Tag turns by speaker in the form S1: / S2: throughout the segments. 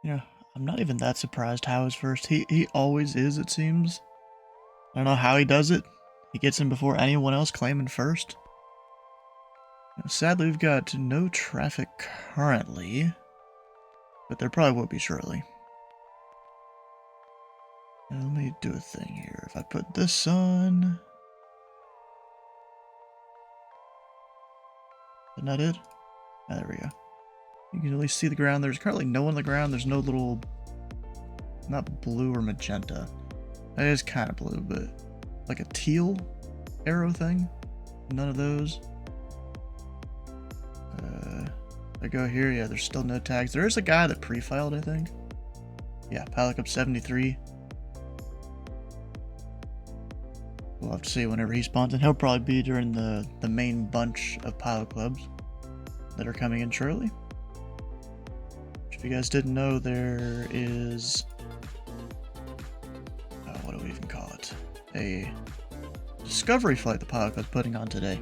S1: Yeah, I'm not even that surprised how is first. He always is, it seems. I don't know how he does it. He gets in before anyone else claiming first. Sadly, we've got no traffic currently, but there probably will be shortly. Now, let me do a thing here. If I put this on... Isn't that it? Ah, there we go. You can at least see the ground. There's currently no one on the ground. There's no little... Not blue or magenta. It is kind of blue, but... Like a teal arrow thing? None of those. I go here, yeah, there's still no tags. There is a guy that pre-filed, I think. Yeah, Pilot Cup 73. We'll have to see whenever he spawns in. He'll probably be during the main bunch of pilot clubs that are coming in shortly. If you guys didn't know, there is... what do we even call it? A discovery flight the pilot club's putting on today.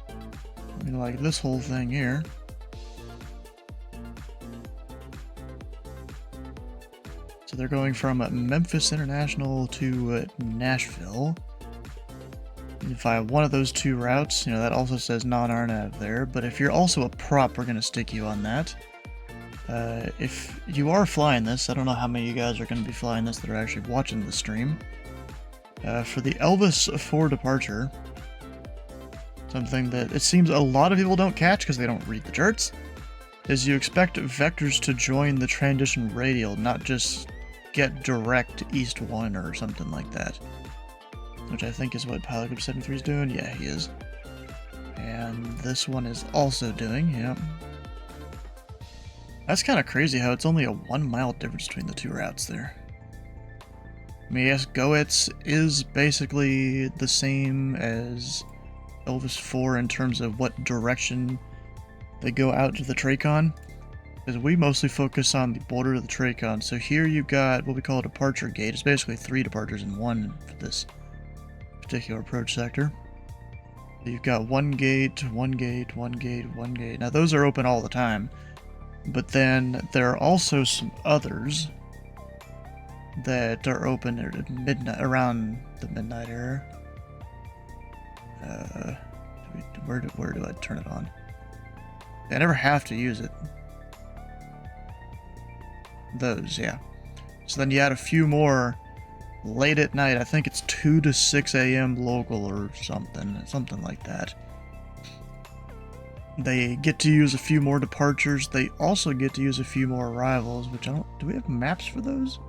S1: I mean, like this whole thing here. So they're going from Memphis International to Nashville. If I have one of those two routes, you know, that also says non-RNAV there, but if you're also a prop, we're going to stick you on that. If you are flying this, I don't know how many of you guys are going to be flying this that are actually watching the stream. For the Elvis 4 departure, something that it seems a lot of people don't catch because they don't read the charts, is you expect vectors to join the transition radial, not just get direct east 1 or something like that. Which I think is what Pilot Cup 73 is doing. Yeah, he is. And this one is also doing, yep. That's kind of crazy how it's only a 1 mile difference between the two routes there. I mean, yes, Goetz is basically the same as Elvis 4 in terms of what direction they go out to the Tracon. Because we mostly focus on the border of the Tracon. So here you've got what we call a departure gate. It's basically 3 departures in one for this particular approach sector. You've got one gate, one gate, one gate, one gate. Now those are open all the time. But then there are also some others that are open at midnight, around the midnight era. Where do I turn it on? I never have to use it. Those, yeah. So then you add a few more late at night. I think it's 2 to 6 a.m. local or something like that. They get to use a few more departures. They also get to use a few more arrivals, which I don't... Do we have maps for those?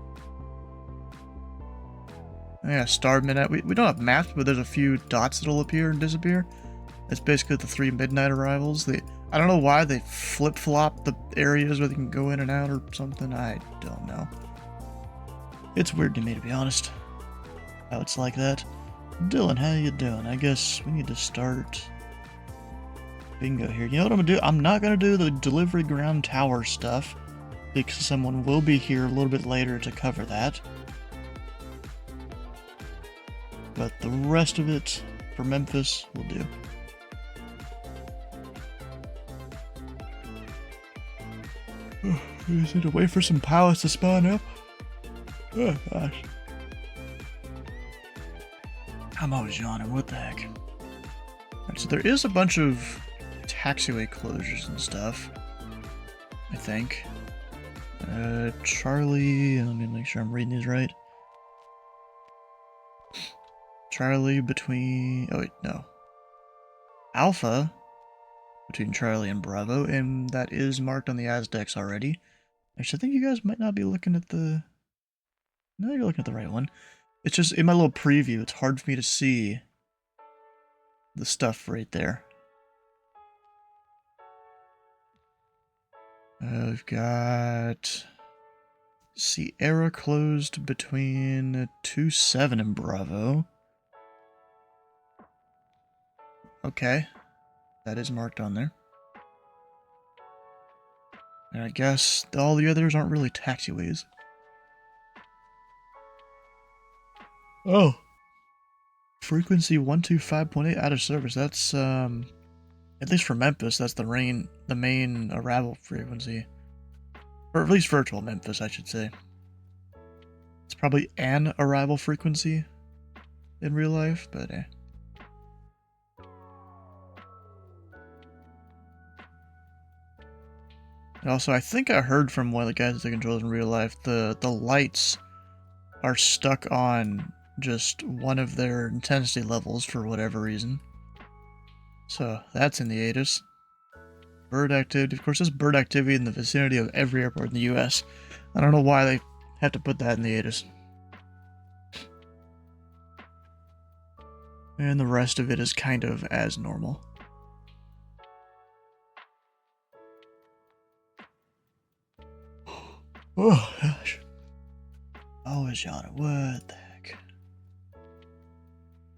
S1: Yeah, starred midnight. We don't have maps, but there's a few dots that'll appear and disappear. That's basically the 3 midnight arrivals. I don't know why they flip-flop the areas where they can go in and out or something. I don't know. It's weird to me, to be honest, how it's like that. Dylan, how you doing? I guess we need to start bingo here. You know what I'm gonna do? I'm not gonna do the delivery ground tower stuff because someone will be here a little bit later to cover that. But the rest of it for Memphis will do. We just need to wait for some pilots to spawn up. Oh gosh. I'm always yawning, what the heck. Right, so there is a bunch of taxiway closures and stuff, I think. Charlie, let me make sure I'm reading these right. Charlie between, oh wait, no. Alpha between Charlie and Bravo, and that is marked on the Aztecs already. Actually, I think you guys might not be looking at the... No, you're looking at the right one. It's just, in my little preview, it's hard for me to see the stuff right there. I've got Sierra closed between 2-7 and Bravo. Okay, that is marked on there. And I guess all the others aren't really taxiways. Oh. Frequency 125.8 out of service. That's, At least for Memphis, that's the main arrival frequency. Or at least virtual Memphis, I should say. It's probably an arrival frequency in real life, but eh. And also, I think I heard from one of the guys that controls in real life, the lights are stuck on just one of their intensity levels for whatever reason. So that's in the ATIS. Bird activity. Of course, there's bird activity in the vicinity of every airport in the US. I don't know why they have to put that in the ATIS. And the rest of it is kind of as normal. Oh, gosh. Always yawning. What the heck?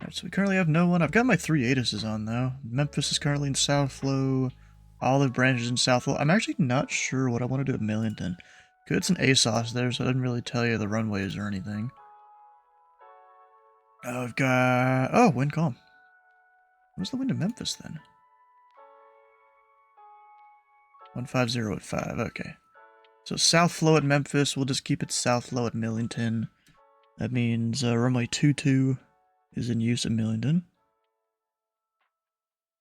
S1: Alright, so we currently have no one. I've got my 3 ATISes on, though. Memphis is currently in South Flow. Olive Branch is in South Flow. I'm actually not sure what I want to do at Millington. Good, it's an ASOS there, so I didn't really tell you the runways or anything. I've got... Oh, wind calm. What's the wind in Memphis, then? 150 at 5, okay. So South Flow at Memphis, we'll just keep it South Flow at Millington. That means runway 22 is in use at Millington.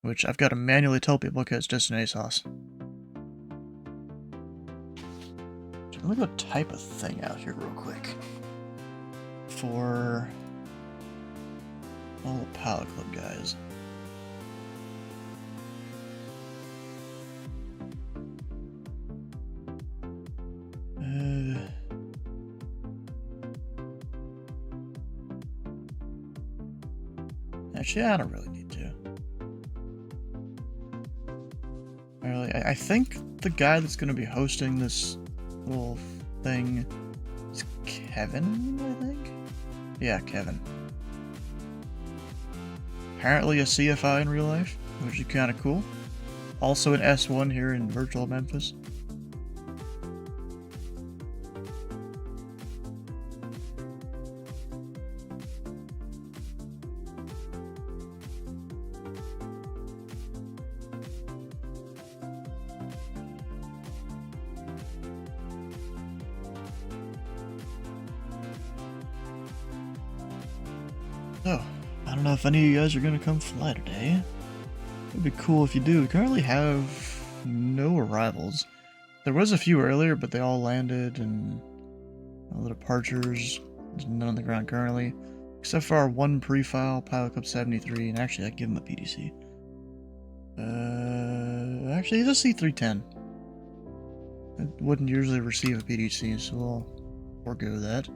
S1: Which I've got to manually tell people because it's just an ASOS. So let me go type a thing out here real quick. For all the Pilot Club guys. Actually, I don't really need to. I think the guy that's going to be hosting this little thing is Kevin, I think? Yeah, Kevin. Apparently a CFI in real life, which is kind of cool. Also an S1 here in virtual Memphis. So, I don't know if any of you guys are going to come fly today. It'd be cool if you do. We currently have no arrivals. There was a few earlier, but they all landed, and all the departures. There's none on the ground currently. Except for our one pre-file, Pilot Club 73, and actually I'd give him a PDC. Actually he's a C310. I wouldn't usually receive a PDC, so we'll forego that.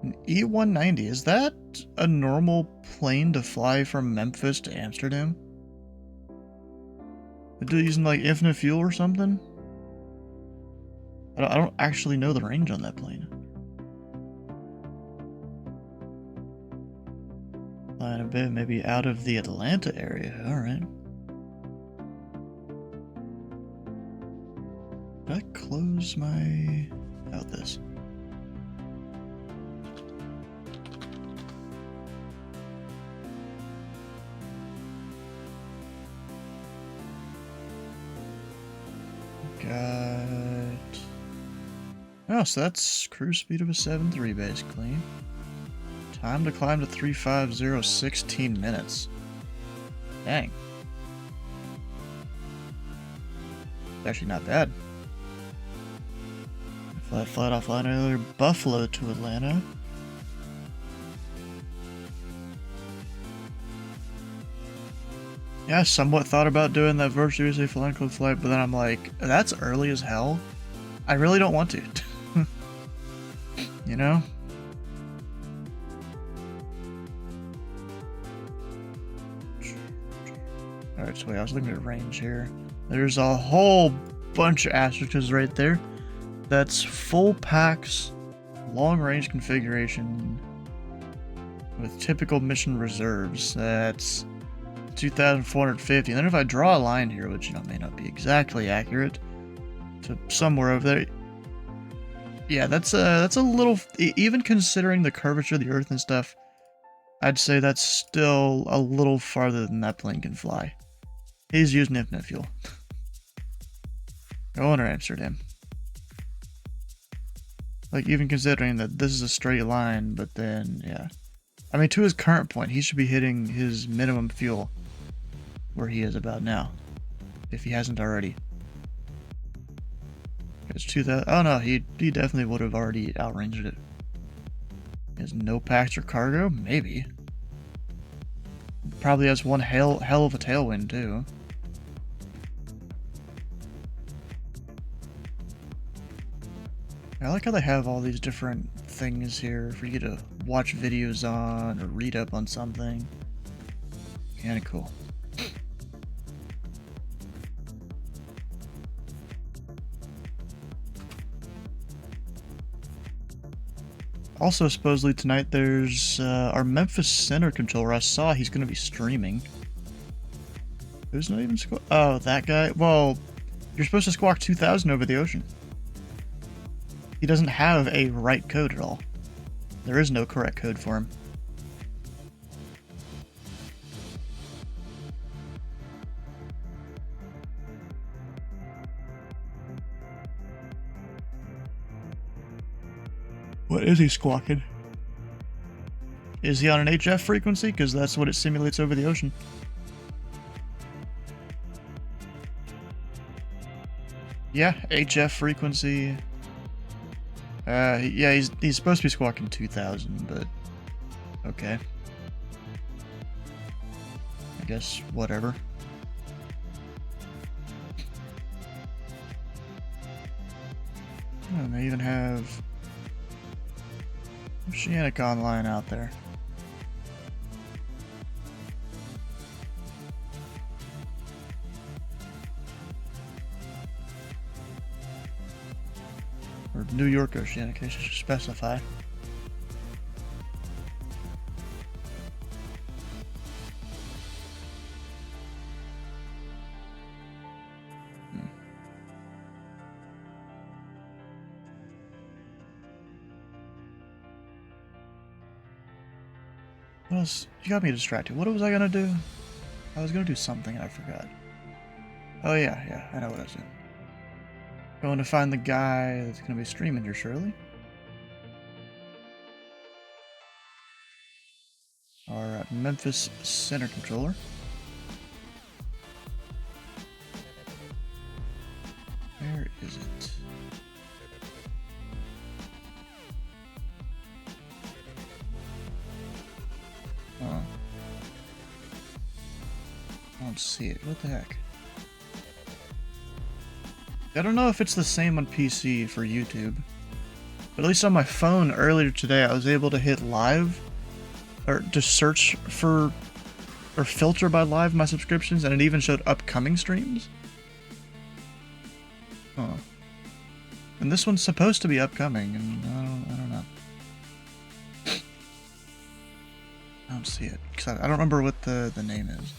S1: An E190, is that a normal plane to fly from Memphis to Amsterdam? Is it using like infinite fuel or something? I don't actually know the range on that plane. Flying a bit, maybe out of the Atlanta area, alright. Did I close my... out this? Got... Oh, so that's cruise speed of a 7.3 basically. Time to climb to 350, 16 minutes. Dang. Actually not bad. Flight offline earlier, Buffalo to Atlanta. Yeah, I somewhat thought about doing that virtual USA Flying Club flight, but then I'm like, that's early as hell. I really don't want to. You know? Alright, so wait, I was looking at range here. There's a whole bunch of asterisks right there. That's full packs, long range configuration with typical mission reserves. That's 2,450. And then if I draw a line here, which may not be exactly accurate, to somewhere over there. Yeah, that's a little, even considering the curvature of the Earth and stuff, I'd say that's still a little farther than that plane can fly. He's using infinite fuel. Going to Amsterdam. Like, even considering that this is a straight line, but then, yeah. I mean, to his current point, he should be hitting his minimum fuel where he is about now. If he hasn't already. It's 2,000. Oh no, he definitely would have already outranged it. He has no packs or cargo? Maybe. Probably has one hell of a tailwind, too. I like how they have all these different things here for you to watch videos on or read up on something. Kinda cool. Also, supposedly tonight there's our Memphis center controller. I saw he's going to be streaming. Who's not even oh, that guy? Well, you're supposed to squawk 2,000 over the ocean. He doesn't have a right code at all. There is no correct code for him. What is he squawking? Is he on an HF frequency? Because that's what it simulates over the ocean. Yeah, HF frequency. Yeah, he's supposed to be squawking 2,000, but okay. I guess whatever. And they even have Oceanic Online out there. Or New York Oceanic, I should specify. What else? You got me distracted. What was I gonna do? I was gonna do something and I forgot. Oh yeah, I know what I was doing. Going to find the guy that's gonna be streaming here shortly. Our Memphis center controller. Where is it? Oh. I don't see it. What the heck? I don't know if it's the same on PC for YouTube, but at least on my phone earlier today I was able to hit live, or to search for, or filter by live my subscriptions, and it even showed upcoming streams. Oh. And this one's supposed to be upcoming, and I don't know. I don't see it, because I don't remember what the name is.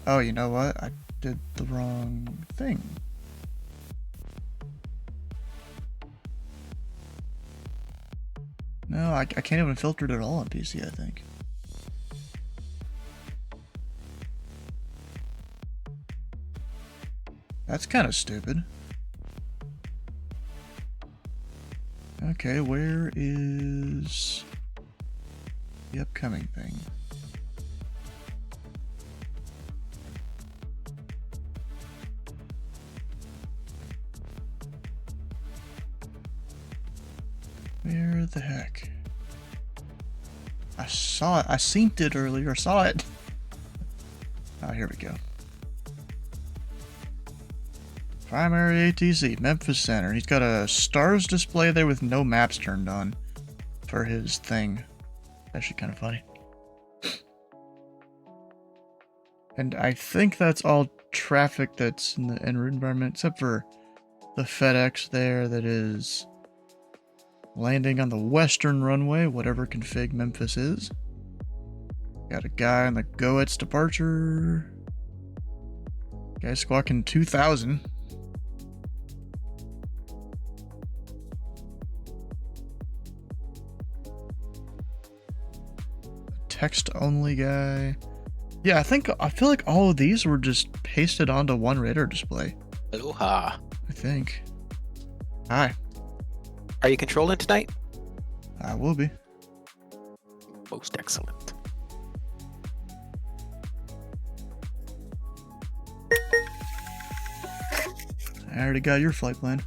S1: Oh, you know what? I did the wrong thing. No, I can't even filter it at all on PC, I think. That's kind of stupid. Okay, where is the upcoming thing? Where the heck? I saw it. I synced it earlier. Saw it. Oh, here we go. Primary ATC, Memphis Center. He's got a stars display there with no maps turned on for his thing. Actually kind of funny. And I think that's all traffic that's in the en route environment, except for the FedEx there that is landing on the western runway, whatever config Memphis is. Got a guy on the Goetz departure. Guy squawking 2,000. Text only guy. Yeah, I feel like all of these were just pasted onto one radar display.
S2: Aloha.
S1: I think. Hi.
S2: Are you controlling tonight?
S1: I will be.
S2: Most excellent.
S1: I already got your flight plan.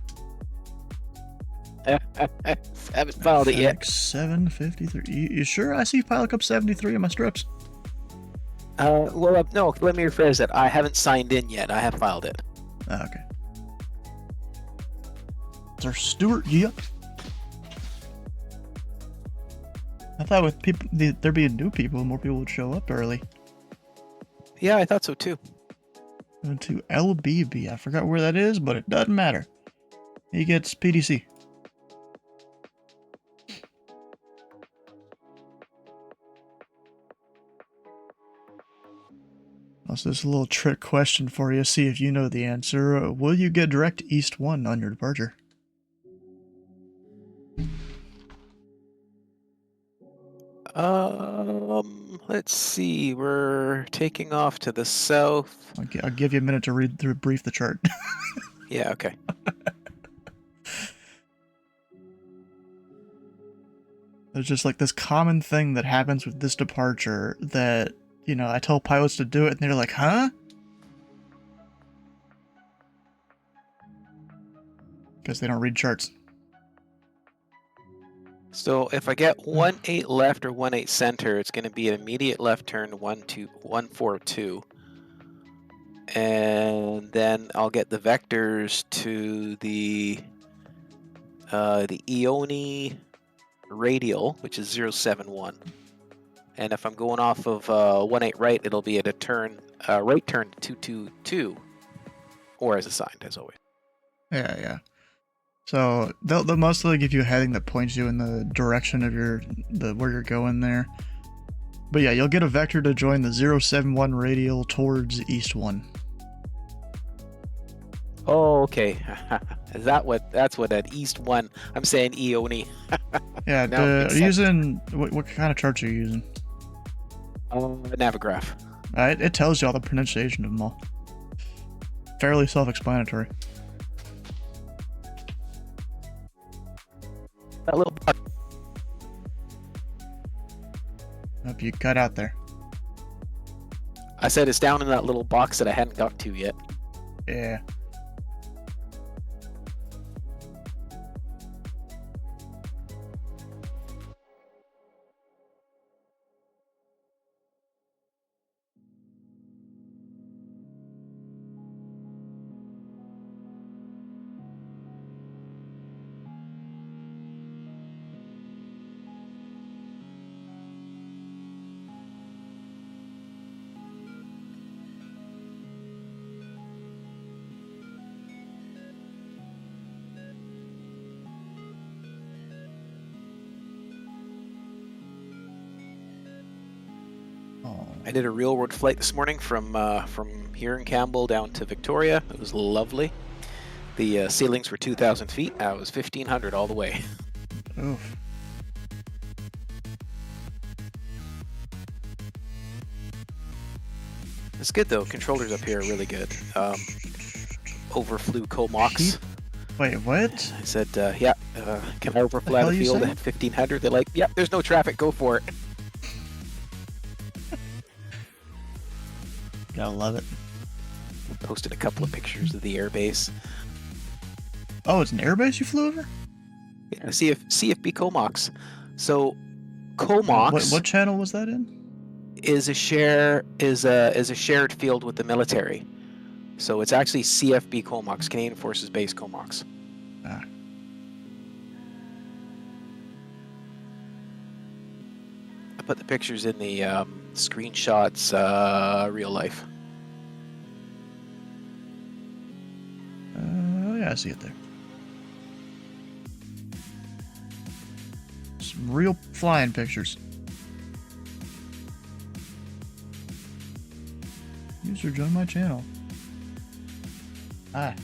S2: Haven't filed it yet.
S1: 753. You sure? I see Pilot Cup 73 in my strips.
S2: No, let me rephrase that. I haven't signed in yet. I have filed it.
S1: Oh, okay. Sir Stewart, yep. I thought with people, there being new people, more people would show up early.
S2: Yeah, I thought so too.
S1: To LBB. I forgot where that is, but it doesn't matter. He gets PDC. Also, this is a little trick question for you. See if you know the answer. Will you get direct East 1 on your departure?
S2: Let's see. We're taking off to the south.
S1: I'll give you a minute to read through brief the chart.
S2: Yeah, okay.
S1: There's just like this common thing that happens with this departure that, you know, I tell pilots to do it and they're like, huh? Because they don't read charts.
S2: So if I get 1-8 left or 1-8 center, it's going to be an immediate left turn 142. And then I'll get the vectors to the Ioni radial, which is 071. And if I'm going off of 1-8 right, it'll be at a turn, right turn 222, or as assigned, as always.
S1: Yeah. So they'll mostly give you a heading that points you in the direction of where you're going there. But yeah, you'll get a vector to join the 071 radial towards East 1.
S2: Oh, okay. That's what at East 1. I'm saying Ioni.
S1: Yeah,
S2: No,
S1: using what kind of charts are you using?
S2: Navigraph.
S1: It tells you all the pronunciation of them all. Fairly self-explanatory.
S2: That little bug.
S1: Hope you cut out there.
S2: I said it's down in that little box that I hadn't got to yet.
S1: Yeah.
S2: I did a real world flight this morning from here in Campbell down to Victoria. It was lovely. The ceilings were 2,000 feet. I was 1,500 all the way.
S1: Oof.
S2: It's good though. Controllers up here are really good. Overflew Comox.
S1: Wait, what?
S2: I said, yeah, can I overfly the field at 1,500? They're like, yep, there's no traffic. Go for it.
S1: Gotta love it.
S2: Posted a couple of pictures of the airbase.
S1: Oh, it's an airbase you flew over?
S2: Yeah, CFB Comox. So Comox.
S1: What channel was that in?
S2: Is a shared field with the military. So it's actually CFB Comox, Canadian Forces Base Comox.
S1: Ah.
S2: I put the pictures in the screenshots, real life.
S1: Oh yeah, I see it there. Some real flying pictures. User join my channel. Hi.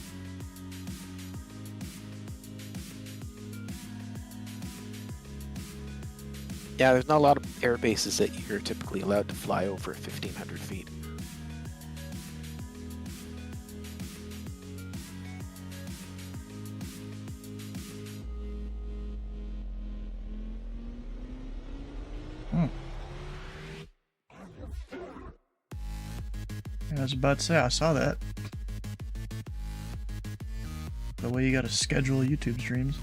S2: Yeah, there's not a lot of air bases that you're typically allowed to fly over 1,500 feet.
S1: Hmm. Yeah, I was about to say, I saw that. The way you gotta schedule YouTube streams.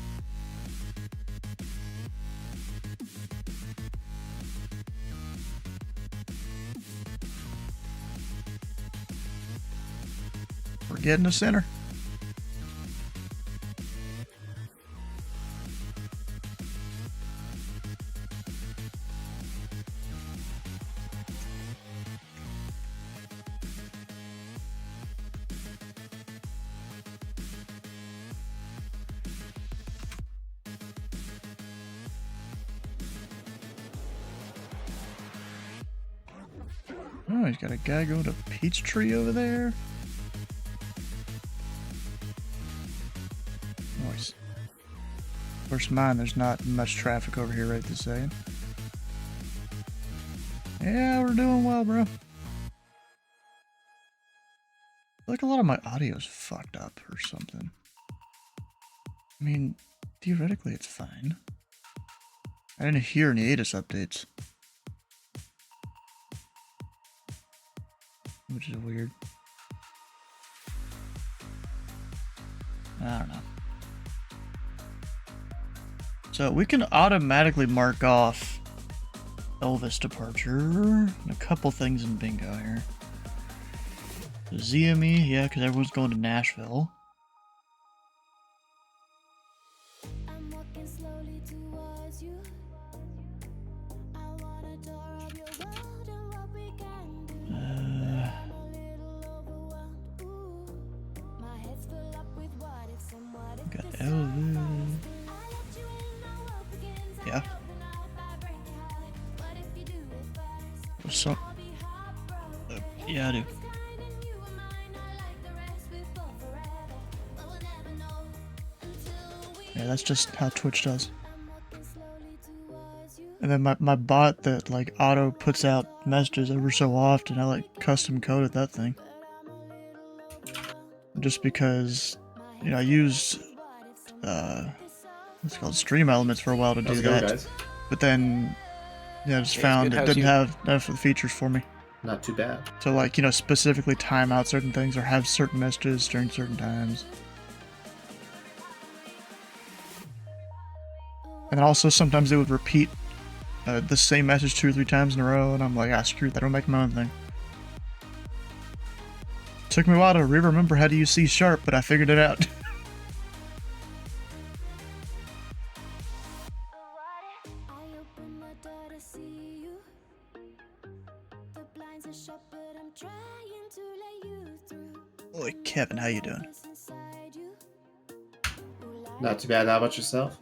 S1: We're getting a center. Oh, he's got a guy going to Peachtree over there. Nice. Of course, mine, there's not much traffic over here right this second. Yeah, we're doing well, bro. Like a lot of my audio's fucked up or something. I mean, theoretically it's fine. I didn't hear any ATIS updates. Which is weird. I don't know. So we can automatically mark off Elvis departure and a couple things in bingo here. ZME, yeah, because everyone's going to Nashville. Got Elvis. Yeah. So, yeah, I do. Yeah, that's just how Twitch does. And then my bot that like auto puts out messages ever so often, I like custom coded that thing. Just because, you know, I used what's it called, Stream Elements for a while to do that.
S3: Guys?
S1: But then, yeah, I just
S2: Yeah,
S1: found
S2: good.
S1: it
S2: How's
S1: didn't
S2: you?
S1: have enough of the features for me.
S3: Not too bad.
S1: So like, you know, specifically time out certain things or have certain messages during certain times. And then also sometimes they would repeat the same message 2 or 3 times in a row, and I'm like, ah, screw that, I'll make my own thing. Took me a while to remember how to use C#, but I figured it out. Boy, Kevin, how you doing?
S3: Not too bad. How about yourself?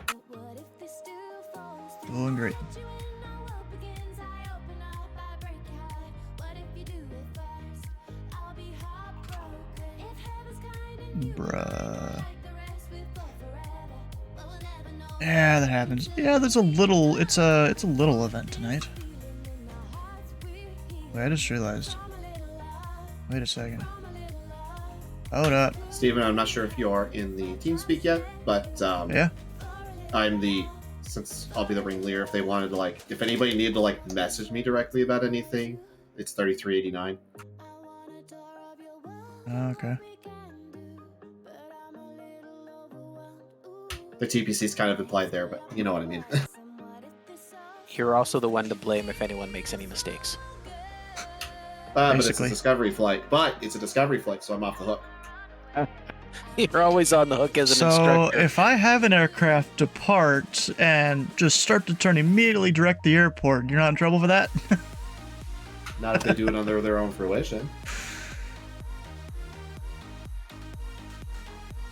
S1: Doing great. Bruh. Yeah, that happens. Yeah, there's a little, it's a little event tonight. Wait, I just realized. Wait a second. Hold up.
S3: Steven, I'm not sure if you are in the TeamSpeak yet, but
S1: Yeah?
S3: since I'll be the ringleader, if they wanted to, like, if anybody needed to, like, message me directly about anything, it's 3389.
S1: Okay.
S3: The TPC's kind of implied there, but you know what I mean.
S2: You're also the one to blame if anyone makes any mistakes.
S3: But it's a
S1: Basically.
S3: discovery flight. But it's a discovery flight, so I'm off the hook.
S2: You're always on the hook as an
S1: So,
S2: instructor.
S1: if I have an aircraft depart and just start to turn immediately direct the airport, you're not in trouble for that?
S3: Not if they do it under their own fruition.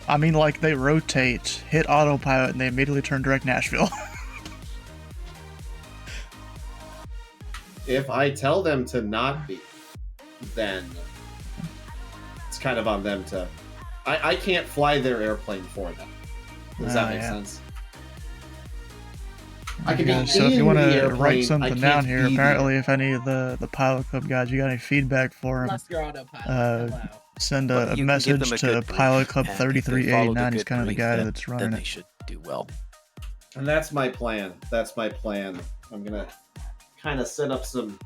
S1: I mean, like, they rotate, hit autopilot, and they immediately turn direct Nashville.
S3: If I tell them to not be, then it's kind of on them to... I can't fly their airplane for them. Does that make sense? I could be
S1: Yeah,
S3: in
S1: so if you want
S3: the
S1: to
S3: airplane,
S1: write
S3: I
S1: something
S3: can't
S1: down here,
S3: be the
S1: apparently if any of the Pilot Club guys, you got any feedback for him,
S4: Unless you're autopilot. Hello.
S1: send
S2: Well,
S1: a
S2: you can give them
S1: message
S2: a
S1: to
S2: good brief,
S1: Pilot Club
S2: and if they follow the
S1: 3389. He's
S2: good
S1: kind of the
S2: brief,
S1: guy
S2: then-
S1: that's
S2: then
S1: running
S2: they
S1: it.
S2: should do well.
S3: And that's my plan. That's my plan. I'm gonna kind of set up some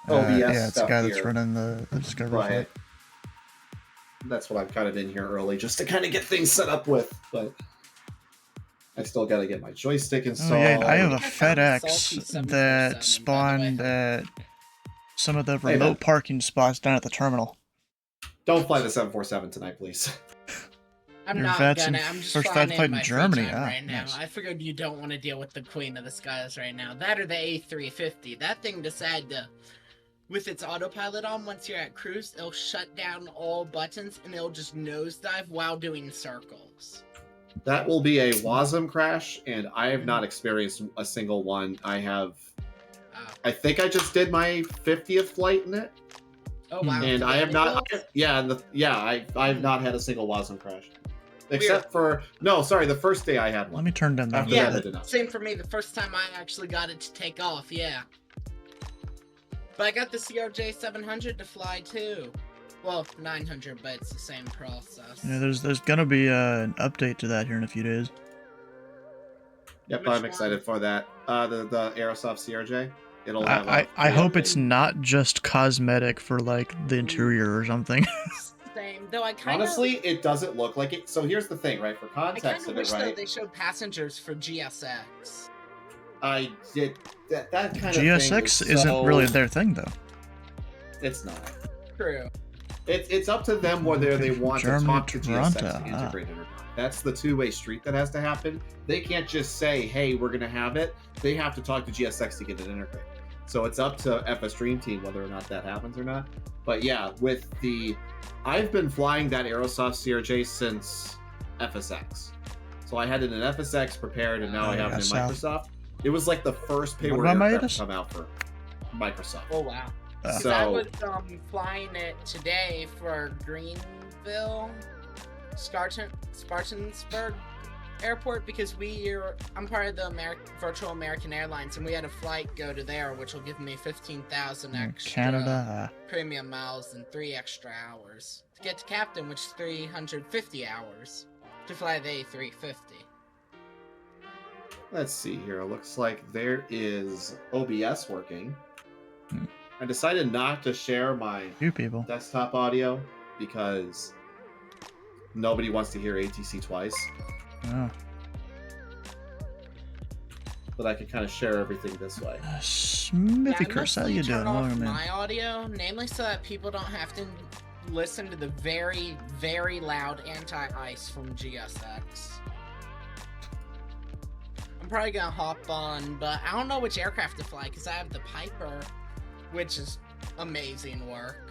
S3: OBS
S1: yeah, it's the
S3: stuff
S1: guy
S3: here.
S1: that's running the Discovery
S3: But
S1: flight.
S3: that's what I've kind of been here early, just to kind of get things set up with. But I still got to get my joystick
S1: Oh
S3: installed.
S1: yeah, I have a
S4: I found salty
S1: FedEx
S4: 747,
S1: that
S4: by the
S1: spawned
S4: way.
S1: at some of the
S3: Hey, man.
S1: remote parking spots down at the terminal.
S3: Don't fly the 747 tonight, please.
S4: I'm
S1: Your
S4: not
S1: vet's
S4: gonna.
S1: in
S4: I'm just
S1: first
S4: flying
S1: flight
S4: in my
S1: in
S4: free
S1: Germany.
S4: time
S1: Ah,
S4: right now.
S1: nice.
S4: I figured you don't want to deal with the queen of the skies right now. That or the A350. That thing decided to, with its autopilot on, once you're at cruise, it'll shut down all buttons and it'll just nosedive while doing circles.
S3: That will be a WASM crash, and I have not experienced a single one. I think I just did my 50th flight in it,
S4: Oh wow!
S3: and
S4: To
S3: I
S4: the
S3: have not.
S4: Eagles?
S3: I've not had a single WASM crash, except for the first day I had
S1: Let
S3: one.
S1: me turn down that.
S3: After
S4: Yeah,
S3: that, I
S1: bit.
S3: did not.
S4: Same for me. The first time I actually got it to take off, yeah. But I got the CRJ 700 to fly too. Well, 900, but it's the same process.
S1: Yeah, there's gonna be an update to that here in a few days.
S3: Yep,
S4: Which
S3: I'm excited for that. The Aerosoft CRJ. It'll have.
S1: I hope it's not just cosmetic for like the interior or something.
S4: Same, though I kind of...
S3: Honestly, it doesn't look like it. So here's the thing, right? For
S4: I kind
S3: context
S4: of
S3: of it,
S4: wish, though,
S3: right?
S4: they showed passengers for GSX.
S3: I did that kind of
S1: GSX
S3: thing is
S1: isn't
S3: so-
S1: really their thing though.
S3: It's not.
S4: True.
S3: It's up to them whether they want
S1: Germany,
S3: to talk to
S1: Toronto,
S3: GSX to integrate it or not. That's the two-way street that has to happen. They can't just say, "Hey, we're gonna have it." They have to talk to GSX to get it integrated. So it's up to FS Dream Team whether or not that happens or not. But yeah, I've been flying that Aerosoft CRJ since FSX. So I had it in FSX prepared, and now I have it in
S1: South.
S3: Microsoft. It was like the first
S1: What
S3: payware
S1: about
S3: aircraft
S1: Midas?
S3: to come out for Microsoft.
S4: Oh, wow.
S1: Uh,
S4: 'Cause I was flying it today for Greenville, Spartansburg Airport, because I'm part of the Virtual American Airlines, and we had a flight go to there, which will give me 15,000 extra
S1: Canada.
S4: premium miles and 3 extra hours to get to Captain, which is 350 hours to fly the A350.
S3: Let's see here. It looks like there is OBS working.
S1: Hmm.
S3: I decided not to share my
S1: Few people.
S3: desktop audio because nobody wants to hear ATC twice.
S1: Oh.
S3: But I could kind of share everything this way.
S1: Smithy
S4: I
S1: Curse, how
S4: mostly
S1: you
S4: turn
S1: doing?
S4: off
S1: Welcome in.
S4: my audio, namely so that people don't have to listen to the very, very loud anti-ice from GSX. I'm probably gonna hop on, but I don't know which aircraft to fly because I have the Piper, which is amazing work.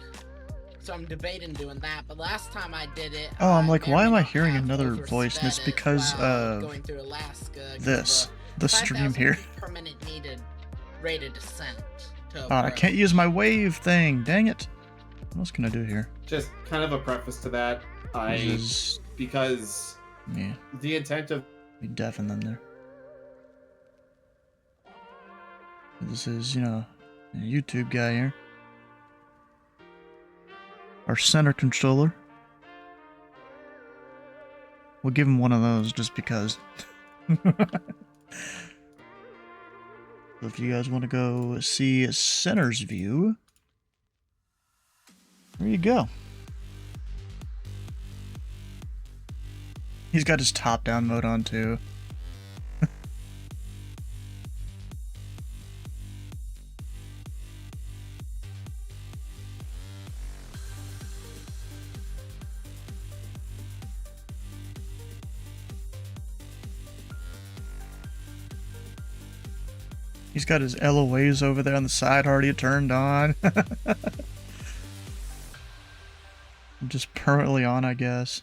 S4: So I'm debating doing that, but last time I did it,
S1: Oh, I'm like,
S4: may or
S1: why
S4: may
S1: am I
S4: not
S1: hearing
S4: have
S1: another voice? And it's
S4: oversped it
S1: because
S4: while
S1: of
S4: going through Alaska, 'cause
S1: this, the stream
S4: 5,000
S1: here.
S4: feet per minute needed rate of descent to
S1: Oh, I
S4: approach.
S1: can't use my wave thing. Dang it. What else can I do here?
S3: Just kind of a preface to that.
S1: This is,
S3: Because
S1: yeah,
S3: the intent of
S1: we deafen them there. This is, a YouTube guy here. Our center controller. We'll give him one of those just because. If you guys want to go see center's view, there you go. He's got his top-down mode on too. He's got his LOAs over there on the side already turned on. Just permanently on, I guess.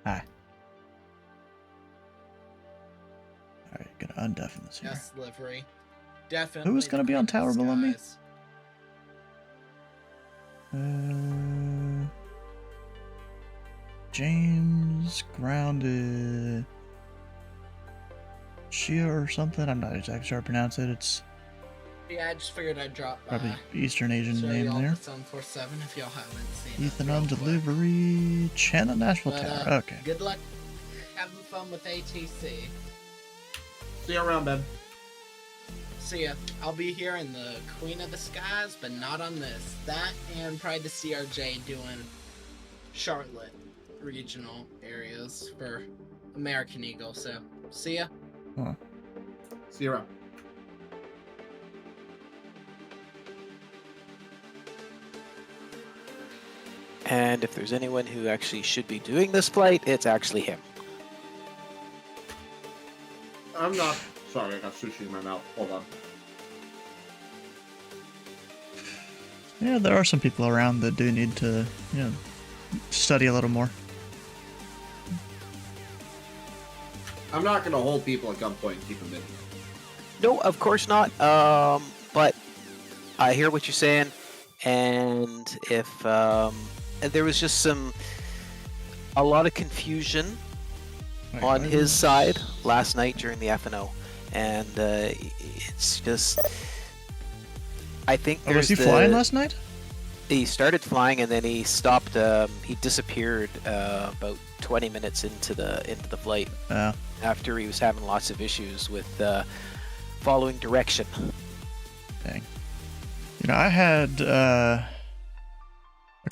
S1: Hi. Alright, gonna undeafen this here.
S4: Yes, livery. Definitely.
S1: Who is gonna
S4: the
S1: be on
S4: Queen of
S1: tower below me?
S4: Skies.
S1: James grounded Shia or something. I'm not exactly sure how to pronounce it. It's
S4: Yeah, I just figured I'd drop by.
S1: probably Eastern Asian
S4: Show
S1: name
S4: y'all
S1: there.
S4: the 747 if y'all haven't seen
S1: Ethan
S4: it.
S1: on
S4: real quick.
S1: delivery. Channel Nashville
S4: But,
S1: Tower. Okay.
S4: Good luck having fun with ATC.
S3: See you around, Ben.
S4: See ya. I'll be here in the Queen of the Skies, but not on this. That and probably the CRJ doing Charlotte regional areas for American Eagle. So, see ya.
S1: Huh.
S3: See you around.
S2: And if there's anyone who actually should be doing this flight, it's actually him.
S3: I'm not. Sorry, I got sushi in my mouth. Hold on.
S1: Yeah, there are some people around that do need to, study a little more.
S3: I'm not going to hold people at gunpoint and keep them in.
S2: No, of course not. But I hear what you're saying, and if there was just a lot of confusion
S1: Wait,
S2: on
S1: where
S2: his
S1: is-
S2: side last night during the FNO, and it's just. I think
S1: Oh, was
S2: there's
S1: he flying last night?
S2: He started flying and then he stopped. He disappeared about 20 minutes into the flight after he was having lots of issues with following direction.
S1: Dang. I had a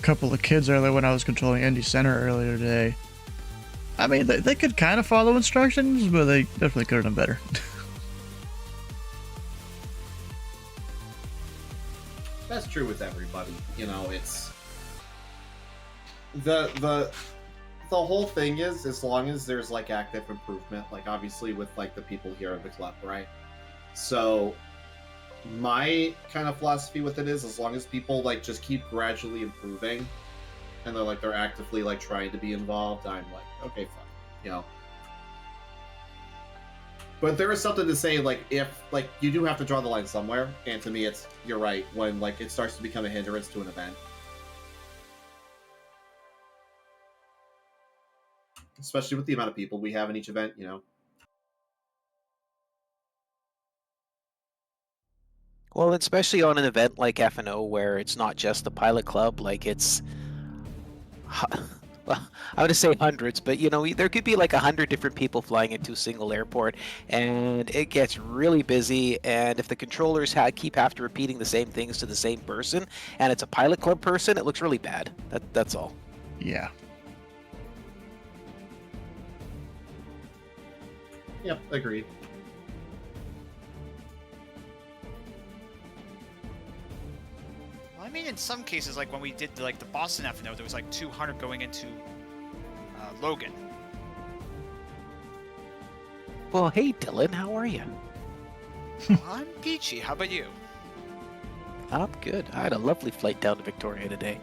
S1: couple of kids earlier when I was controlling Indy Center earlier today. I mean, they could kind of follow instructions, but they definitely could have done better.
S3: That's true with everybody. It's the whole thing is, as long as there's like active improvement, like obviously with like the people here at the club, right? So my kind of philosophy with it is, as long as people like just keep gradually improving and they're actively like trying to be involved, I'm like, okay, fine, But there is something to say, like, if, like, you do have to draw the line somewhere, and to me, you're right, when, like, it starts to become a hindrance to an event. Especially with the amount of people we have in each event,
S2: Well, especially on an event like FNO where it's not just the pilot club, like it's. Well, I would say hundreds, but there could be like 100 different people flying into a single airport, and it gets really busy. And if the controllers keep after repeating the same things to the same person, and it's a pilot club person, it looks really bad. That's all.
S1: Yeah.
S3: Yep, agreed.
S5: Well, I mean, in some cases, like when we did the Boston FNO, there was like 200 going into Logan.
S2: Well, hey Dylan, how are you?
S5: Well, I'm peachy. How about you?
S2: I'm good. I had a lovely flight down to Victoria today.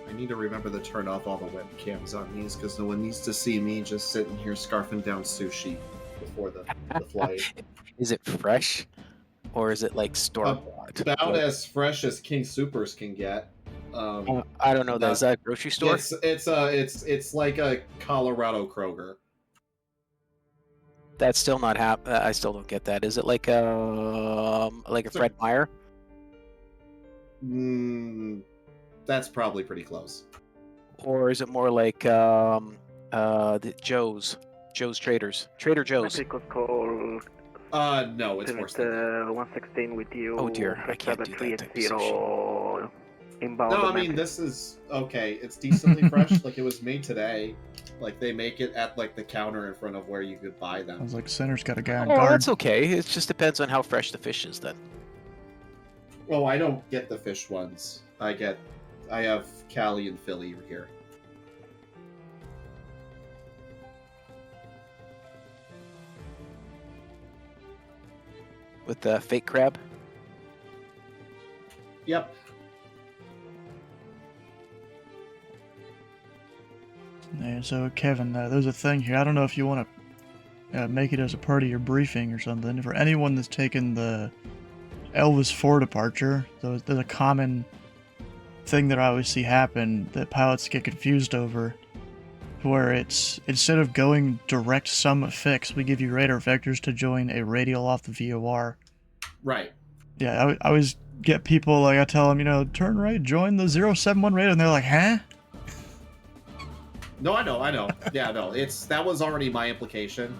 S3: I need to remember to turn off all the webcams on these, because no one needs to see me just sitting here scarfing down sushi before the flight.
S2: Is it fresh, or is it like store-bought?
S3: About as fresh as King Supers can get.
S2: I don't know. Is that a grocery store?
S3: It's like a Colorado Kroger.
S2: That's still not I still don't get that. Is it like a Fred Meyer?
S3: That's probably pretty close.
S2: Or is it more like the Joe's Traders, Trader Joe's?
S6: Medical call.
S3: No, it's worse than that.
S6: 116 with you.
S2: Oh dear, I can't do that type of
S6: 730 inbound.
S3: No, I mean,
S6: Memphis.
S3: this is okay. It's decently fresh. Like, it was made today. Like, they make it at like the counter in front of where you could buy
S1: I
S3: them.
S1: was like, Center's got a guy on
S2: Oh,
S1: guard.
S2: that's okay. It just depends on how fresh the fish is then.
S3: Oh, I don't get the fish ones. I have Cali and Philly here.
S2: With the fake crab.
S3: Yep.
S1: Yeah, so Kevin, there's a thing here. I don't know if you want to make it as a part of your briefing or something. For anyone that's taken the Elvis 4 departure, there's a common thing that I always see happen that pilots get confused over, where it's, instead of going direct sum fix, we give you radar vectors to join a radial off the VOR.
S3: Right.
S1: Yeah, I always get people, like, I tell them, you know, turn right, join the 071 radar, and they're like, huh?
S3: No, I know. Yeah, no, that was already my implication.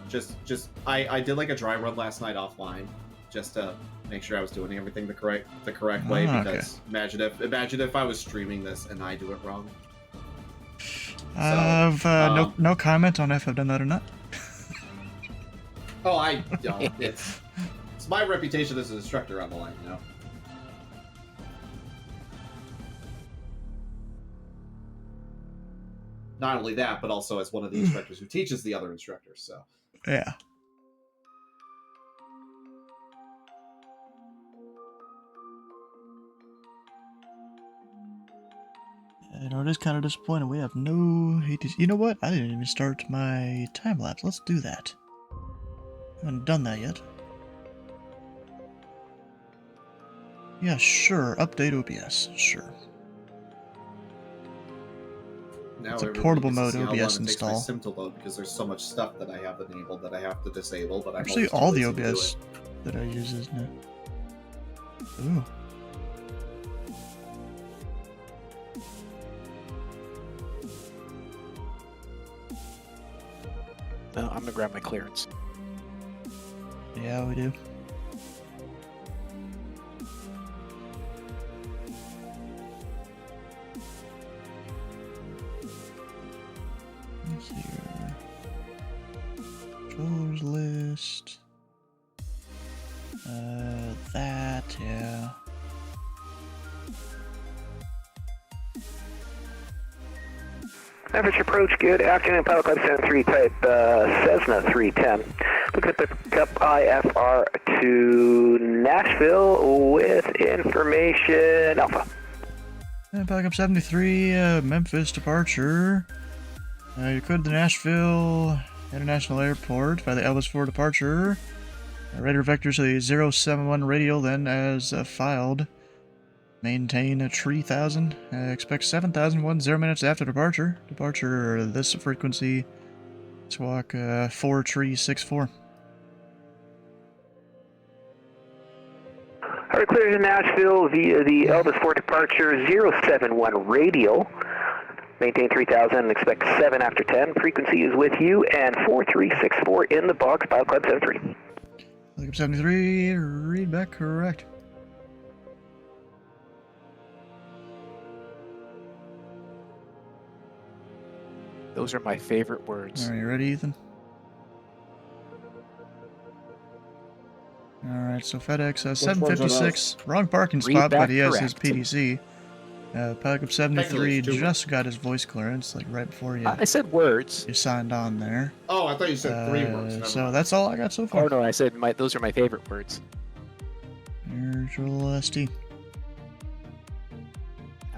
S3: I did like a dry run last night offline, just to make sure I was doing everything the correct way. Because
S1: okay.
S3: imagine if I was streaming this and I do it wrong.
S1: I've no comment on if I've done that or not.
S3: Oh, it's my reputation as an instructor on the line, you know. Not only that, but also as one of the instructors who teaches the other instructors. So
S1: Yeah. You know, it is kind of disappointing. We have no ATC. You know what? I didn't even start my time lapse. Let's do that. I haven't done that yet. Yeah, sure. Update OBS. Sure.
S3: now
S1: It's a
S3: everybody
S1: portable
S3: gets to
S1: mode
S3: see how long
S1: OBS
S3: it takes my
S1: install.
S3: sim to load because there's so much stuff that I have enabled that I have to disable. But I'm
S1: Actually,
S3: always too
S1: all the
S3: lazy to do
S1: OBS that I use is now. Ooh.
S2: No, I'm gonna grab my clearance.
S1: Yeah, we do. Let's see here. Controllers list. That, yeah.
S6: Average approach, good afternoon, Pilot Club 73 type Cessna 310. Looking at the pickup IFR to Nashville with information Alpha.
S1: Backup 73, Memphis departure. You're cleared to Nashville International Airport by the Elvis 4 departure. Radar vectors to the 071 radial, then as filed. Maintain a 3000. Expect 7000 0 minutes after departure. Departure this frequency. Squawk 4364.
S6: Alright, clear to Nashville via the Elvis 4 departure 071 radial. Maintain 3000, expect 7 after 10. Frequency is with you, and 4364 in the box, Pilot Club 73.
S1: Backup 73, read back correct.
S2: Those are my favorite words.
S1: Are you ready, Ethan? Alright, so FedEx 756. Wrong parking
S2: Read
S1: spot, but
S2: back
S1: he has his
S2: correct.
S1: PDC. Pelican 73
S3: Technically, it's two
S1: just got his voice clearance, like right before
S2: I said words.
S1: you signed on there.
S3: Oh, I thought you said 3 words. Never
S1: So
S3: mind.
S1: that's all I got so far.
S2: Oh no, I said those are my favorite words.
S1: Virtual ST.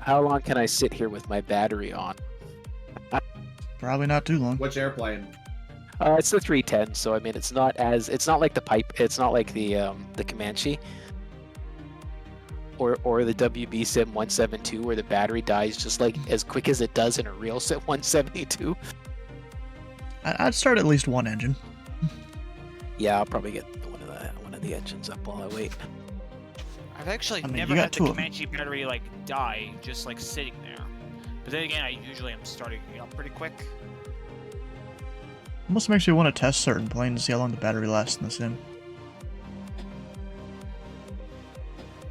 S2: How long can I sit here with my battery on?
S1: Probably not too long.
S3: Which airplane?
S2: It's the 310, so I mean it's not like the pipe. It's not like the Comanche or the WB Sim 172 where the battery dies just like as quick as it does in a real Sim 172.
S1: I'd start at least one engine.
S2: Yeah, I'll probably get one of the engines up while I wait.
S5: I've actually
S1: I mean,
S5: never
S1: you got
S5: had the
S1: two of them.
S5: Comanche battery like die, just like sitting there. But then again, I usually am starting it up pretty quick.
S1: Almost makes me want to test certain planes to see how long the battery lasts in the sim.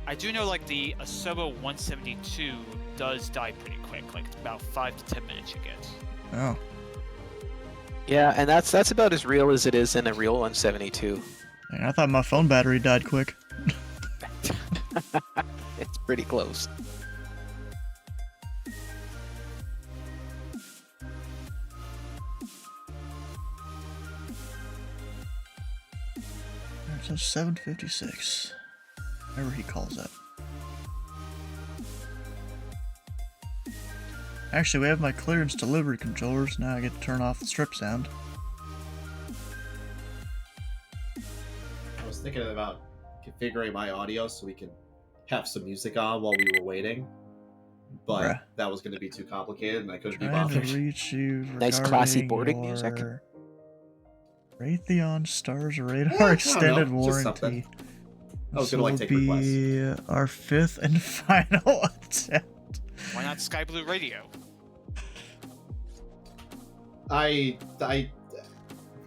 S5: I do know like the Asobo 172 does die pretty quick, like about 5 to 10 minutes you get.
S1: Oh.
S2: Yeah, and that's about as real as it is in a real 172.
S1: Man, I thought my phone battery died quick.
S2: It's pretty close.
S1: So 756. Whatever he calls that. Actually, we have my clearance delivery controllers. Now I get to turn off the strip sound.
S3: was thinking about configuring my audio so we can have some music on while we were waiting, but
S1: Bruh.
S3: that was going to be too complicated, and I couldn't be
S1: Trying to
S3: bothered.
S1: reach you
S2: Nice classy
S1: regarding
S2: boarding music.
S1: your Raytheon Stars Radar
S3: I don't
S1: extended
S3: know, just something.
S1: warranty.
S3: I was
S1: This
S3: gonna, like,
S1: will
S3: take
S1: be our 5th and final attempt.
S5: Why not Sky Blue Radio?
S3: I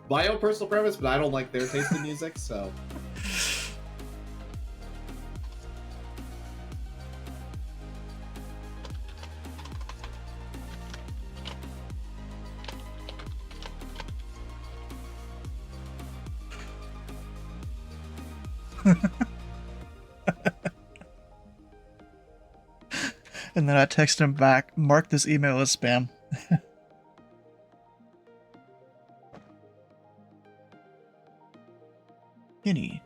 S3: my own personal preference, but I don't like their taste in music, so.
S1: And then I text him back, mark this email as spam. Kenny.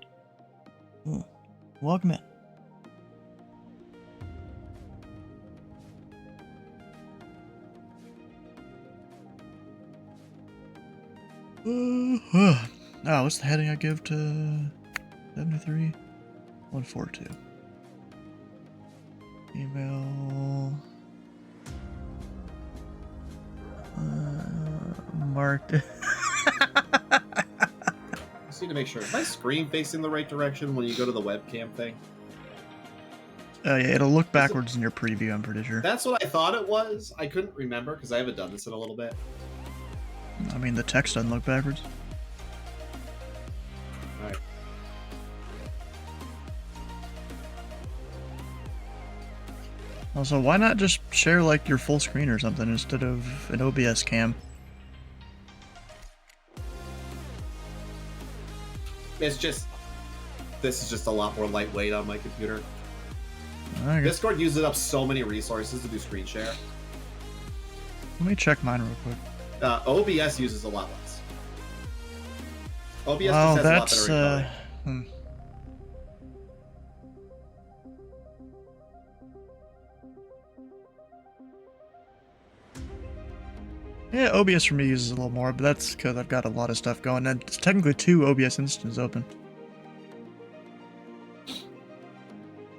S1: Welcome in. Oh, what's the heading I give to 73? 142. Email. Marked.
S3: Just need to make sure. Is my screen facing the right direction when you go to the webcam thing?
S1: Yeah, it'll look backwards in your preview, I'm pretty sure.
S3: That's what I thought it was. I couldn't remember because I haven't done this in a little bit.
S1: I mean, the text doesn't look backwards.
S3: Alright.
S1: Also, why not just share, like, your full screen or something instead of an OBS cam?
S3: It's just... This is just a lot more lightweight on my computer.
S1: I guess.
S3: Discord uses up so many resources to do screen share.
S1: Let me check mine real quick.
S3: OBS uses a lot less. OBS
S1: Wow,
S3: just has
S1: that's,
S3: a lot better encoding.
S1: Yeah, OBS for me uses a little more, but that's because I've got a lot of stuff going. And it's technically 2 OBS instances open.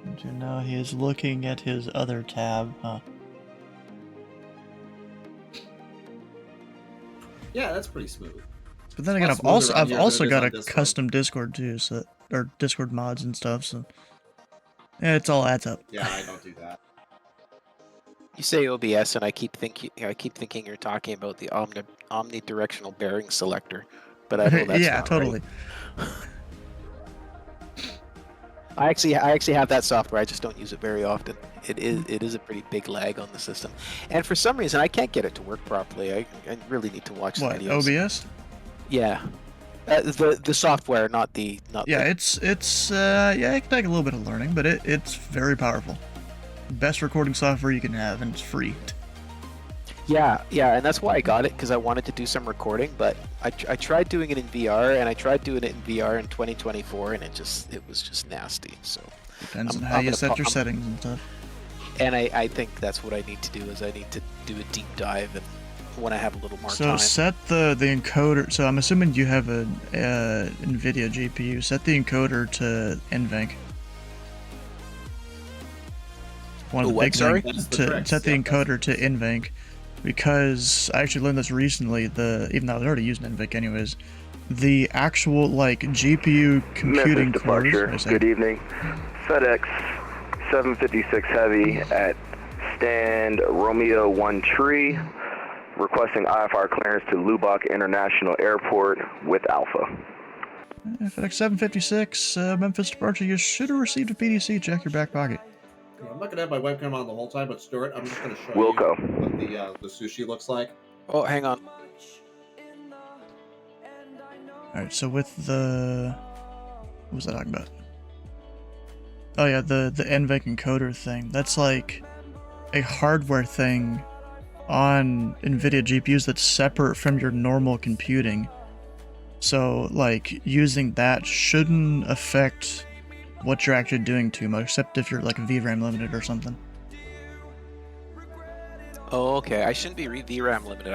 S1: And you know, he is looking at his other tab, huh?
S3: Yeah, that's pretty smooth.
S1: But then again,
S3: Much
S1: I've also
S3: smoother on here than it is
S1: got
S3: on
S1: a
S3: Discord.
S1: custom Discord too, so or Discord mods and stuff. So yeah, it's all adds up.
S3: Yeah, I don't do that.
S2: You say OBS, and I keep thinking you're talking about the omnidirectional bearing selector, but I know that's
S1: yeah,
S2: not
S1: totally.
S2: right. I actually have that software. I just don't use it very often. It is a pretty big lag on the system, and for some reason I can't get it to work properly. I really need to watch
S1: What,
S2: the videos.
S1: OBS?
S2: Yeah, the software, not the
S1: Yeah, it's yeah, it can take a little bit of learning, but it's very powerful. Best recording software you can have, and it's free.
S2: Yeah, and that's why I got it, because I wanted to do some recording, but I tried doing it in VR, and I tried doing it in VR in 2024, and it was just nasty. So
S1: Depends on how you set your settings and stuff.
S2: And I think that's what I need to do, is I need to do a deep dive, and when I have a little more
S1: So
S2: time.
S1: set the encoder. So I'm assuming you have a NVIDIA GPU. Set the encoder to NVENC. One of the
S2: what,
S1: big
S2: sorry?
S1: things
S3: That's the
S1: to
S3: trick.
S1: set the
S3: Yeah,
S1: encoder to NVENC, because I actually learned this recently. Even though I was already using NVENC anyways, the actual like GPU computing
S6: Memphis
S1: cores.
S6: departure. Good evening. FedEx 756 Heavy at stand Romeo 1 Tree, requesting IFR clearance to Lubbock International Airport with Alpha.
S1: FedEx 756 Memphis departure. You should have received a PDC. Check your back pocket.
S3: I'm not gonna have my webcam on the whole time, but Stuart, I'm just gonna show
S6: Wilco.
S3: you what the sushi looks like.
S2: Oh, hang on.
S1: Alright, so with the... What was I talking about? Oh yeah, the NVENC encoder thing. That's like a hardware thing on NVIDIA GPUs that's separate from your normal computing. So, like, using that shouldn't affect what you're actually doing too much, except if you're like VRAM limited or something.
S2: Oh, okay. I shouldn't be VRAM limited.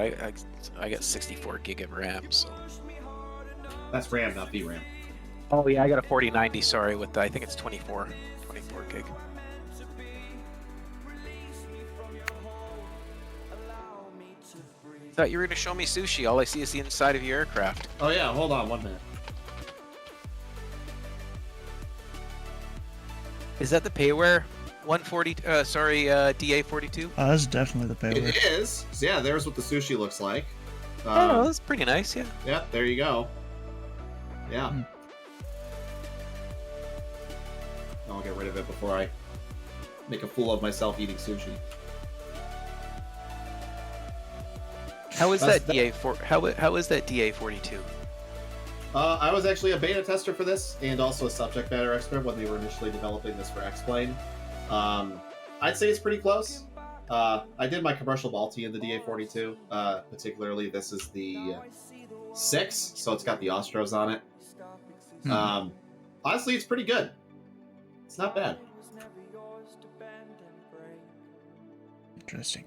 S2: I got 64 gig of RAM, so.
S3: That's RAM, not VRAM.
S2: Oh yeah, I got a 4090. Sorry, with I think it's 24 gig. Thought you were gonna show me sushi. All I see is the inside of your aircraft.
S3: Oh yeah, hold on 1 minute.
S2: Is that the payware? 140. DA42.
S1: That's definitely the payware.
S3: It is. So yeah, there's what the sushi looks like.
S2: Oh, that's pretty nice. Yeah.
S3: Yeah, there you go. Yeah.
S1: Hmm.
S3: I'll get rid of it before I make a fool of myself eating sushi.
S2: How is
S3: That's-
S2: that DA4? How is that DA42?
S3: I was actually a beta tester for this, and also a subject matter expert when they were initially developing this for X-Plane. I'd say it's pretty close. I did my commercial multi in the DA42. Particularly, this is the 6, so it's got the Ostros on it. Honestly, it's pretty good. It's not bad.
S1: Interesting.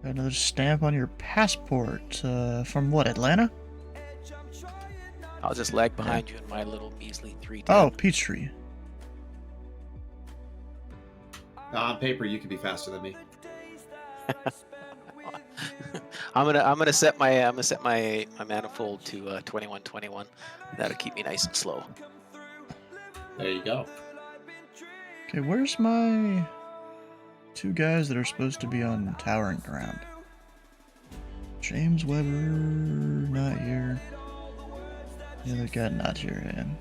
S1: Got another stamp on your passport. From what, Atlanta?
S2: I'll just lag behind you in my little measly 3.
S1: Oh, Peachtree.
S3: On paper, you could be faster than me.
S2: I'm gonna set my manifold to 2121. That'll keep me nice and slow.
S3: There you go.
S1: Okay, where's my 2 guys that are supposed to be on towering ground? James Weber, not here. The other guy, not here, and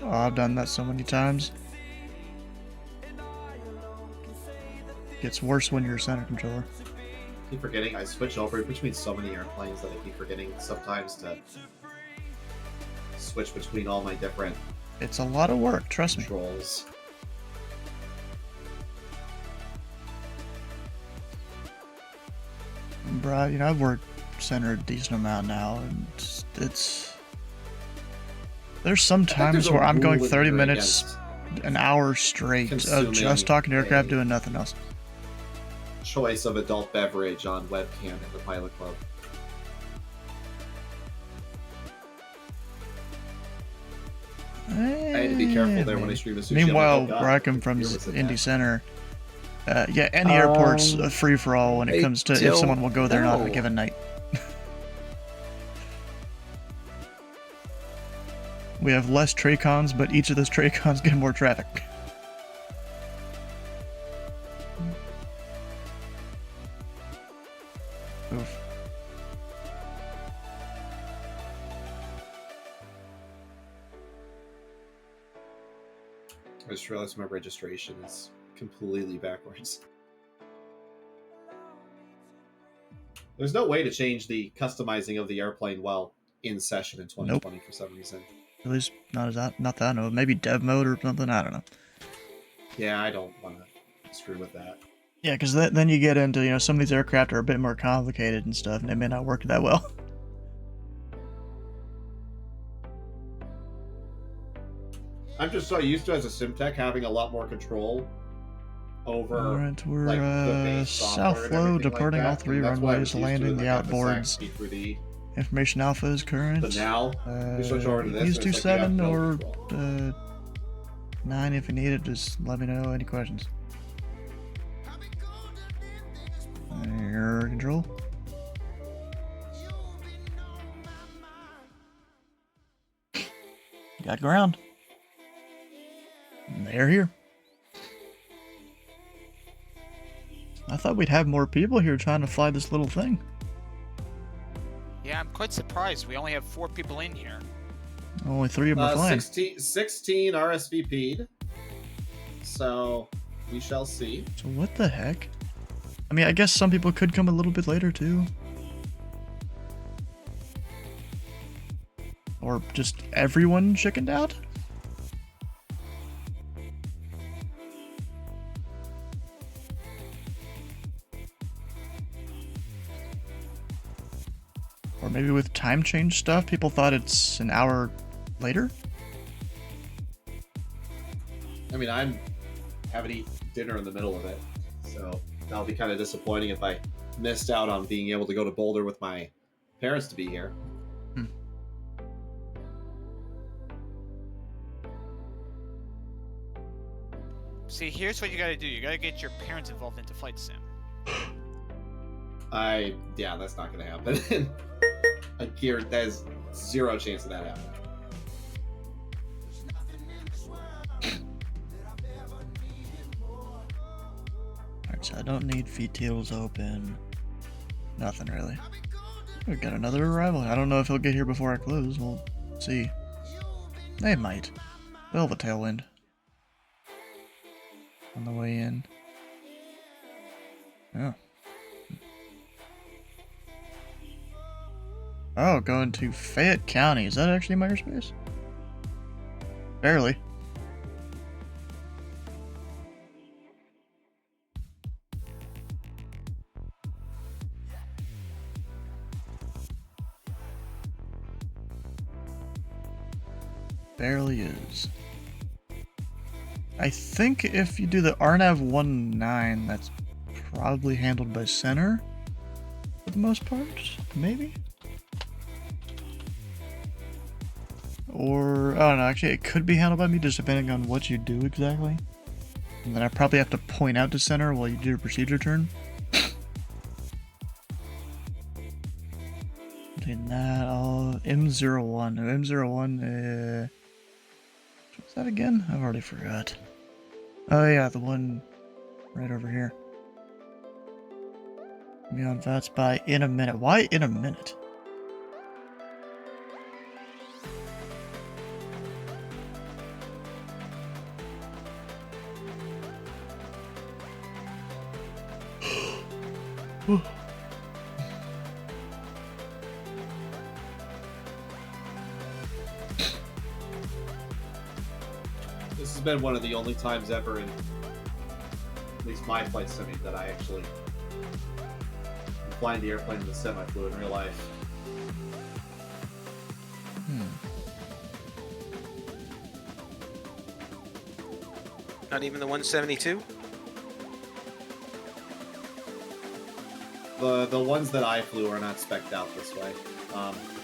S1: oh, I've done that so many times. Gets worse when you're a center controller.
S3: I keep forgetting I switch over between so many airplanes that I keep forgetting sometimes to switch between all my different
S1: It's a lot of work, trust me.
S3: controls.
S1: Bro, you know, I've worked center a decent amount now, and it's... There's some times
S3: there's a
S1: where I'm going
S3: rule in
S1: 30
S3: here
S1: minutes,
S3: against
S1: an hour straight of
S3: consuming
S1: just talking to aircraft,
S3: a-
S1: doing nothing else.
S3: Choice of adult beverage on webcam at the Pilot Club. I had to be careful there when I stream a sushi. I'm like,
S1: Meanwhile,
S3: oh God,
S1: where I come
S3: what
S1: from
S3: year
S1: is
S3: was it
S1: Indy
S3: at?
S1: Center. Yeah, any airport's a free-for-all when it
S2: I
S1: comes to if
S2: don't
S1: someone will go there or not on a
S2: know.
S1: given night. We have less Tracons, but each of those Tracons get more traffic. Oof.
S3: I just realized my registration is completely backwards. There's no way to change the customizing of the airplane while in session in 2020 for some reason.
S1: At least not that I know. Maybe dev mode or something. I don't know.
S3: Yeah, I don't want to screw with that.
S1: Yeah, because then you get into, you know, some of these aircraft are a bit more complicated and stuff, and they may not work that well.
S3: I'm just so used to, as a SimTech, having a lot more control over
S1: Alright, we're
S3: like the base
S1: south
S3: software and
S1: flow,
S3: everything like
S1: departing
S3: that,
S1: all 3
S3: and that's why I was
S1: runways,
S3: used to
S1: landing the
S3: like FSX,
S1: outboards.
S3: P3D.
S1: Information alpha is current.
S3: But now we switch over to this.
S1: Use
S3: and it's like you have
S1: 27
S3: no
S1: or
S3: control.
S1: 9 if you need it. Just let me know any questions. Air control. Got ground. And they're here. I thought we'd have more people here trying to fly this little thing.
S5: Yeah, I'm quite surprised. We only have 4 people in here.
S1: Only 3 of them are flying.
S3: 16 RSVP'd. So we shall see.
S1: So what the heck? I mean, I guess some people could come a little bit later too. Or just everyone chickened out? Or maybe with time change stuff, people thought it's an hour later?
S3: I mean, I'm having to eat dinner in the middle of it, so that'll be kind of disappointing if I missed out on being able to go to Boulder with my parents to be here.
S5: See, here's what you gotta do. You gotta get your parents involved into Flight Sim.
S3: Yeah, that's not gonna happen. There's zero chance of that happening.
S1: Alright, so I don't need feet tails open. Nothing really. We got another arrival. I don't know if he'll get here before I close. We'll see. They might. They'll have a tailwind on the way in. Oh. Oh, going to Fayette County. Is that actually my airspace? Barely. Barely is. I think if you do the RNAV 19, that's probably handled by center for the most part, maybe? Or, oh no, actually it could be handled by me just depending on what you do exactly. And then I probably have to point out to center while you do your procedure turn. Between that, I'll M01. M01, what's that again? I've already forgot. Oh yeah, the one right over here. Be on VATS by in a minute. Why in a minute?
S3: This has been one of the only times ever in at least my flight simming that I actually am flying the airplane in the sim I flew in real life.
S2: Not even the 172?
S3: The ones that I flew are not spec'd out this way.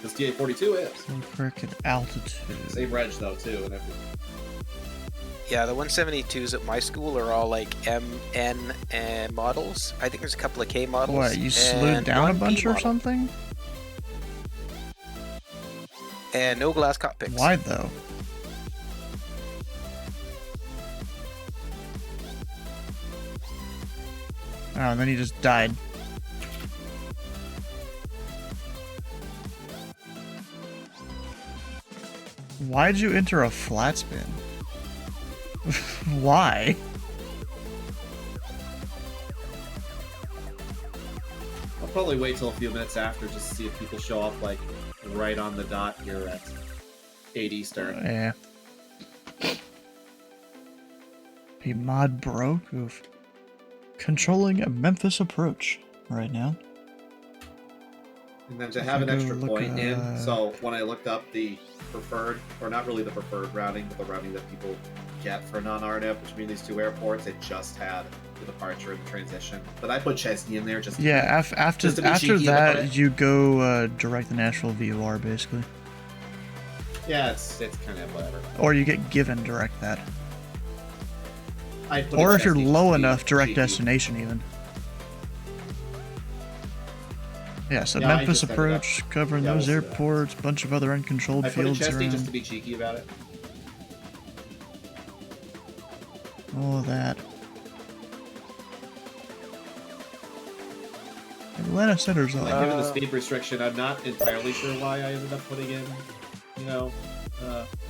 S3: This TA-42 is.
S1: So corrected altitude.
S3: Same reg though too, and everything.
S2: Yeah, the 172s at my school are all like MN models. I think there's a couple of K models.
S1: What, you slowed down a
S2: one
S1: bunch
S2: P
S1: or
S2: model.
S1: something?
S2: And no glass cockpits.
S1: Why though? Oh, and then he just died. Why'd you enter a flat spin? Why?
S3: I'll probably wait till a few minutes after just to see if people show up like right on the dot here at 8 Eastern.
S1: Yeah. The mod broke. Oof. Controlling a Memphis approach right now.
S3: And then to have an extra
S1: Look,
S3: point in, so when I looked up the preferred, or not really the preferred routing, but the routing that people get for non-RNF between these two airports, it just had the departure and the transition. But I put Chesney in there just to
S1: Yeah, after
S3: just to be cheeky about
S1: that,
S3: it.
S1: you go direct the Nashville VOR basically,
S3: Yeah, it's kind of whatever.
S1: or you get given direct that,
S3: I put
S1: or
S3: in
S1: if you're
S3: Chesney
S1: low
S3: just to be
S1: enough, direct
S3: cheeky.
S1: destination even. Yeah, so
S3: Yeah, I
S1: Memphis
S3: just ended up-
S1: approach, covering
S3: yeah,
S1: those
S3: we'll see that.
S1: airports, bunch of other uncontrolled
S3: I put in
S1: fields
S3: Chesney
S1: around,
S3: just to be cheeky about it.
S1: all of that. Atlanta Center's on.
S3: Like, given the speed restriction, I'm not entirely sure why I ended up putting in,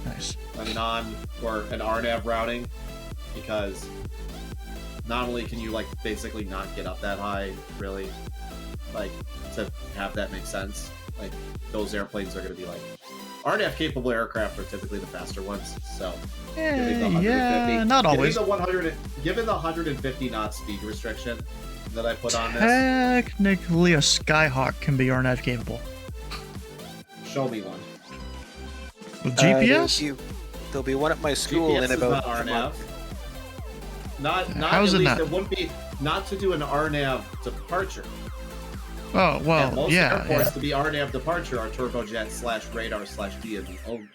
S1: Nice.
S3: a non or an RNAV routing, because not only can you like basically not get up that high, really, like to have that make sense. Like those airplanes are going to be like RNAV capable aircraft are typically the faster ones. So giving the 150,
S1: Yeah, not always.
S3: Given the 150 knot speed restriction that I put on this,
S1: Technically, a Skyhawk can be RNAV capable.
S3: show me one.
S1: With GPS?
S2: There'll be one at my school
S3: GPS
S2: in
S3: is
S2: about
S3: not
S2: a
S3: RNAV.
S2: month.
S3: Not
S1: How
S3: at
S1: is it
S3: least
S1: not?
S3: it wouldn't be not to do an RNAV departure.
S1: Oh,
S3: And
S1: well,
S3: most
S1: yeah.
S3: airports
S1: yeah.
S3: to be RNAV departure are turbojet/radar/DME only.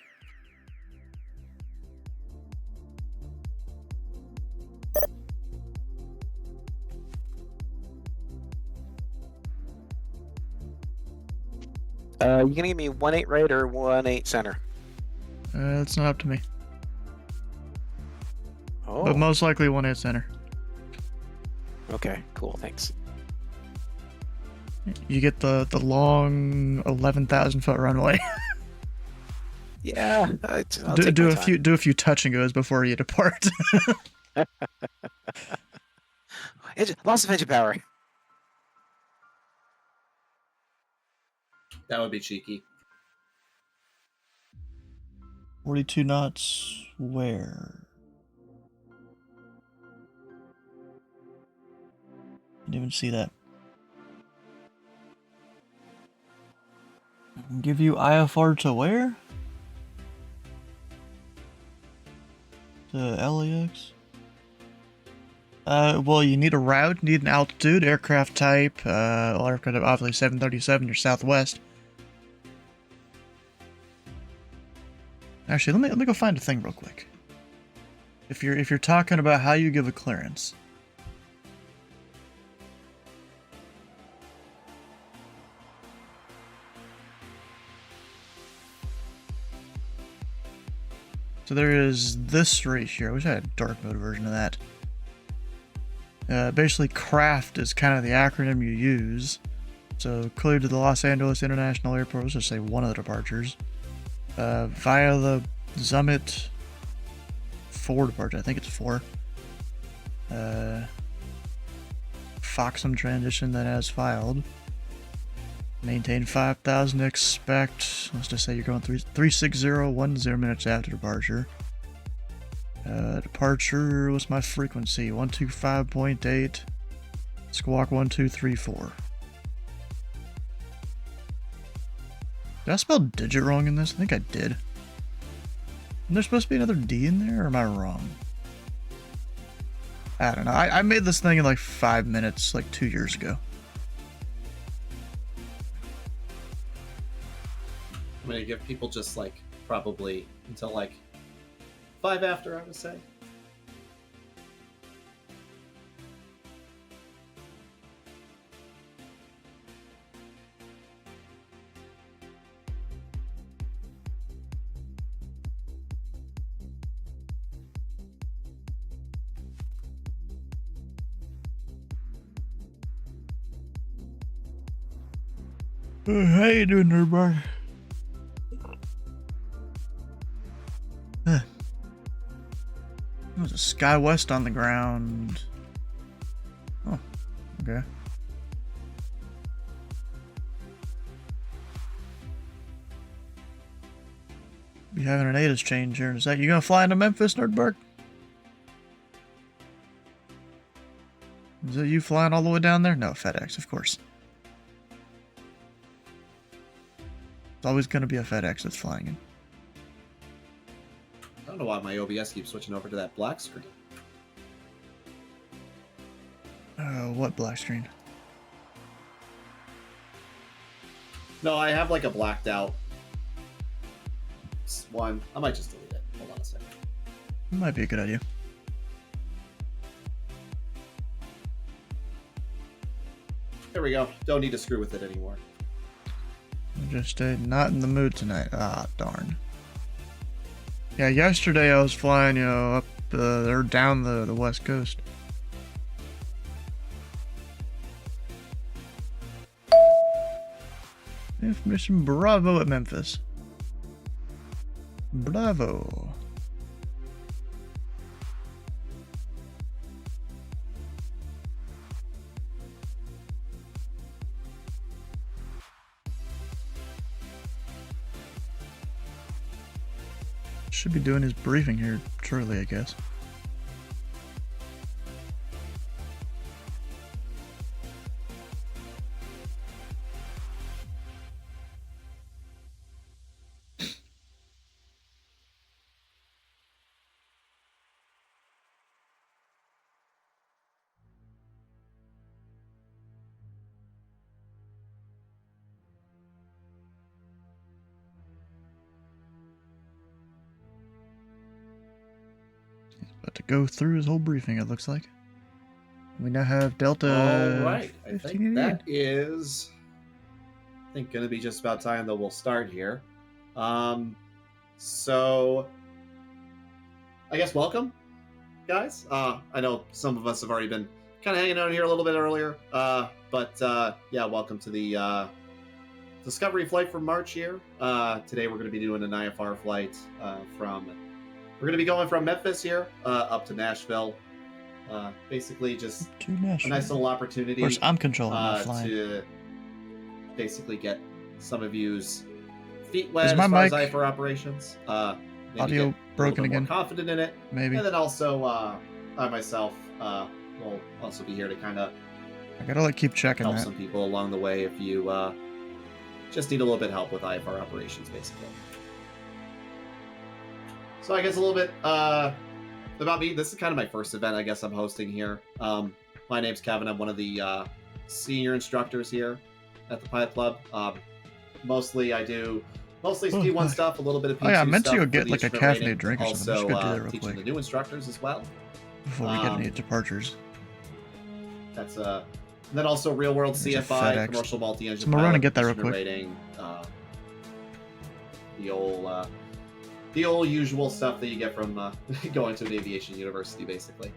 S2: You gonna give me 1-8 right or 1-8 center?
S1: It's not up to me.
S2: Oh,
S1: But most likely 1-8 center.
S2: okay, cool, thanks.
S1: You get the long 11,000-foot runway.
S2: Yeah, I'll take my time.
S1: Do a few touch and goes before you depart.
S2: Loss of engine power.
S3: That would be cheeky.
S1: 42 knots where? Didn't even see that. I can give you IFR to where? To LAX? Well, you need a route, need an altitude, aircraft type, aircraft type, obviously 737, your southwest. Actually, let me go find a thing real quick. If you're talking about how you give a clearance. So there is this ratio. I wish I had a dark mode version of that. Basically, CRAFT is kind of the acronym you use. So clear to the Los Angeles International Airport. Let's just say one of the departures. Via the Summit 4 departure. I think it's 4. Foxham transition that as filed. Maintain 5,000. Expect. Let's just say you're going 36010 minutes after departure. Departure. What's my frequency? 125.8. Squawk 1234. Did I spell digit wrong in this? I think I did. Isn't there supposed to be another D in there, or am I wrong? I don't know. I made this thing in like 5 minutes, like 2 years ago.
S3: I'm gonna give people just like probably until like 5 after, I would say.
S1: How you doing, nerdbar? There's a Sky West on the ground. Oh, okay. Be having an ATIS change here in a sec. You gonna fly into Memphis, Nerdberg? Is it you flying all the way down there? No, FedEx, of course. It's always gonna be a FedEx that's flying in.
S3: I don't know why my OBS keeps switching over to that black screen.
S1: What black screen?
S3: No, I have like a blacked out one. I might just delete it. Hold on a second.
S1: Might be a good idea.
S3: There we go. Don't need to screw with it anymore.
S1: Just not in the mood tonight. Ah, darn. Yeah, yesterday I was flying, up or down the west coast. Mission Bravo at Memphis. Bravo. Should be doing his briefing here shortly, I guess. go through his whole briefing, it looks like. We now have Delta
S3: All right. I think
S1: 1588.
S3: that is, I think, going to be just about time that we'll start here. So, I guess welcome, guys. I know some of us have already been kind of hanging out here a little bit earlier, but yeah, welcome to the Discovery flight from March here. Today we're going to be doing an IFR flight we're going to be going from Memphis here up to Nashville. Basically just
S1: To Nashville.
S3: a nice little opportunity.
S1: Of course, I'm controlling that flying.
S3: To basically get some of you's feet wet
S1: Is
S3: as
S1: my
S3: far as
S1: mic
S3: IFR operations. Maybe
S1: audio
S3: get
S1: broken
S3: a little bit
S1: again?
S3: more confident in it.
S1: Maybe.
S3: And then also, I myself will also be here to kind of
S1: I gotta keep checking
S3: help
S1: that.
S3: some people along the way if you just need a little bit of help with IFR operations, basically. So I guess a little bit about me. This is kind of my first event I guess I'm hosting here. My name's Kevin. I'm one of the senior instructors here at the Pilot Club. Mostly P1 stuff, a little bit of P2
S1: Oh yeah, I meant
S3: stuff
S1: to go
S3: for
S1: get
S3: the
S1: like a
S3: instrument rating.
S1: caffeinated drink or something. I
S3: Also
S1: should go do that real
S3: teaching
S1: quick
S3: the new instructors as well.
S1: before we get any departures.
S3: That's and then also real world
S1: There's a
S3: CFI,
S1: FedEx.
S3: commercial multi-engine
S1: So I'm gonna run and
S3: pilot,
S1: get that real
S3: instrument
S1: quick.
S3: rating, the old usual stuff that you get from going to an aviation university, basically.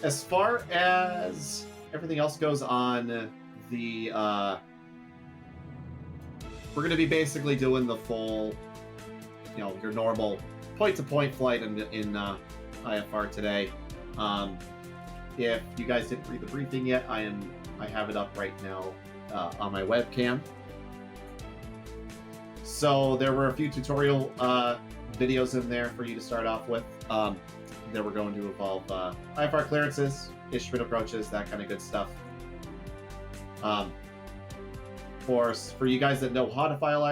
S3: As far as everything else goes on the we're going to be basically doing the full, your normal point-to-point flight in IFR today. If you guys didn't read the briefing yet, I have it up right now on my webcam. So there were a few tutorial videos in there for you to start off with. That were going to involve IFR clearances, instrument approaches, that kind of good stuff. For you guys that know how to file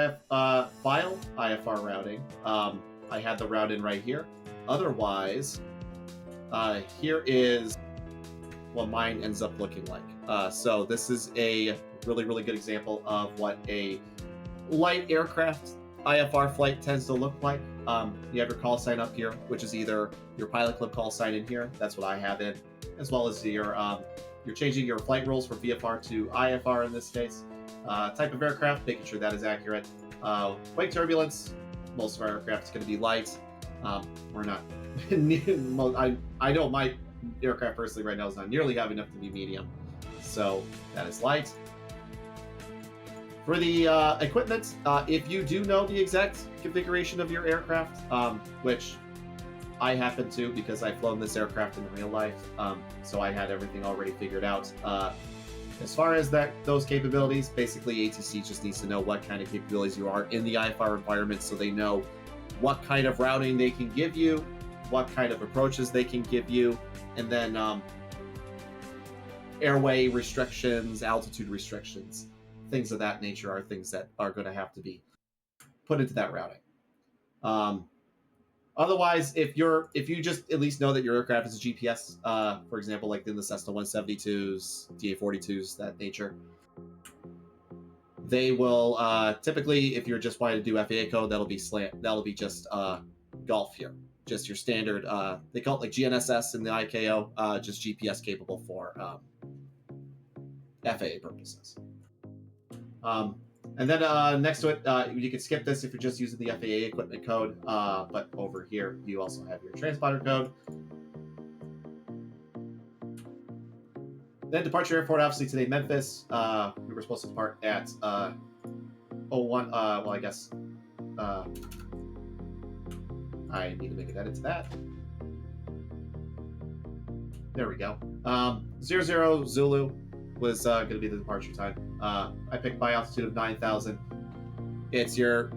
S3: IFR routing, I had the route in right here. Otherwise, here is what mine ends up looking like. So this is a really, really good example of what a light aircraft IFR flight tends to look like. You have your call sign up here, which is either your Pilot Club call sign in here. That's what I have in, as well as you're changing your flight rules from VFR to IFR in this case. Type of aircraft, making sure that is accurate. Wake turbulence. Most of our aircraft is going to be light. We're not. I know my aircraft personally right now is not nearly having enough to be medium, so that is light. For the equipment, if you do know the exact configuration of your aircraft, which I happen to because I've flown this aircraft in real life, so I had everything already figured out. As far as those capabilities, basically ATC just needs to know what kind of capabilities you are in the IFR environment so they know what kind of routing they can give you, what kind of approaches they can give you, and then airway restrictions, altitude restrictions. Things of that nature are things that are going to have to be put into that routing. Otherwise, if you just at least know that your aircraft is a GPS, for example, like in the Cessna 172s, DA-42s, that nature, they will typically, if you're just wanting to do FAA code, that'll be just Gulf here, just your standard. They call it like GNSS in the ICAO, just GPS capable for FAA purposes. And then next to it, you can skip this if you're just using the FAA equipment code, but over here you also have your transponder code. Then departure airport, obviously today Memphis. We were supposed to depart at 01, well I guess I need to make an edit to that. There we go. 00 Zulu was going to be the departure time. I picked by altitude of 9,000. It's your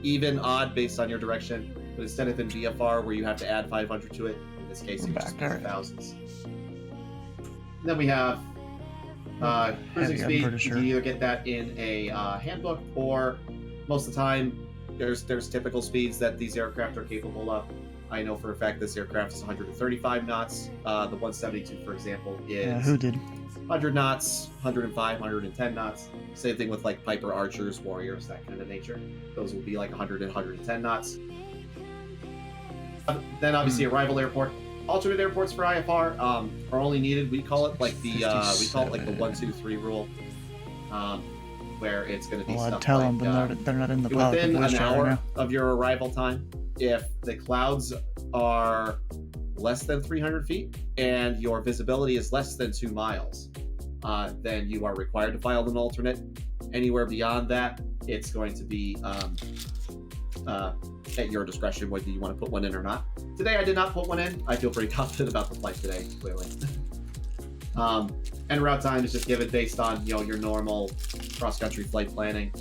S3: even odd based on your direction, but instead of in VFR where you have to add 500 to it, in this case you just use thousands. And then we have cruising speed. You can either get that in a handbook, or most of the time there's typical speeds that these aircraft are capable of. I know for a fact this aircraft is 135 knots. The 172, for example, is
S1: Who did?
S3: 100 knots, 105, 110 knots. Same thing with like Piper Archers, Warriors, that kind of nature. Those will be like 100 and 110 knots. Then obviously arrival airport. Alternate airports for IFR are only needed. We call it like the 1-2-3 rule, where it's going to be
S1: Well,
S3: stuff
S1: I'd tell
S3: like,
S1: them, but they're not in the pod.
S3: within an hour of your arrival time. If the clouds are less than 300 feet and your visibility is less than 2 miles, then you are required to file an alternate. Anywhere beyond that, it's going to be at your discretion whether you want to put one in or not. Today I did not put one in. I feel pretty confident about the flight today, clearly. And route time is just given based on your normal cross-country flight planning,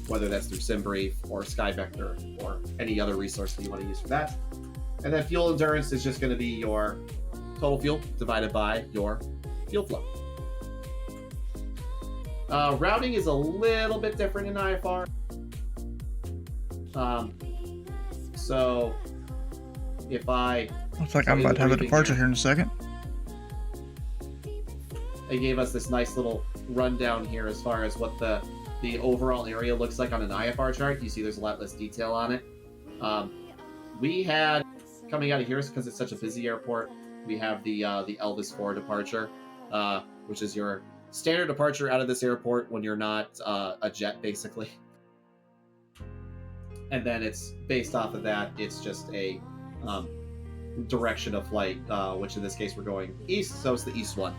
S3: whether that's through SimBrief or SkyVector or any other resource that you want to use for that. And then fuel endurance is just going to be your total fuel divided by your fuel flow. Routing is a little bit different in IFR. So if
S1: looks like I'm about to have a departure here in a second.
S3: They gave us this nice little rundown here as far as what the overall area looks like on an IFR chart. You see there's a lot less detail on it. We had, coming out of here, because it's such a busy airport, we have the Elvis 4 departure, which is your standard departure out of this airport when you're not a jet, basically. And then it's based off of that, it's just a direction of flight, which in this case we're going east, so it's the east one.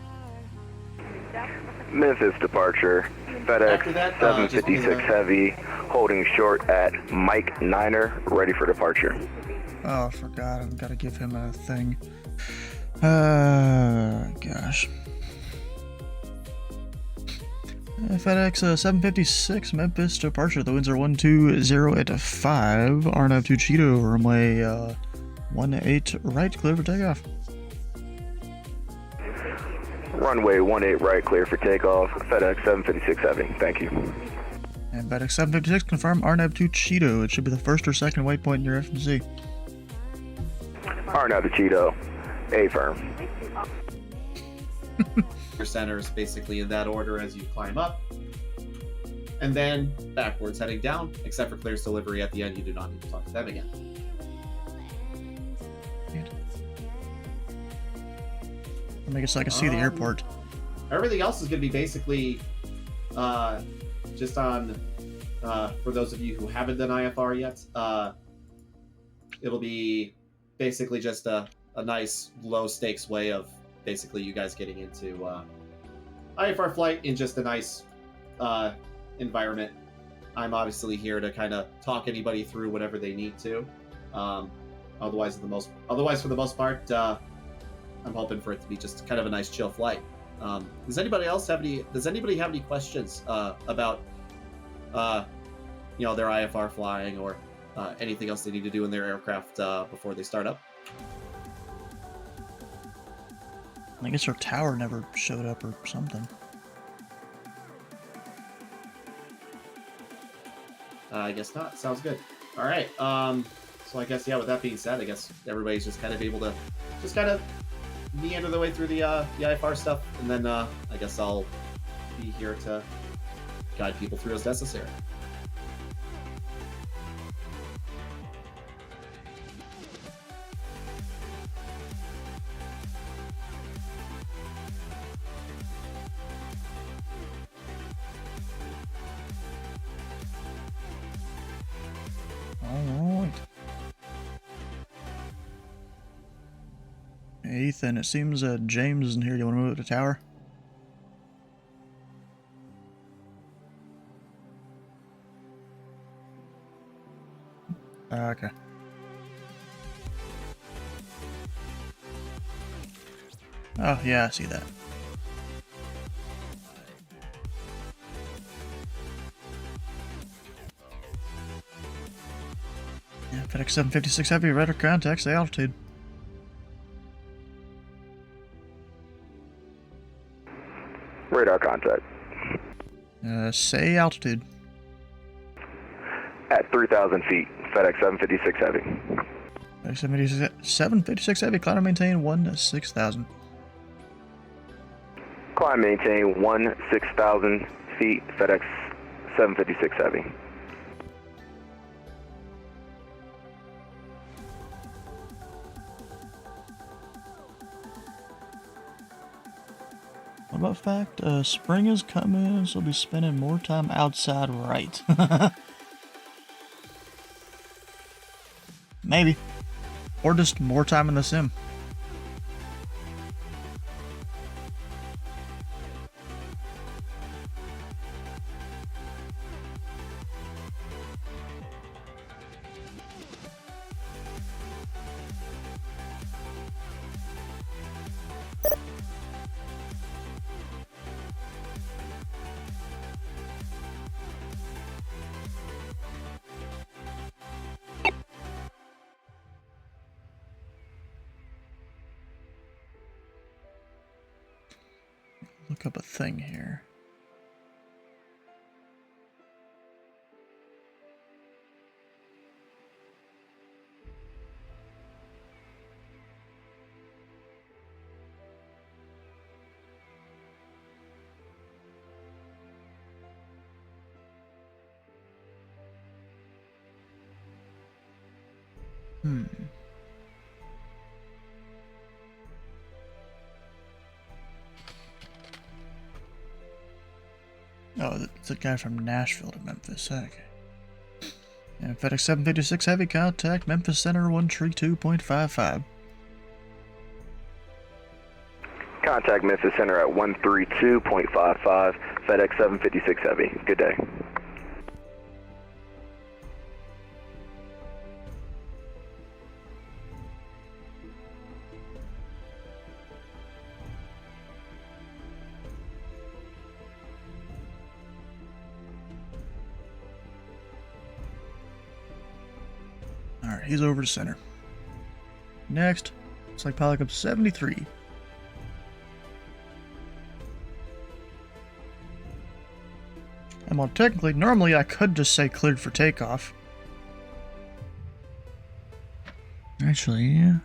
S6: Memphis departure, FedEx 756 Heavy, holding short at Mike Niner, ready for departure.
S1: Oh, I forgot. I've got to give him a thing. Gosh. FedEx 756 Memphis departure. The winds are 120 at 5. RNAV to Cheeto, runway 18 right, clear for takeoff.
S6: Runway 18 right, clear for takeoff. FedEx 756 Heavy, thank you.
S1: And FedEx 756, confirm RNAV to Cheeto. It should be the first or second waypoint in your FMC.
S6: RNAV to Cheeto, A firm.
S3: Your centers basically in that order as you climb up. And then backwards heading down, except for clearance delivery at the end, you do not need to talk to them again.
S1: Make it so I can see the airport.
S3: Everything else is going to be basically just on, for those of you who haven't done IFR yet, it'll be basically just a nice low stakes way of basically you guys getting into IFR flight in just a nice environment. I'm obviously here to kind of talk anybody through whatever they need to. Otherwise, for the most part, I'm hoping for it to be just kind of a nice chill flight. Does anybody have any questions about their IFR flying or anything else they need to do in their aircraft before they start up?
S1: I guess our tower never showed up or something.
S3: I guess not. Sounds good. All right. So I guess, with that being said, I guess everybody's just kind of able to just kind of meander their way through the IFR stuff, and then I guess I'll be here to guide people through as necessary.
S1: Alright. Ethan, it seems James isn't here. Do you want to move to the tower? Okay. Oh, yeah, I see that. Yeah, FedEx 756 Heavy, radar contact, say altitude.
S6: Radar contact.
S1: Say altitude.
S6: At 3,000 feet, FedEx 756 Heavy.
S1: 756 Heavy, climb and maintain 16,000.
S6: Climb maintain 16,000 feet, FedEx 756 Heavy.
S1: What about fact? Spring is coming, so we'll be spending more time outside, right? Maybe. Or just more time in the sim. Look up a thing here. Oh, it's a guy from Nashville to Memphis. Okay. And FedEx 756 Heavy, contact Memphis Center 132.55.
S6: Contact Memphis Center at 132.55, FedEx 756 Heavy. Good day.
S1: Alright, he's over to center. Next, looks like pilot up 73. And well, technically, normally I could just say cleared for takeoff. Actually, yeah.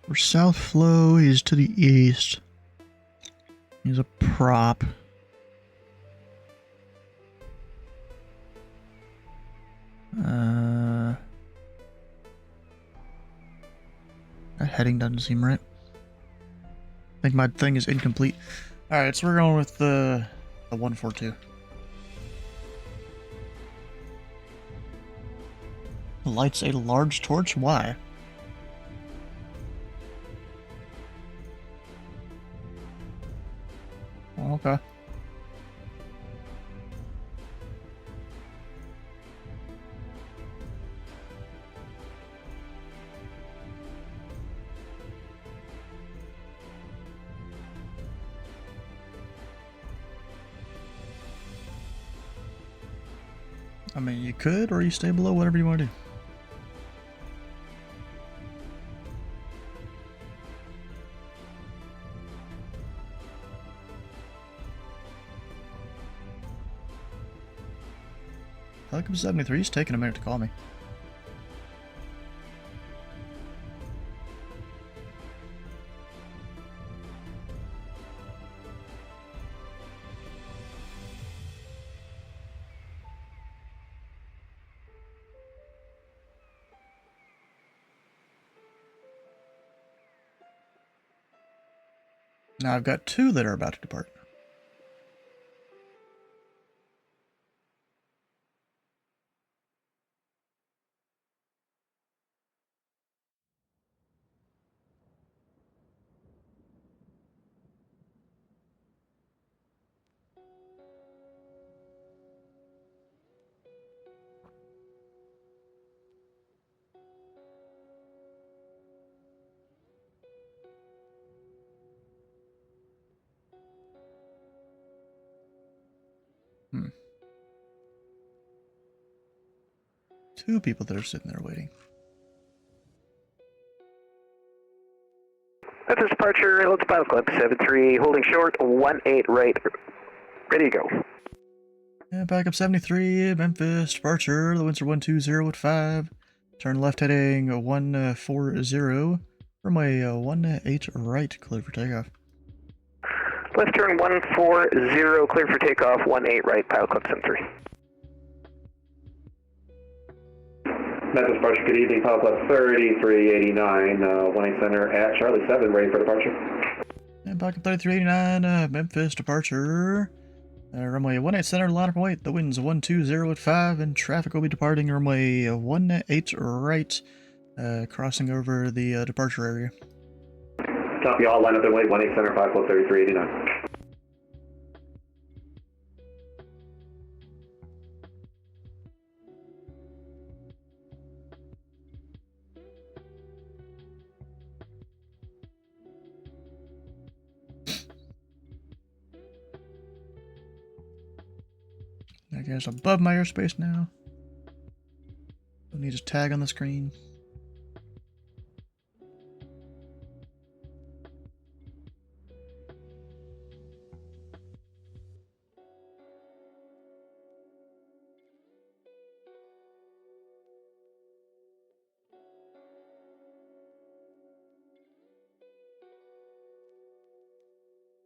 S1: For South Flow, he's to the east. He's a prop. That heading doesn't seem right. I think my thing is incomplete. Alright, so we're going with the 142. Lights a large torch? Why? Oh, okay. I mean, you could, or you stay below, whatever you want to do. Helicopter 73 is taking a minute to call me. Now I've got two that are about to depart. Two people that are sitting there waiting.
S6: That's his departure. Let's pilot club 73, holding short, 18 right. Ready to go.
S1: And back up 73, Memphis, departure. The winds are 120 at 5. Turn left heading 140. Runway 18 right, clear for takeoff.
S6: Left turn 140, clear for takeoff, 18 right, Pilot Club 73.
S7: Memphis departure, good evening, Pilot Club 3389, 18 center at Charlie 7, ready for departure.
S1: And back up 3389, Memphis, departure. Runway 18 center, line up and wait. The wind's 120 at 5, and traffic will be departing runway 18 right, crossing over the departure area.
S7: Copy all, line up and wait, 18 center, Pilot Club 3389.
S1: I guess above my airspace now. Don't need a tag on the screen.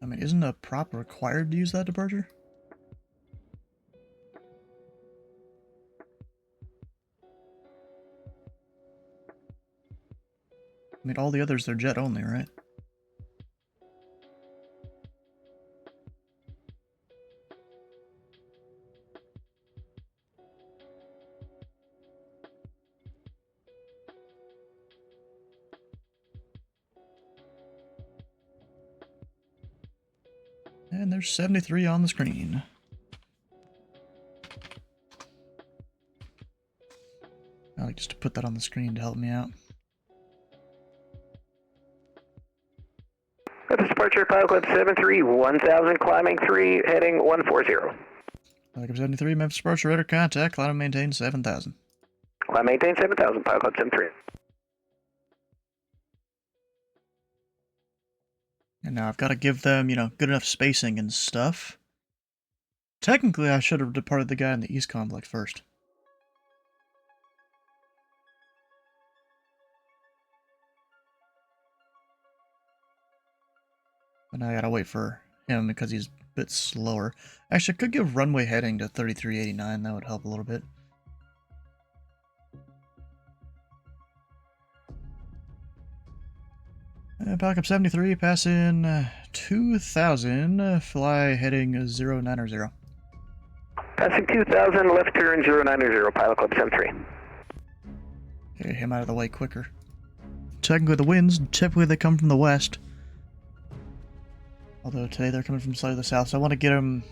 S1: I mean, isn't a prop required to use that departure? I mean, all the others, they're jet only, right? And there's 73 on the screen. I like just to put that on the screen to help me out.
S6: Memphis departure, Pilot Club 73, 1000, climbing 3, heading 140.
S1: Like 73, Memphis departure, radar contact, climb and maintain 7000.
S6: Climb maintain 7000, Pilot Club 73.
S1: And now I've got to give them, you know, good enough spacing and stuff. Technically, I should have departed the guy in the east complex first. But now I gotta wait for him because he's a bit slower. Actually, I could give runway heading to 3389. That would help a little bit. Backup 73, pass in 2000, fly heading 090.
S6: Passing 2000, left turn 090, Pilot Club 73.
S1: Get him out of the way quicker. Technically, the winds, typically they come from the west. Although today they're coming from slightly the south, so I want to get them,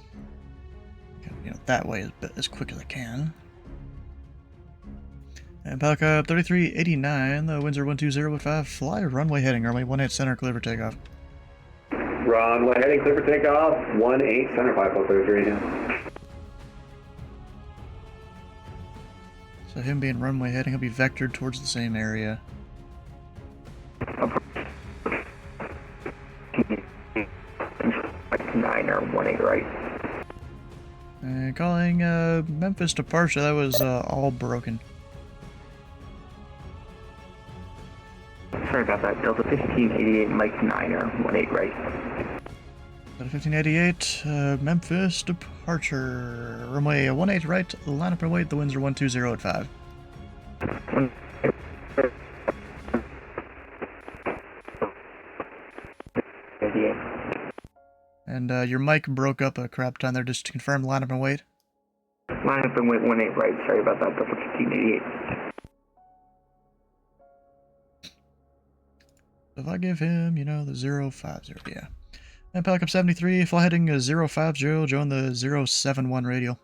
S1: you know, that way as quick as I can. And Palcab 3389, the winds are 120 at 5, fly runway heading, runway 18 center, clear for takeoff.
S7: Runway heading, clear for takeoff, 18 center, Pilot Club 3389.
S1: So him being runway heading, he'll be vectored towards the same area.
S6: Like 9 or 18 right.
S1: And calling Memphis departure, that was all broken.
S6: Sorry about that, Delta 1588, Mike 9 or 18 right.
S1: Delta 1588, Memphis departure, runway 18 right, line up and wait, the winds are 120 at 5. And your mic broke up a crap ton there, just to confirm, line up and wait.
S6: Line up and wait 18 right, sorry about that, Delta 1588.
S1: If I give him, you know, the 050, yeah. And Palcab 73, fly heading 050, join the 071 radial.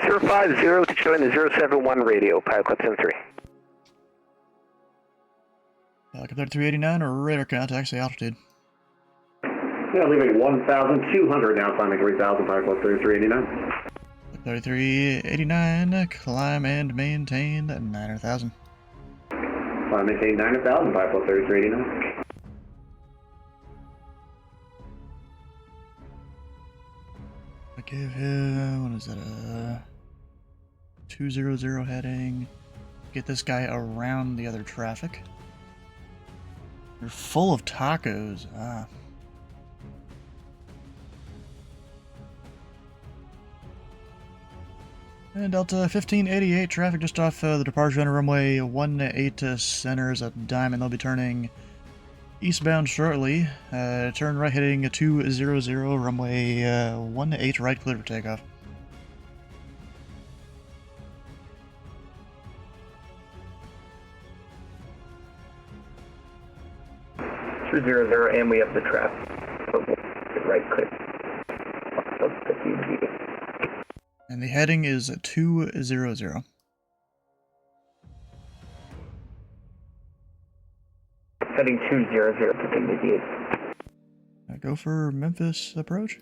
S6: 050 to join the 071 radio, Pilot Club 73.
S1: Palcab 3389, or radar contact, say altitude.
S7: Yeah, leaving 1,200 now, climbing 3,000, Pilot Club 3389.
S1: 3389, climb and maintain 9,000.
S7: Climb maintain 9,000, Pilot Club 3389.
S1: gave him, what is that, 200 heading. Get this guy around the other traffic. You're full of tacos. Ah. And Delta 1588, traffic just off the departure on runway 18 center is a diamond. They'll be turning eastbound shortly. Turn right heading 200, runway 18 right, clear for takeoff.
S6: Zero zero, and we have the trap. Right click.
S1: And the heading is 200.
S6: Heading 200 to 58.
S1: Go for Memphis approach.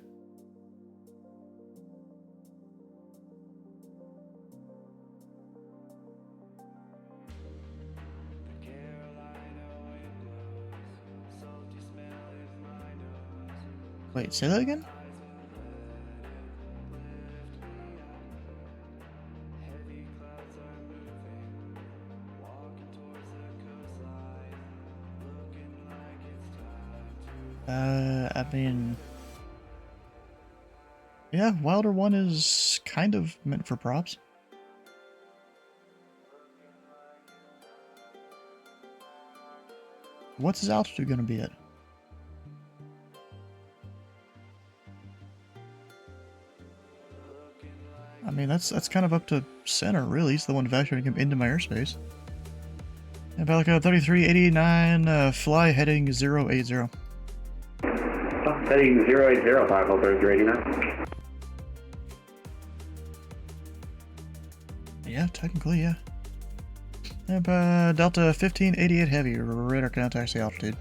S1: Wait, say that again? I mean... yeah, Wilder 1 is kind of meant for props. What's his altitude gonna be at? I mean, that's kind of up to center, really. He's the one vectoring him into my airspace. And Pelican 3389, fly heading 080.
S7: Heading 080, 3389.
S1: Yeah, technically, yeah. Yep, Delta 1588 heavy, radar cannot taxi altitude.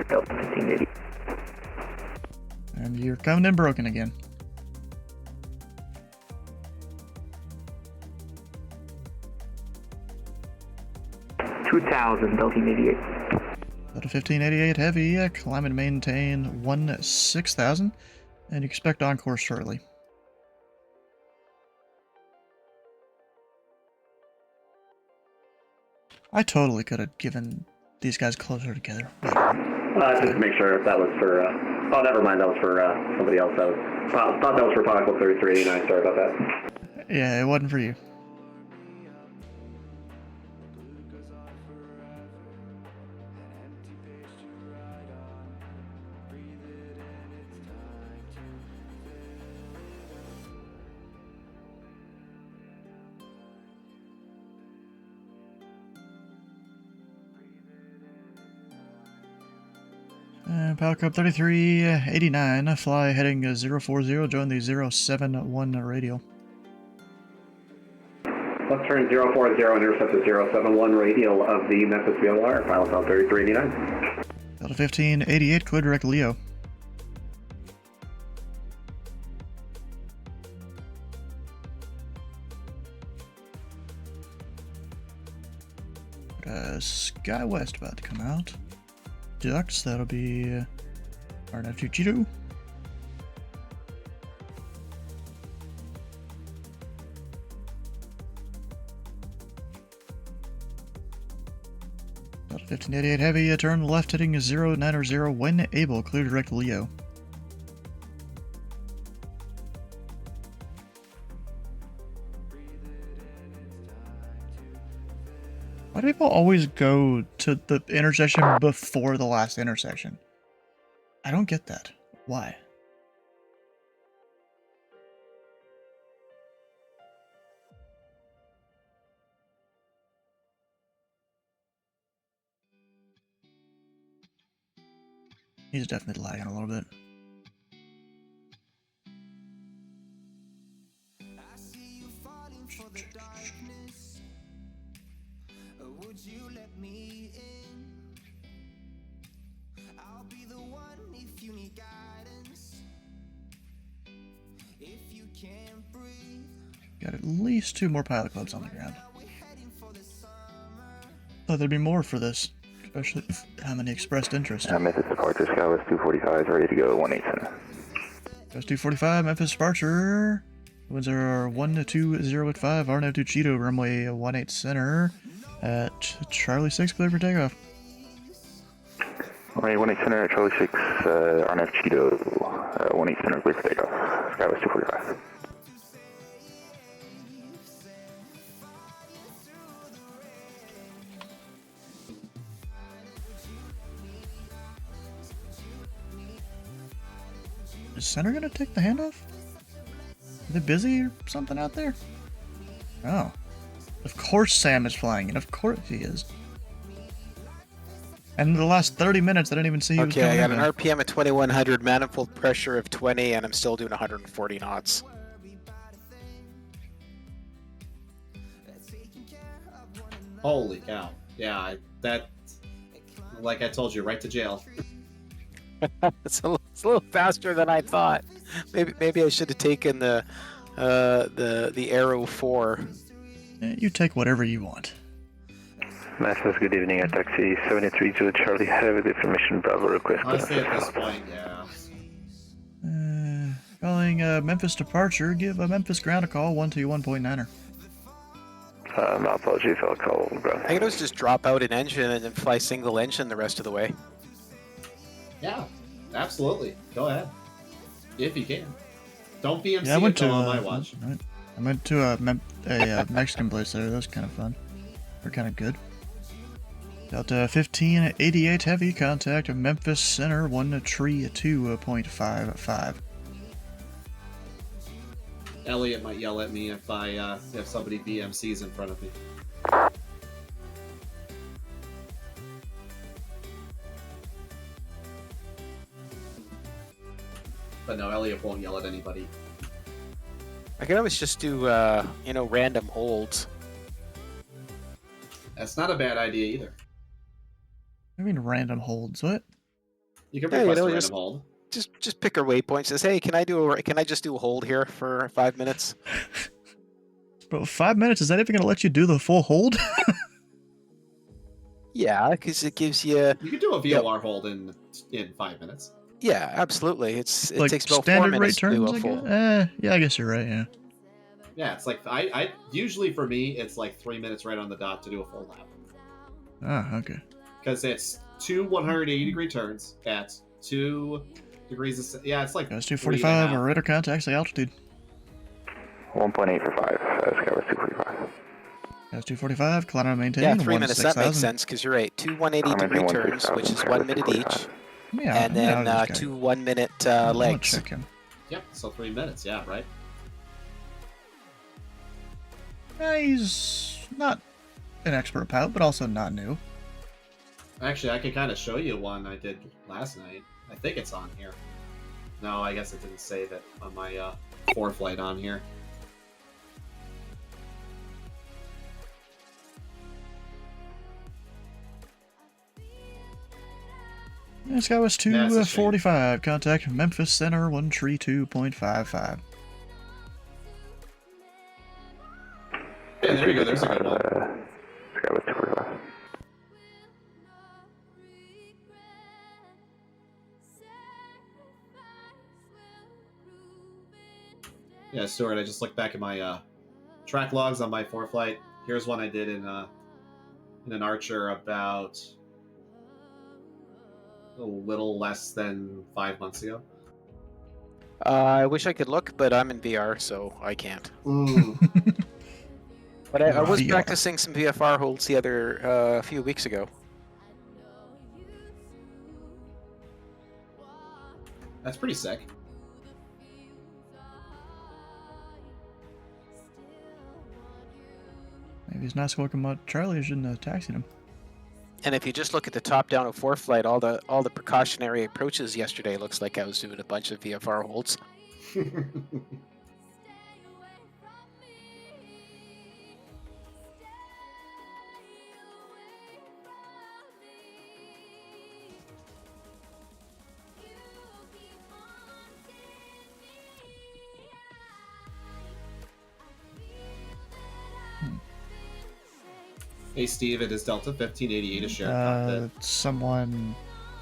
S6: Delta 1580.
S1: And you're coming in broken again.
S6: $2,000, Delta 88.
S1: Delta 1588 heavy, climb and maintain 6000, and expect encore shortly. I totally could have given these guys closer together.
S7: Just to make sure if that was for, oh, never mind, that was for somebody else. That was, thought that was for Particle 3389, sorry about that.
S1: Yeah, it wasn't for you. Palcop 3389, fly heading 040, join the 071 radial.
S7: Left turn 040, intercept the 071 radial of the Memphis VOR, pilot out 3389.
S1: Delta 1588, clear direct Leo. Sky West about to come out. Ducks, that'll be RNF2 Cheeto. Delta 1588 heavy, turn left heading 090 when able, clear direct Leo. Why do people always go to the intersection before the last intersection? I don't get that. Why? He's definitely lagging a little bit.
S8: Would you let me in? I'll be the one if you need guidance. If you can't breathe.
S1: Got at least 2 more pilot clubs on the ground. Thought there'd be more for this. especially how many expressed interest.
S6: Memphis departure, Skywest 245 is ready to go, 18 center.
S1: Goes 245, Memphis departure. Winds are 120 at 5, RNAV to Cheeto, runway 18 center at Charlie 6, clear for takeoff.
S6: Runway 18 center at Charlie 6, RNF Cheeto, 18 center, clear for takeoff. Skywest 245.
S1: Is center gonna take the handoff? Are they busy or something out there? Oh. Of course Sam is flying it. Of course he is. And in the last 30 minutes, I didn't even see he was
S2: Okay, I
S1: coming
S2: got
S1: in
S2: an
S1: there.
S2: RPM of 2100, manifold pressure of 20, and I'm still doing 140 knots.
S3: Holy cow. Yeah, that, like I told you, right to jail.
S2: It's a little faster than I thought. Maybe I should have taken the Arrow 4.
S1: You take whatever you want.
S6: Masters, good evening. At taxi 73 to Charlie, have with information Bravo request.
S3: Honestly, at this point, yeah.
S1: Calling Memphis departure, give Memphis ground a call, 121.9er.
S6: My apologies, I'll call ground.
S2: I could always just drop out an engine and then fly single engine the rest of the way.
S3: Yeah, absolutely. Go ahead. If you can. Don't BMC
S1: Yeah, I went
S3: it
S1: to
S3: though on my watch.
S1: I went to a Mexican place there. That was kind of fun. Or kind of good. Delta 1588 heavy contact of Memphis Center 132.55.
S3: Elliot might yell at me if somebody BMCs in front of me. But no, Elliot won't yell at anybody.
S2: I could always just do random holds.
S3: That's not a bad idea either.
S1: I mean random holds, what?
S3: You can
S2: Yeah,
S3: request a
S2: just-
S3: random hold.
S2: Just pick a waypoint. Says, hey, can I just do a hold here for 5 minutes?
S1: Bro, 5 minutes, is that even going to let you do the full hold?
S2: Yeah, because it gives you.
S3: You can do a VLR hold in 5 minutes.
S2: Yeah, absolutely. It
S1: like
S2: takes about 4
S1: standard rate
S2: minutes to do
S1: turns,
S2: a
S1: I
S2: full.
S1: guess? Yeah, I guess you're right, yeah.
S3: Yeah, it's like I usually for me it's like 3 minutes right on the dot to do a full lap
S1: Ah, okay.
S3: because it's two 180-degree turns at 2 degrees. Yeah, it's like
S1: Guys,
S3: 3.5.
S1: 245, or radar contacts the altitude.
S6: 1.8 for 5, Skywest 245.
S1: Guys, 245, kilometer maintain.
S2: Yeah, 3
S1: 1
S2: minutes. That makes
S1: 6,000.
S2: sense because you're right. Two 180-degree
S6: Commenting
S2: turns,
S6: 16,000,
S2: which is
S6: Skywest
S2: 1 minute
S6: 245.
S2: each,
S1: Yeah,
S2: and then
S1: yeah, this guy.
S2: two 1 minute
S1: I'm gonna
S2: legs.
S1: check him.
S3: Yep, so 3 minutes. Yeah, right.
S1: Yeah, he's not an expert pilot, but also not new.
S3: Actually, I can kind of show you one I did last night. I think it's on here. No, I guess it didn't save it on my 4 flight on here.
S1: This guy was
S3: Yeah, it's a shame.
S1: 245, contact Memphis Center 132.55.
S3: Yeah, there you go. There's a good one.
S6: Skywest 245.
S3: Yeah, Stuart, I just looked back at my track logs on my 4 flight. Here's one I did in an Archer about a little less than 5 months ago.
S2: I wish I could look, but I'm in VR, so I can't.
S3: Ooh.
S2: But I was
S1: VR.
S2: practicing some VFR holds the other a few weeks ago.
S3: That's pretty sick.
S1: Maybe he's not smoking much. Charlie shouldn't have taxied him.
S2: And if you just look at the top down of 4 flight, all the precautionary approaches yesterday looks like I was doing a bunch of VFR holds.
S3: Hey Steve, it is Delta 1588 a shared cockpit.
S1: Someone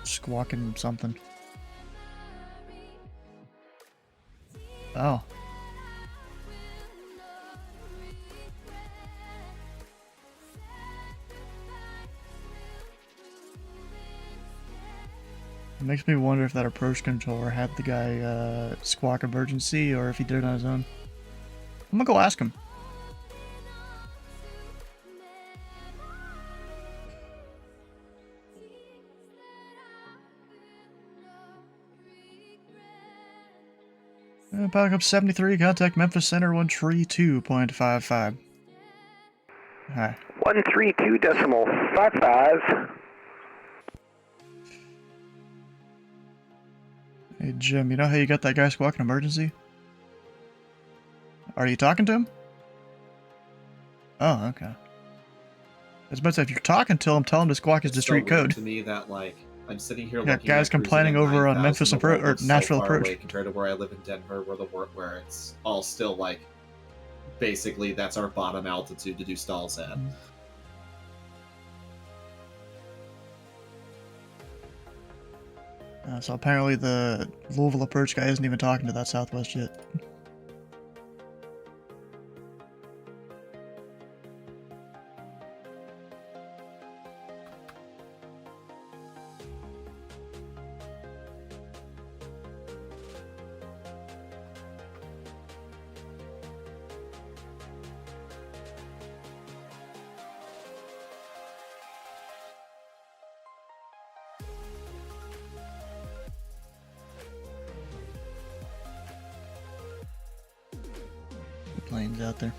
S1: squawking something. Oh. It makes me wonder if that approach controller had the guy squawk emergency or if he did it on his own. I'm gonna go ask him. Pilot Cup 73, contact Memphis Center 132.55. Hi.
S6: 132.55.
S1: Hey Jim, you know how you got that guy squawking emergency? Are you talking to him? Oh, okay. I was about to say, if you're talking to him, tell him to squawk his
S3: It's so
S1: discreet
S3: weird
S1: code.
S3: to me that like I'm sitting here
S1: Yeah,
S3: looking
S1: guys
S3: at cruising
S1: complaining
S3: at
S1: over on
S3: 9,000,
S1: Memphis
S3: the world
S1: or
S3: looks
S1: Nashville
S3: so far
S1: approach.
S3: away compared to where I live in Denver, where it's all still like basically that's our bottom altitude to do stalls at.
S1: So apparently the Louisville approach guy isn't even talking to that Southwest jet. Planes out there.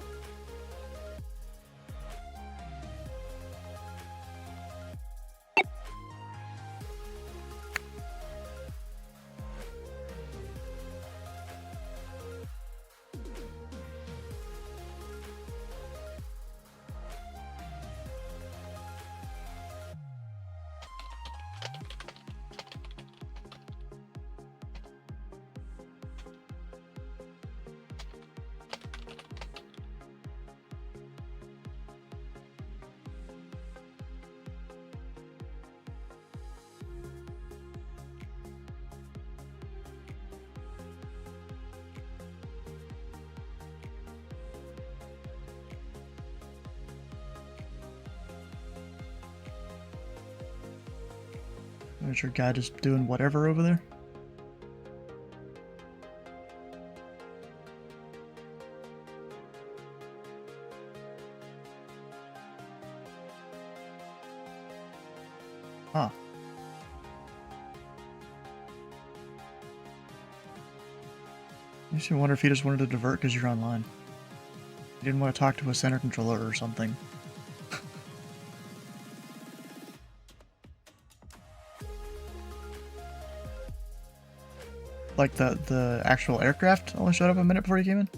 S1: Is your guy just doing whatever over there? Huh. You should wonder if he just wanted to divert because you're online. He didn't want to talk to a center controller or something. Like the actual aircraft only showed up a minute before you came in?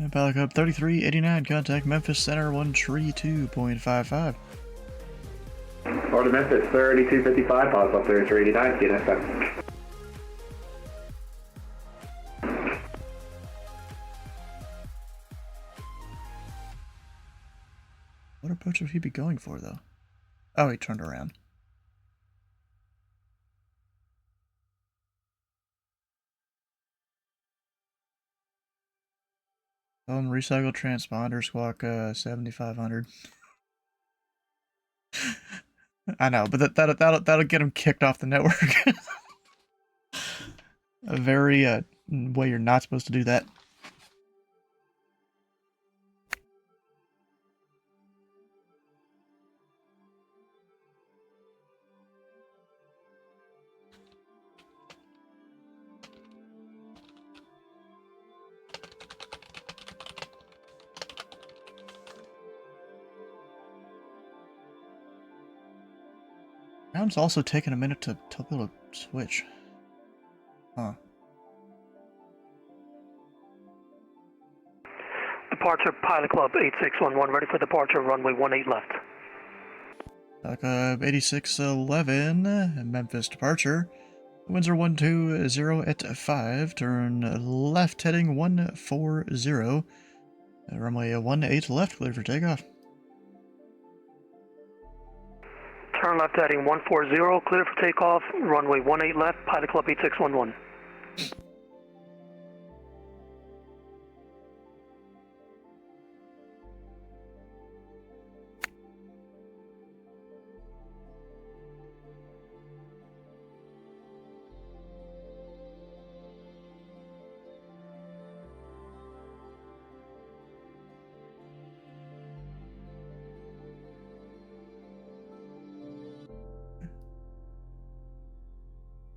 S1: Pilot Cup 3389, contact Memphis Center 132.55.
S7: Order Memphis 3255, Pilot Club 3389, see you next time.
S1: What approach would he be going for, though? Oh, he turned around. Recycle transponder squawk 7500. I know, but that'll get him kicked off the network. A very way you're not supposed to do that. Ground's also taking a minute to be able to switch. Huh.
S6: Departure Pilot Club 8611, ready for departure, runway 18 left.
S1: 8611, Memphis departure. Winds are 120 at 5. Turn left heading 140. Runway 18 left, clear for takeoff.
S6: Turn left heading 140, clear for takeoff. Runway 18 left, Pilot Club 8611.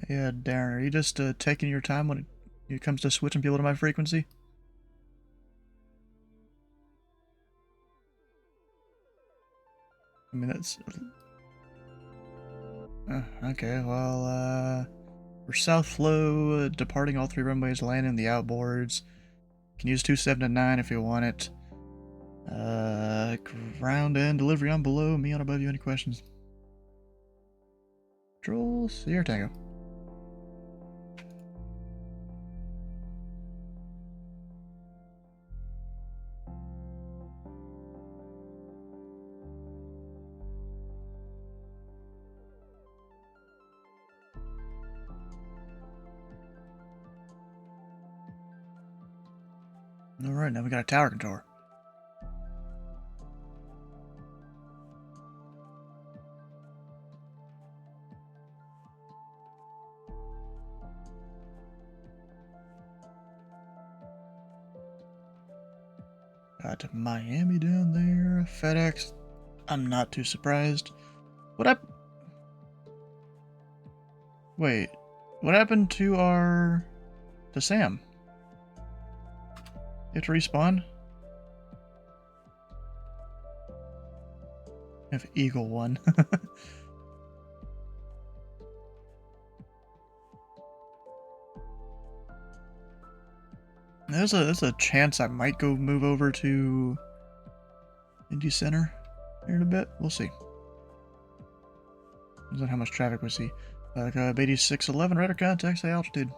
S1: Yeah, Darren, are you just taking your time when it comes to switching people to my frequency? I mean, that's... okay, well, for South Flow, departing all 3 runways, landing the outboards. Can use 279 if you want it. Ground and delivery on below, me on above you. Any questions? Control, Sierra Tango. Alright, now we got a tower controller. Got Miami down there. FedEx. I'm not too surprised. Wait. What happened to to Sam? You have to respawn? If Eagle won. There's a chance I might go move over to Indy Center here in a bit. We'll see. Depends on how much traffic we see. 8611 radar contact, say altitude.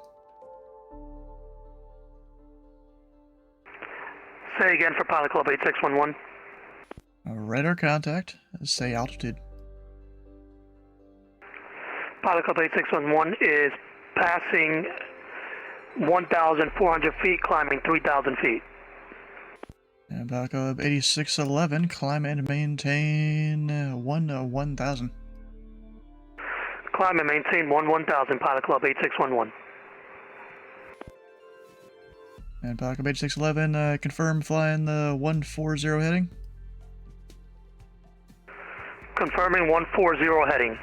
S6: Say again for Pilot Club 8611.
S1: Radar contact, say altitude.
S6: Pilot Club 8611 is passing 1,400 feet, climbing 3,000 feet.
S1: And Pilot Club 8611, climb and maintain 1,000.
S6: Climb and maintain 1,000, Pilot Club 8611.
S1: And Pilot Club 8611, confirm flying the 140 heading.
S6: Confirming 140 heading.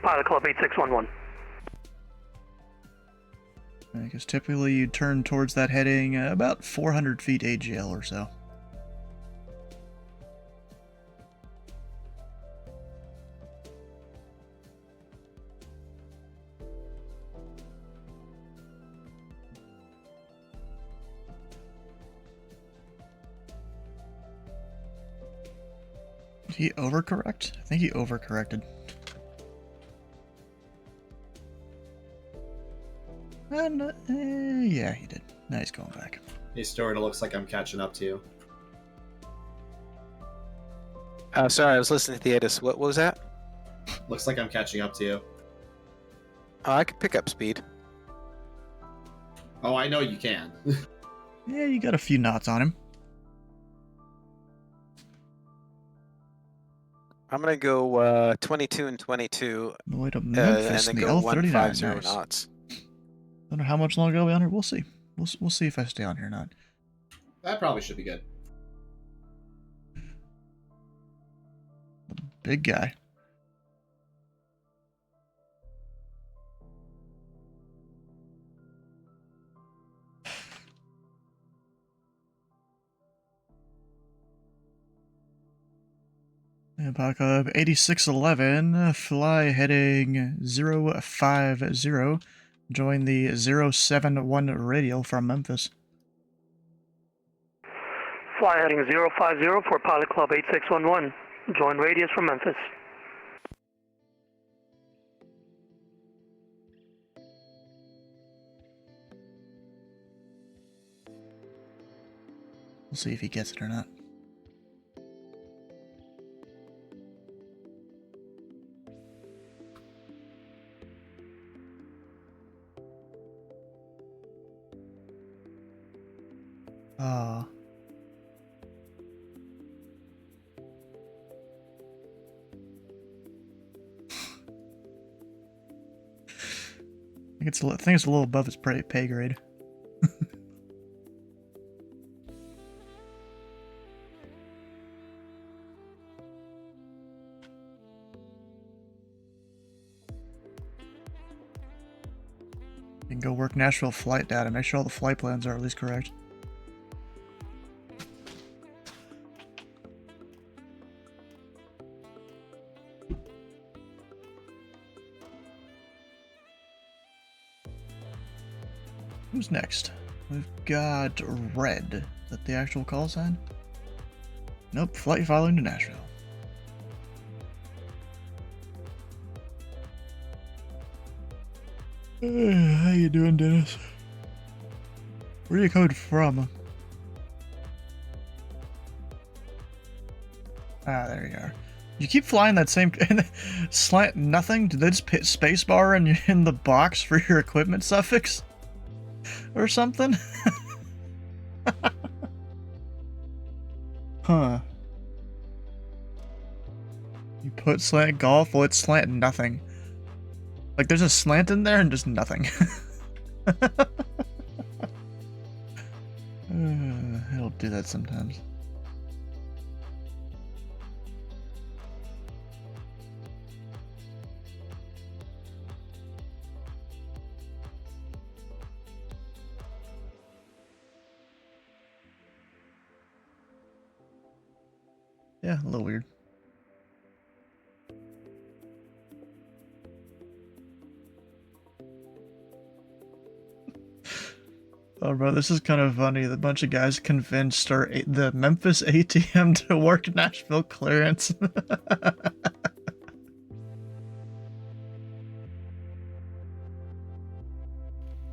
S6: Pilot Club 8611.
S1: Because typically you turn towards that heading about 400 feet AGL or so. Did he overcorrect? I think he overcorrected. And, yeah, he did. Now he's going back.
S3: Hey, Stuart, it looks like I'm catching up to you.
S2: Sorry, I was listening to the Edis. What was that?
S3: Looks like I'm catching up to you.
S2: I could pick up speed.
S3: Oh, I know you can.
S1: Yeah, you got a few knots on him.
S2: I'm gonna go 22 and 22,
S1: On the way to
S2: and
S1: Memphis
S2: then
S1: in the
S2: go
S1: L39.
S2: 150
S1: Nice.
S2: knots.
S1: Don't know how much longer I'll be on here. We'll see. We'll see if I stay on here or not.
S3: That probably should be good.
S1: Big guy. Pilot Club 8611, fly heading 050. Join the 071 radial from Memphis.
S6: Fly heading 050 for Pilot Club 8611. Join radius from Memphis.
S1: see if he gets it or not. Ah. I think it's a little above his pay grade. You can go work Nashville flight data. Make sure all the flight plans are at least correct. Who's next? We've got Red. Is that the actual call sign? Nope, flight following to Nashville. How you doing, Dennis? Where are you coming from? Ah, there you are. You keep flying that same slant nothing? Did they just hit spacebar in the box for your equipment suffix? Or something? Huh. You put slant golf? Well, it's slant nothing. Like, there's a slant in there and just nothing. It'll do that sometimes. Yeah, a little weird. Oh, bro, this is kind of funny. The bunch of guys convinced the Memphis ATM to work Nashville clearance.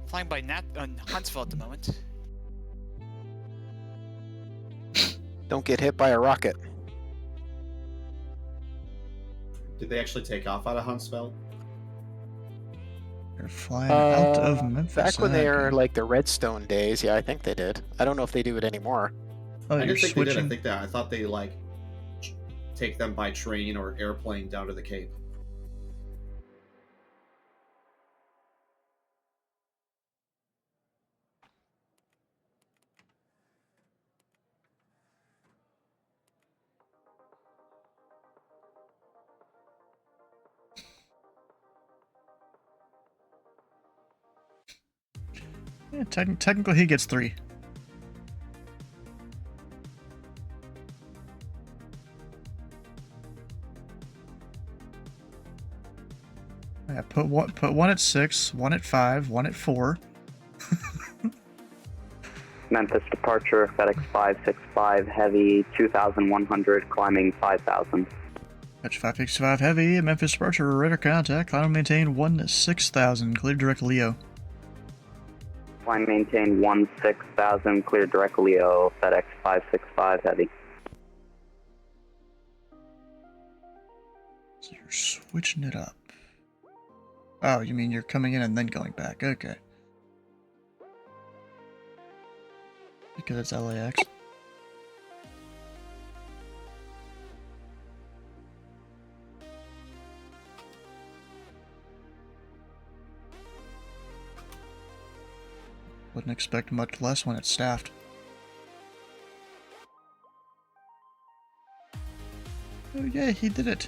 S5: Flying by Huntsville at the moment.
S2: Don't get hit by a rocket.
S3: Did they actually take off out of Huntsville?
S1: They're flying out of Memphis.
S2: Back when they were
S1: okay.
S2: like the Redstone days, yeah, I think they did. I don't know if they do it anymore.
S1: Oh,
S3: I
S1: you're
S3: didn't think they did. I
S1: switching.
S3: think that I thought they like take them by train or airplane down to the Cape.
S1: Yeah, technically he gets 3. Yeah, put one at 6, one at 5, one at 4.
S6: Memphis departure, FedEx 565 Heavy, 2,100, climbing 5,000.
S1: Catch 565 Heavy, Memphis departure, radar contact, climb and maintain 16,000, clear direct Leo.
S6: Climb maintain 16,000, clear direct Leo, FedEx 565 Heavy.
S1: So you're switching it up. Oh, you mean you're coming in and then going back, okay. Because it's LAX. Wouldn't expect much less when it's staffed. Oh yeah, he did it.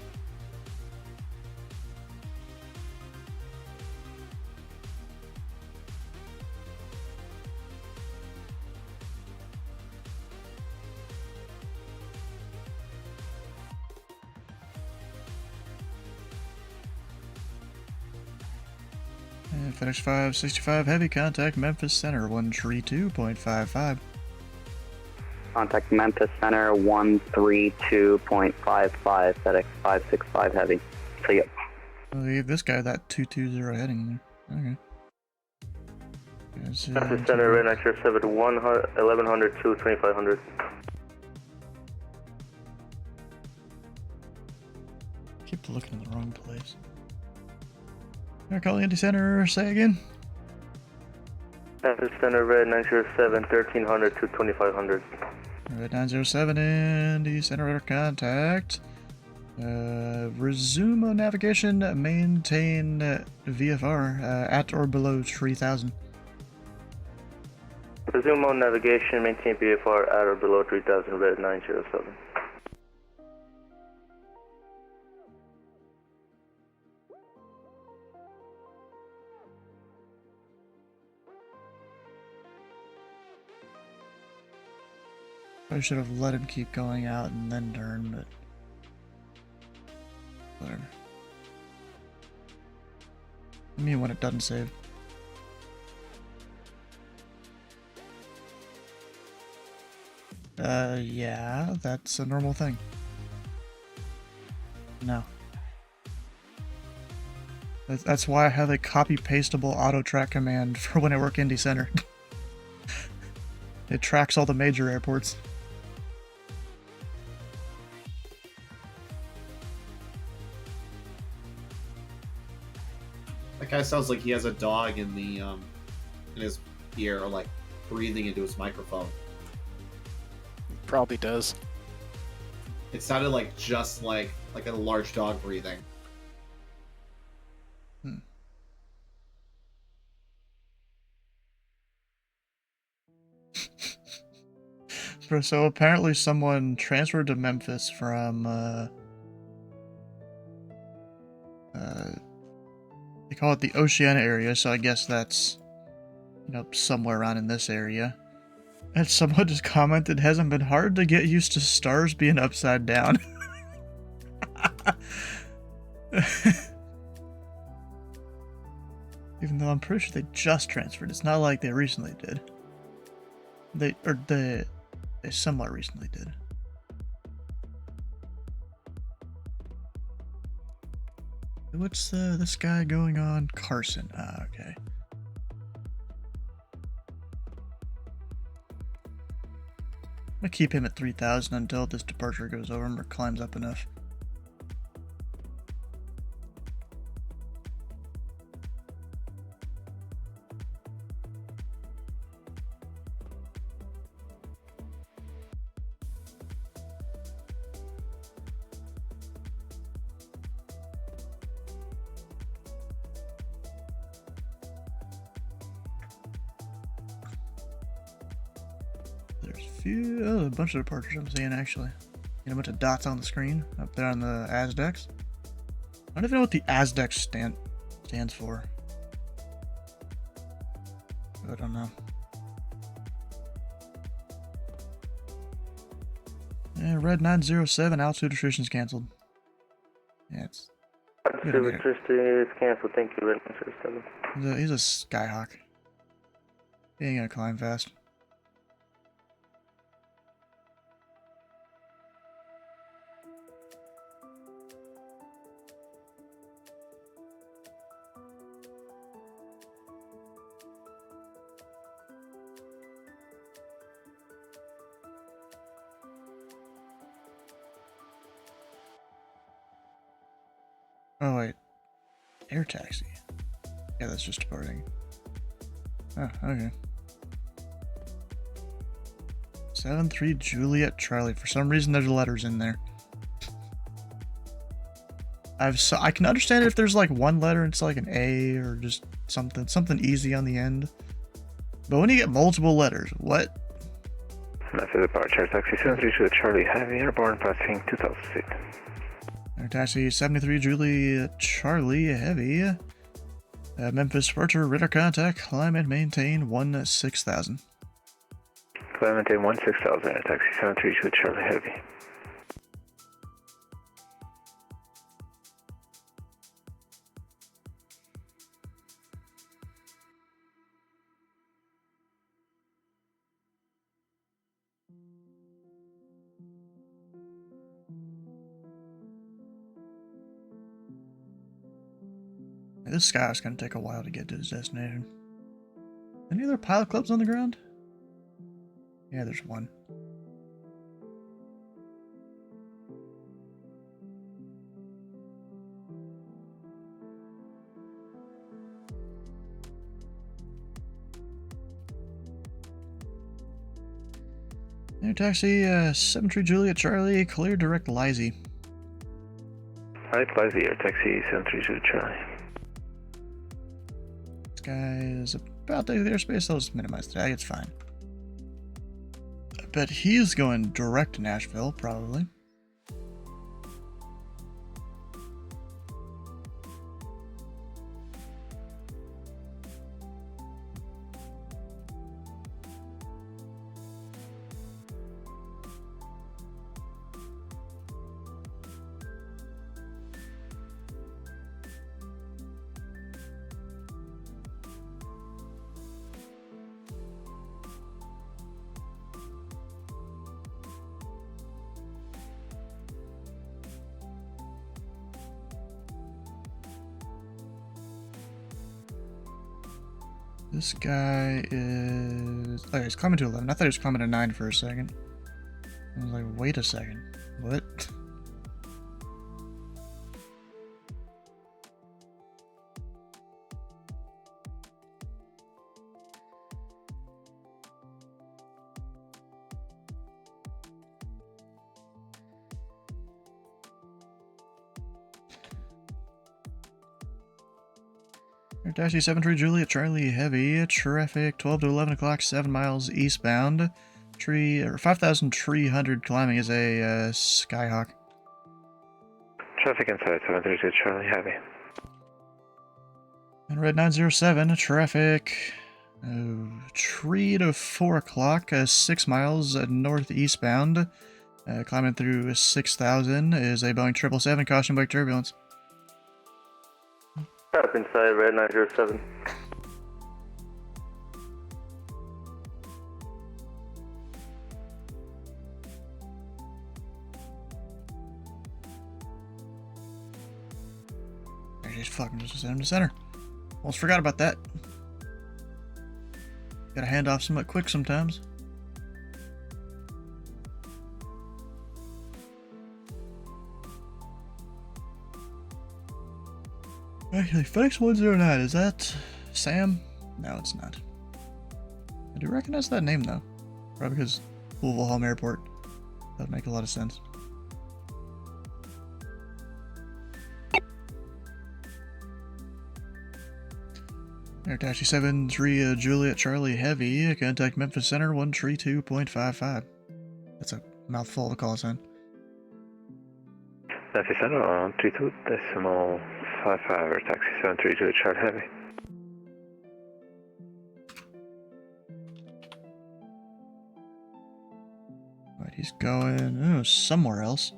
S1: And FedEx 565 Heavy, contact Memphis Center 132.55.
S6: Contact Memphis Center 132.55, FedEx 565 Heavy. See ya.
S1: I'll give this guy that 220 heading there. Okay.
S9: Memphis Center, Red X 7 1100 to 2500.
S1: Keep looking in the wrong place. Alright, call the anti-center, say again.
S9: Center Red 907, 1300 to 2500.
S1: Red 907 and the center radar contact. Resume navigation, maintain VFR at or below 3000.
S9: Resume on navigation, maintain BFR at or below 3000, Red 907.
S1: I should have let him keep going out and then turn, but whatever. I mean, when it doesn't save. Yeah, that's a normal thing. No. That's why I have a copy-pastable auto-track command for when I work Indy Center. It tracks all the major airports.
S3: That guy sounds like he has a dog in the in his ear, like breathing into his microphone.
S2: Probably does.
S3: It sounded like just like a large dog breathing.
S1: So apparently someone transferred to Memphis from they call it the Oceana area, so I guess that's, you know, somewhere around in this area. And someone just commented, hasn't been hard to get used to stars being upside down. Even though I'm pretty sure they just transferred. It's not like they recently did. They somewhat recently did. What's this guy going on? Carson. Ah, okay. I'm gonna keep him at 3000 until this departure goes over or climbs up enough. A bunch of departures I'm seeing, actually. And a bunch of dots on the screen up there on the ASDEX. I don't even know what the ASDEX stands for. I don't know. Yeah, Red 907, altitude restrictions canceled. Yeah, it's...
S9: Altitude restriction is canceled, thank you, Red 907.
S1: He's a skyhawk. He ain't gonna climb fast. Oh wait, air taxi. Yeah, that's just departing. Oh, okay. 7-3 Juliet Charlie. For some reason, there's letters in there. I can understand if there's like one letter, it's like an A or just something easy on the end. But when you get multiple letters, what?
S9: Memphis departure taxi 73 to Charlie Heavy airborne passing 2000 feet.
S1: Air taxi 73 Juliet Charlie Heavy. Memphis departure radar contact. Climb and maintain 16,000.
S9: Climb and maintain 16,000. Air taxi 73 to Charlie Heavy.
S1: This sky is going to take a while to get to his destination. Any other pilot clubs on the ground? Yeah, there's one. Air taxi, 73 Juliet Charlie, clear direct Lizy.
S9: Alright, Lizy, Air Taxi 732 Charlie.
S1: This guy is about to exit airspace, I'll just minimize the tag, it's fine. I bet he's going direct to Nashville, probably. This guy is... Oh, he's climbing to 11. I thought he was climbing to 9 for a second. I was like, wait a second. What? Air taxi 73 Juliet Charlie Heavy, traffic 12 to 11 o'clock, 7 miles eastbound. 5,300 climbing is a Skyhawk.
S9: Traffic inside 732 Charlie Heavy.
S1: And red 907, traffic 3 to 4 o'clock, 6 miles northeastbound. Climbing through 6,000 is a Boeing 777, caution brake turbulence.
S10: Traffic inside red 907.
S1: Actually, fucking just send him to center. Almost forgot about that. Gotta hand off somewhat quick sometimes. Actually, FedEx 109, is that Sam? No, it's not. I do recognize that name, though. Probably because Louisville Home Airport. That would make a lot of sense. Air Taxi 73 Juliet Charlie Heavy, contact Memphis Center 132.55. That's a mouthful of a call sign.
S9: Memphis Center 132.55, Air Taxi 732 Charlie Heavy.
S1: Right, he's going somewhere else.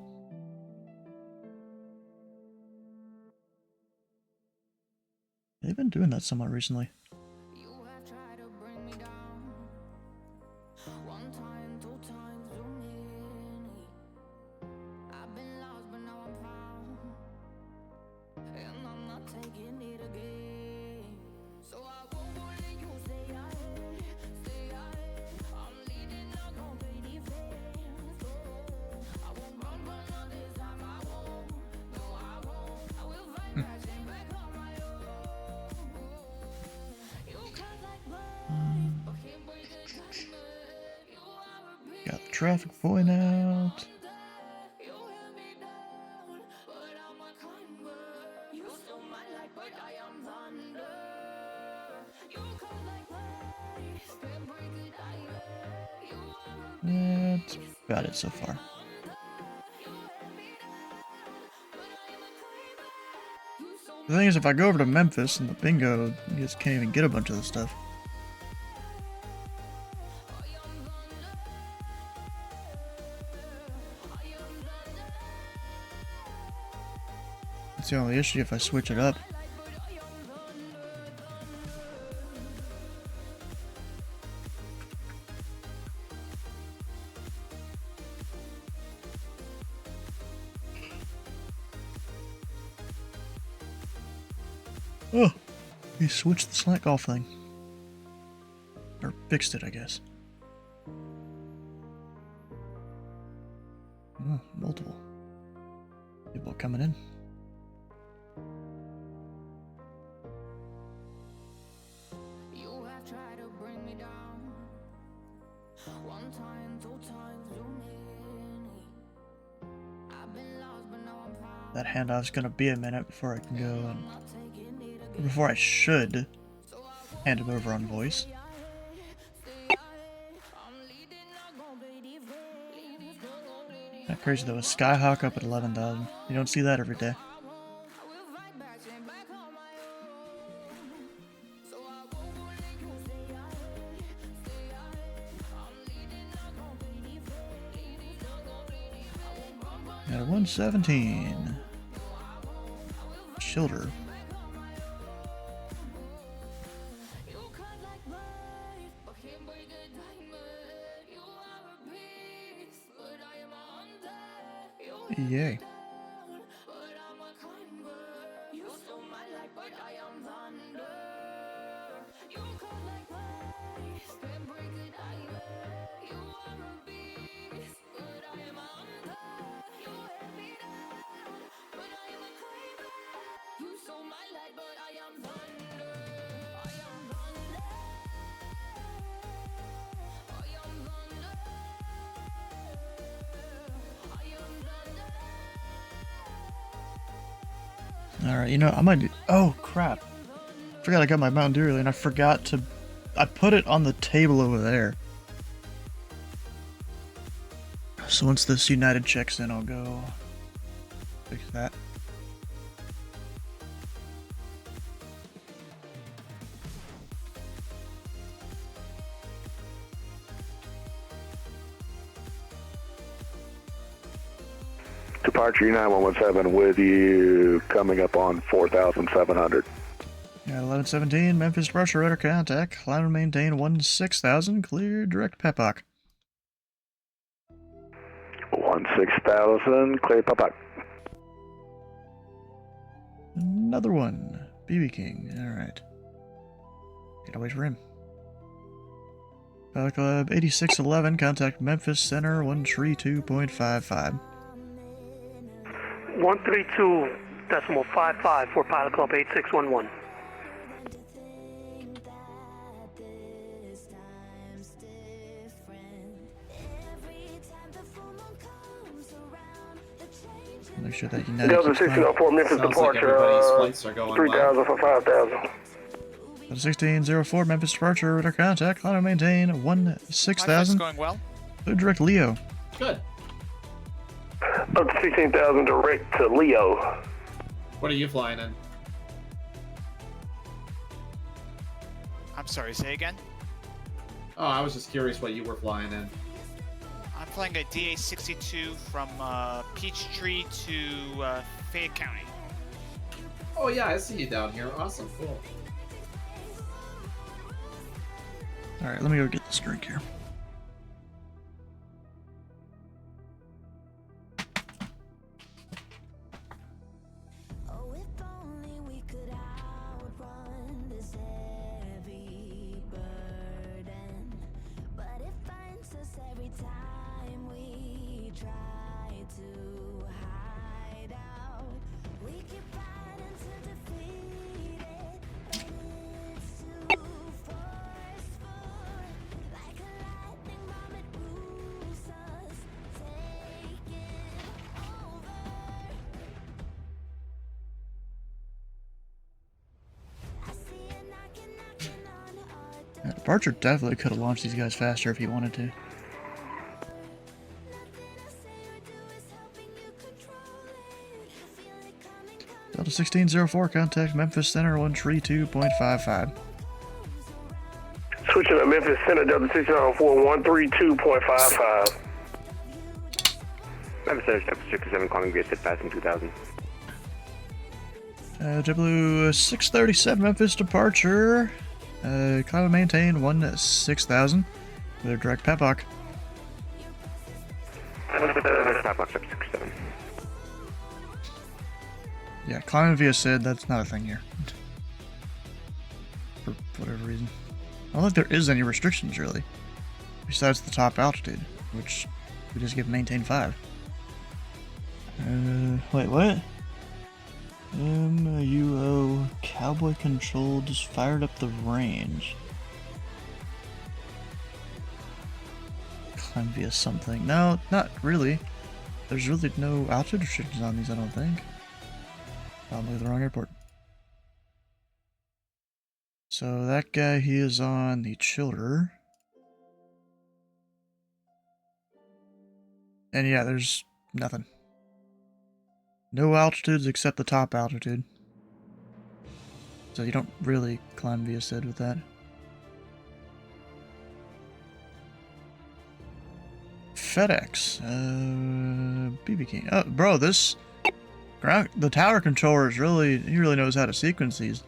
S1: They've been doing that somewhat recently. Got the traffic point out. That's about it so far. The thing is, if I go over to Memphis and the bingo, you just can't even get a bunch of this stuff. That's the only issue if I switch it up. Oh, he switched the slack off thing. Or fixed it, I guess. Oh, multiple people coming in.
S8: You have tried to bring me down. One time, two times.
S1: that handoff's gonna be a minute before I can go and... before I should hand him over on voice. Not crazy though, a Skyhawk up at 11,000. You don't see that every day. At a 117. Childer. Yay. Alright, you know, I might do... Oh, crap. Forgot I got my Mountain Dew earlier, and I forgot to... I put it on the table over there. So once this United checks in, I'll go... fix that.
S9: Departure 9117 with you, coming up on 4,700.
S1: Yeah, 1117, Memphis departure, radar contact, climb and maintain 16,000, clear direct Pepoc.
S9: 16,000, clear Pepoc.
S1: Another one, BB King, alright. Gotta wait for him. Pilot Club 8611, contact Memphis Center 132.55.
S11: 132.55 for Pilot Club 8611.
S1: Make sure that United
S9: Delta 1604 Memphis
S3: Sounds
S9: departure,
S3: like everybody's flights are going
S9: 3,000 for 5,000.
S1: 1604 Memphis departure, radar contact, climb and maintain 16,000.
S5: going well.
S1: Clear direct Leo.
S3: Good.
S9: Up to 16,000 direct to Leo.
S3: What are you flying in?
S5: I'm sorry, say again?
S3: Oh, I was just curious what you were flying in.
S5: I'm flying a DA-62 from Peachtree to Fayette County.
S3: Oh yeah, I see you down here. Awesome, cool.
S1: Alright, let me go get this drink here. Yeah, Departure definitely could have launched these guys faster if he wanted to. Delta 1604, contact Memphis Center 132.55.
S9: Switching to Memphis Center, Delta 1604, 132.55. Memphis Center, Delta 67, calling via set passing 2,000.
S1: JetBlue 637 Memphis departure. Climb and maintain 16,000. With a direct Pepoc.
S9: Pepoc 67.
S1: Yeah, climbing via SID, that's not a thing here. For whatever reason. I don't think there is any restrictions, really. Besides the top altitude, which we just give maintain 5. Wait, what? UO Cowboy Control just fired up the range. Climb via something. No, not really. There's really no altitude restrictions on these, I don't think. Probably the wrong airport. So that guy, he is on the Childer. And yeah, there's nothing. No altitudes except the top altitude. So you don't really climb via SID with that. FedEx. BB King. Oh, bro, this ground, the tower controller is really, he really knows how to sequence these.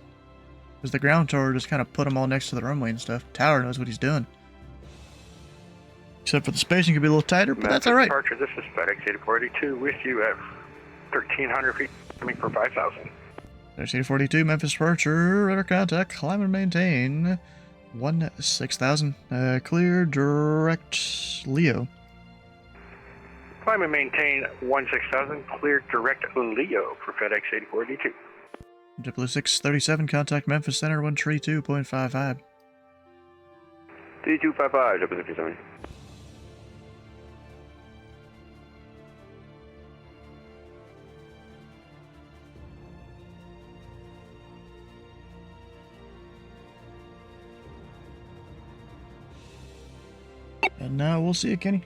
S1: Because the ground tower just kind of put them all next to the runway and stuff. Tower knows what he's doing. Except for the spacing could be a little tighter, but that's alright.
S9: Departure, this is FedEx 8482 with you at 1,300 feet, coming for 5,000.
S1: There's 8442, Memphis departure, radar contact, climb and maintain 16,000. Clear, direct, Leo.
S9: Climb and maintain 16,000, clear direct Leo for FedEx 8482.
S1: JetBlue 637, contact Memphis Center 132.55.
S9: 3255, JetBlue 57.
S1: And now we'll see you, Kenny.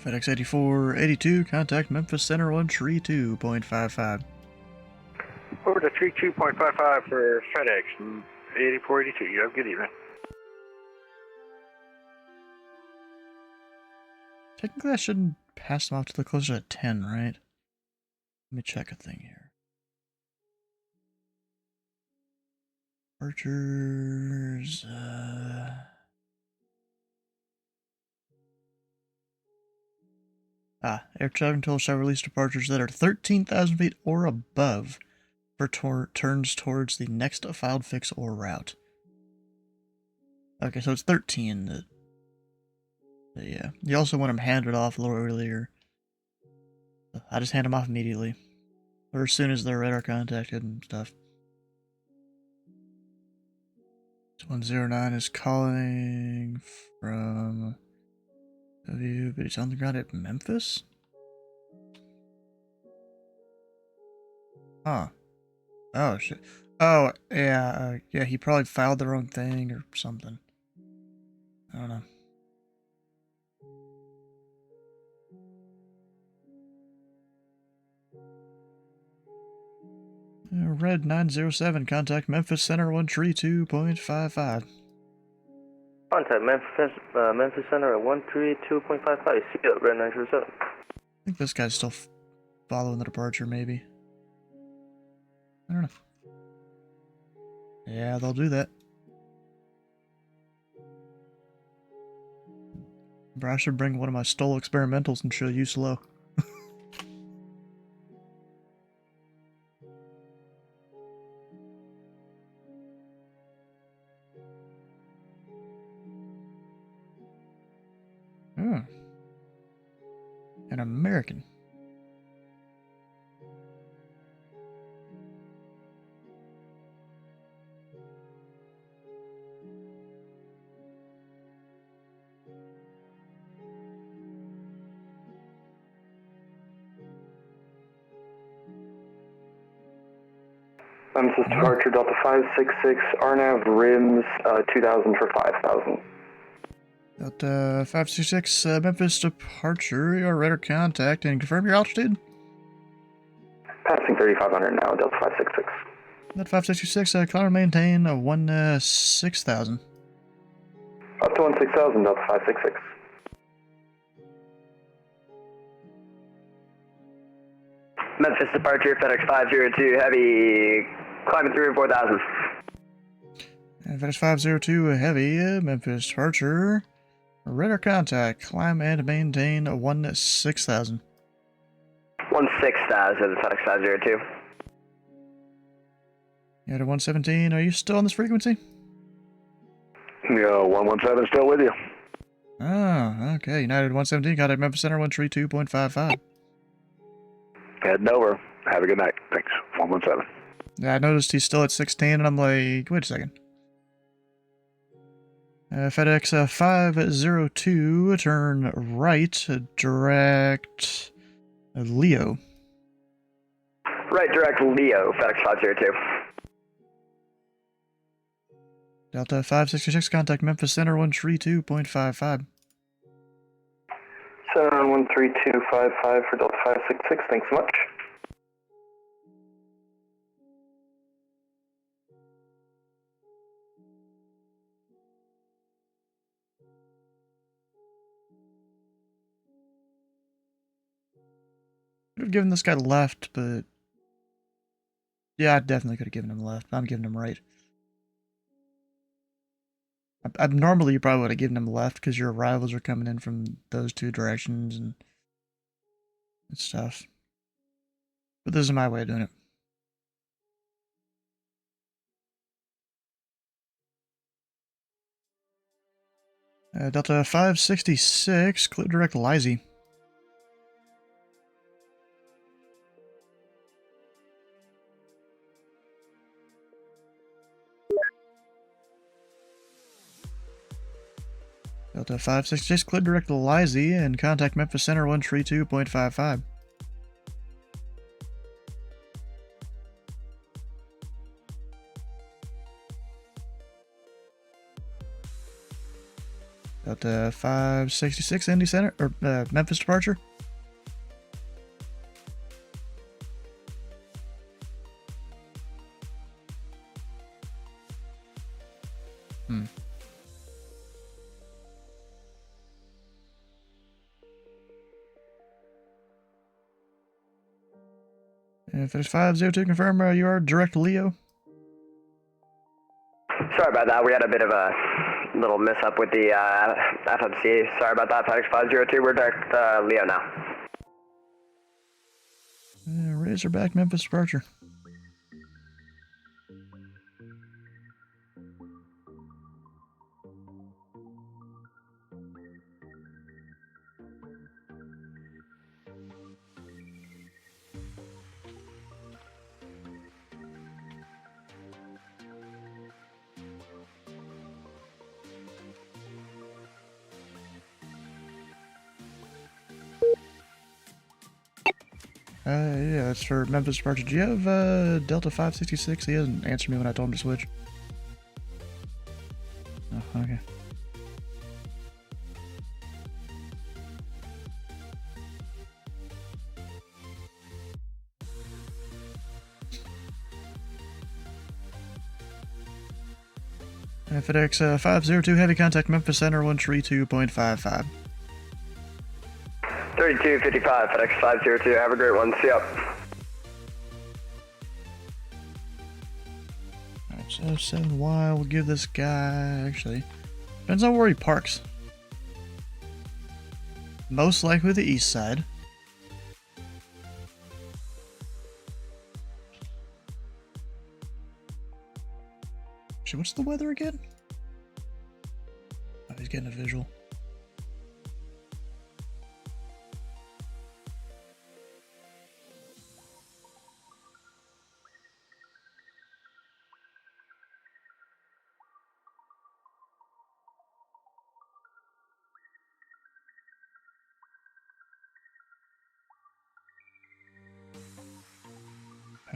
S1: FedEx 8482, contact Memphis Center 132.55.
S9: Over to 32.55 for FedEx 8482. You have a good evening.
S1: Technically, I shouldn't pass them off to the closer to 10, right? Let me check a thing here. Departures. Air traffic control shall release departures that are 13,000 feet or above for turns towards the next filed fix or route. Okay, so it's 13. Yeah. You also want them handed off a little earlier. I just hand them off immediately. Or as soon as they're radar contacted and stuff. 109 is calling from W, but he's on the ground at Memphis? Huh. Oh, shit. Oh, yeah, yeah, he probably filed the wrong thing or something. I don't know. Red 907, contact Memphis Center 132.55.
S10: Contact Memphis Center at 132.55. See you, Red 907.
S1: I think this guy's still following the departure, maybe. I don't know. Yeah, they'll do that. But I should bring one of my stole experimentals and show you slow. An American.
S6: Memphis departure Delta 566, RNAV rims 2,000 for 5,000.
S1: Delta 566, Memphis departure, your radar contact, and confirm your altitude.
S6: Passing 3,500 now, Delta 566.
S1: Delta 566, climb and maintain 16,000.
S6: Up to 16,000, Delta 566.
S11: Memphis departure, FedEx 502, heavy, climbing through 4,000.
S1: FedEx 502, heavy, Memphis departure, radar contact, climb and maintain 16,000.
S11: 16,000, FedEx 502.
S1: You're at 117, are you still on this frequency?
S9: Yeah, 117 still with you.
S1: Oh, okay. United 117, contact Memphis Center 132.55.
S11: Heading over. Have a good night. Thanks. 117.
S1: Yeah, I noticed he's still at 16, and I'm like, wait a second. FedEx 502, turn right, direct Leo.
S11: Right, direct Leo, FedEx 502.
S1: Delta 566, contact Memphis Center 132.55.
S10: Center 13255 for Delta 566, thanks so much.
S1: Could have given this guy left, but yeah, I definitely could have given him left. I'm giving him right. Normally, you probably would have given him left because your arrivals are coming in from those two directions and stuff. But this is my way of doing it. Delta 566, clear direct Lizy. Delta 566, clear direct Lizy and contact Memphis Center 132.55. Delta 566, Indy Center, or Memphis departure. If it's 502, confirm you are direct Leo.
S11: Sorry about that. We had a bit of a little mishap with the FMC. Sorry about that. FedEx 502. We're direct Leo now.
S1: Razorback Memphis departure. Yeah, that's for Memphis departure. Do you have Delta 566? He hasn't answered me when I told him to switch. Oh, okay. FedEx 502, heavy contact Memphis Center 132.55.
S11: 3255, FedEx 502. Have a great one. See ya.
S1: Alright, so 7Y, we'll give this guy, actually, depends on where he parks. Most likely the east side. Actually, what's the weather again? Oh, he's getting a visual.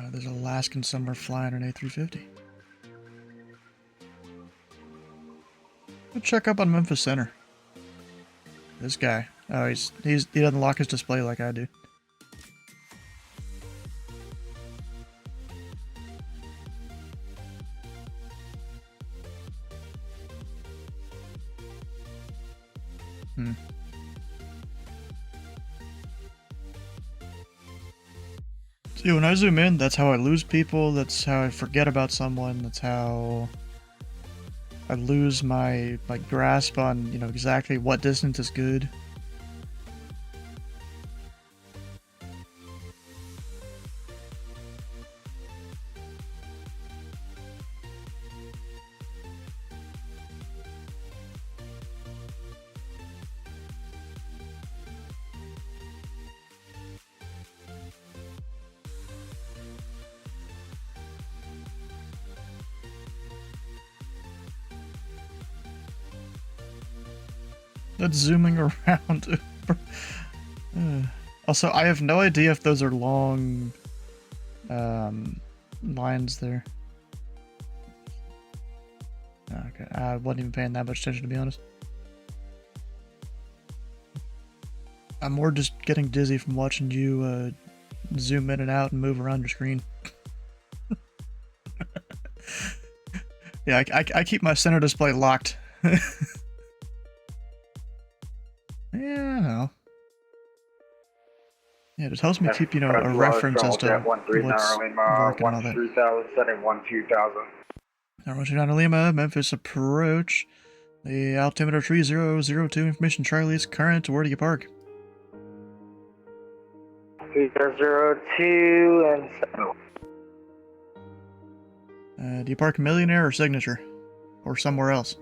S1: There's an Alaskan somewhere flying an A350. Go check up on Memphis Center. This guy. Oh, he doesn't lock his display like I do. See, when I zoom in, that's how I lose people, that's how I forget about someone, that's how I lose my grasp on, you know, exactly what distance is good. that's zooming around. Also, I have no idea if those are long lines there. Okay, I wasn't even paying that much attention, to be honest. I'm more just getting dizzy from watching you zoom in and out and move around your screen. Yeah, I keep my center display locked. Yeah, no. Yeah, it helps me keep, a reference as to what's working and all that. 129 Lima, Memphis approach. The altimeter 3002, information Charlie is current. Where do you park?
S10: 3002 and 7.
S1: Do you park Millionaire or Signature? Or somewhere else?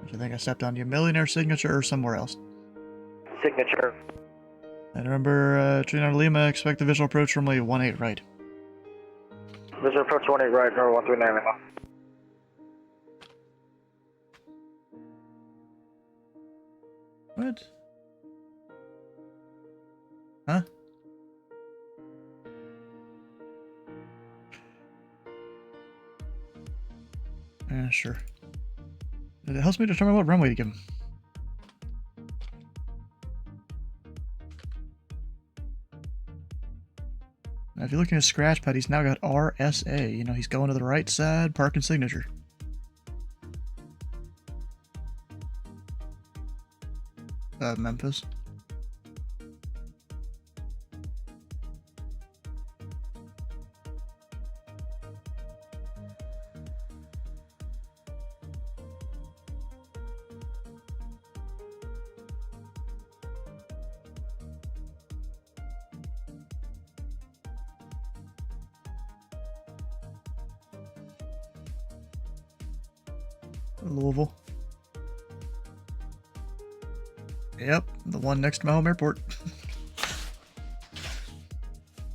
S1: I think I stepped on you. Millionaire, Signature, or somewhere else?
S10: Signature.
S1: And remember, 29 Lima, expect the visual approach from runway 18 right.
S10: Visual approach 18 right, number 139 Lima.
S1: What? Huh? Sure. It helps me determine what runway to give him. Now, if you look at his scratch pad, he's now got RSA. He's going to the right side, parking Signature. Memphis. Louisville. Yep, the one next to my home airport.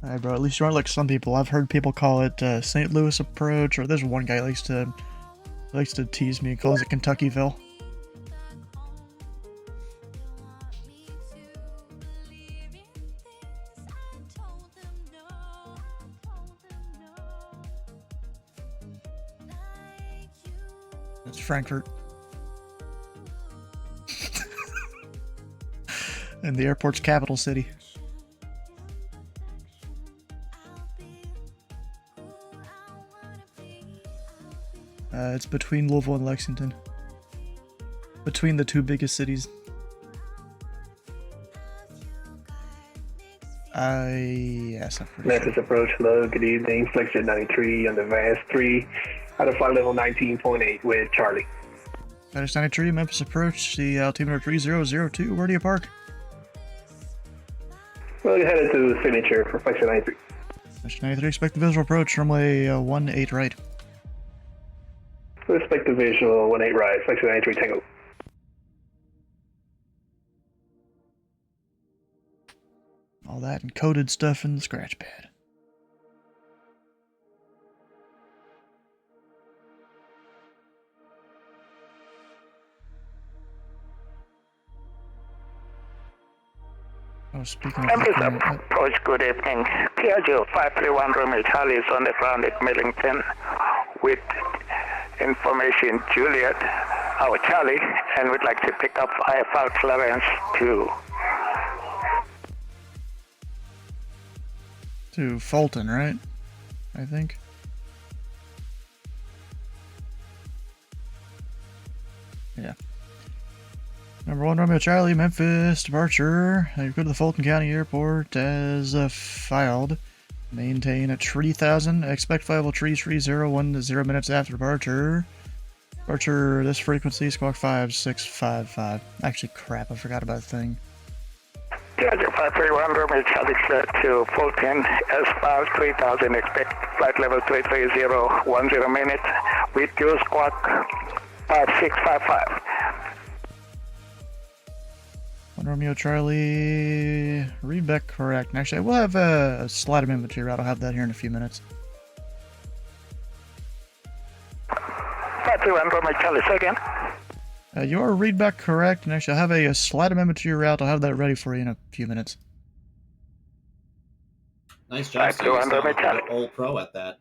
S1: Alright, bro, at least you aren't like some people. I've heard people call it St. Louis approach, or there's one guy who likes to tease me and calls it Kentuckyville. It's Frankfurt. And the airport's capital city. It's between Louisville and Lexington. Between the two biggest cities. Yes, I'm pretty
S7: Memphis
S1: sure.
S7: approach, hello, good evening. Flexjet 93 on the VAS 3 out of flight level 19.8 with Charlie.
S1: Flight 93, Memphis approach, the altimeter 3002. Where do you park?
S7: Well, you're headed to Signature for Flexjet 93.
S1: Flight 93, expect the visual approach, runway 18 right.
S7: Respect the visual 18 right, Flexjet 93 Tango.
S1: All that encoded stuff in the scratch pad. Oh, speaking of
S12: Memphis
S1: the
S12: approach, good evening. Piaggio 531 Romeo Charlie is on the ground at Millington with information Juliet, our Charlie, and we'd like to pick up IFR clearance
S1: to Fulton, right? I think. Yeah. Number 1 Romeo Charlie, Memphis departure. You go to the Fulton County Airport as filed. Maintain at 30,000. Expect flyable tree 301 to 0 minutes after departure. Departure this frequency, squawk 5655. Actually, crap, I forgot about the thing.
S12: Piaggio 531 Romeo Charlie clear to Fulton S5 3000. Expect flight level 330 10 minutes with your squawk 5655.
S1: 1 Romeo Charlie, read back correct. Actually, I will have a slide of inventory route. I'll have that here in a few minutes.
S12: 531 Romeo Charlie, say again.
S1: You are readback correct, and actually I'll have a slight amendment to your route. I'll have that ready for you in a few minutes.
S3: Nice job, Steve. You sound like an old pro at that.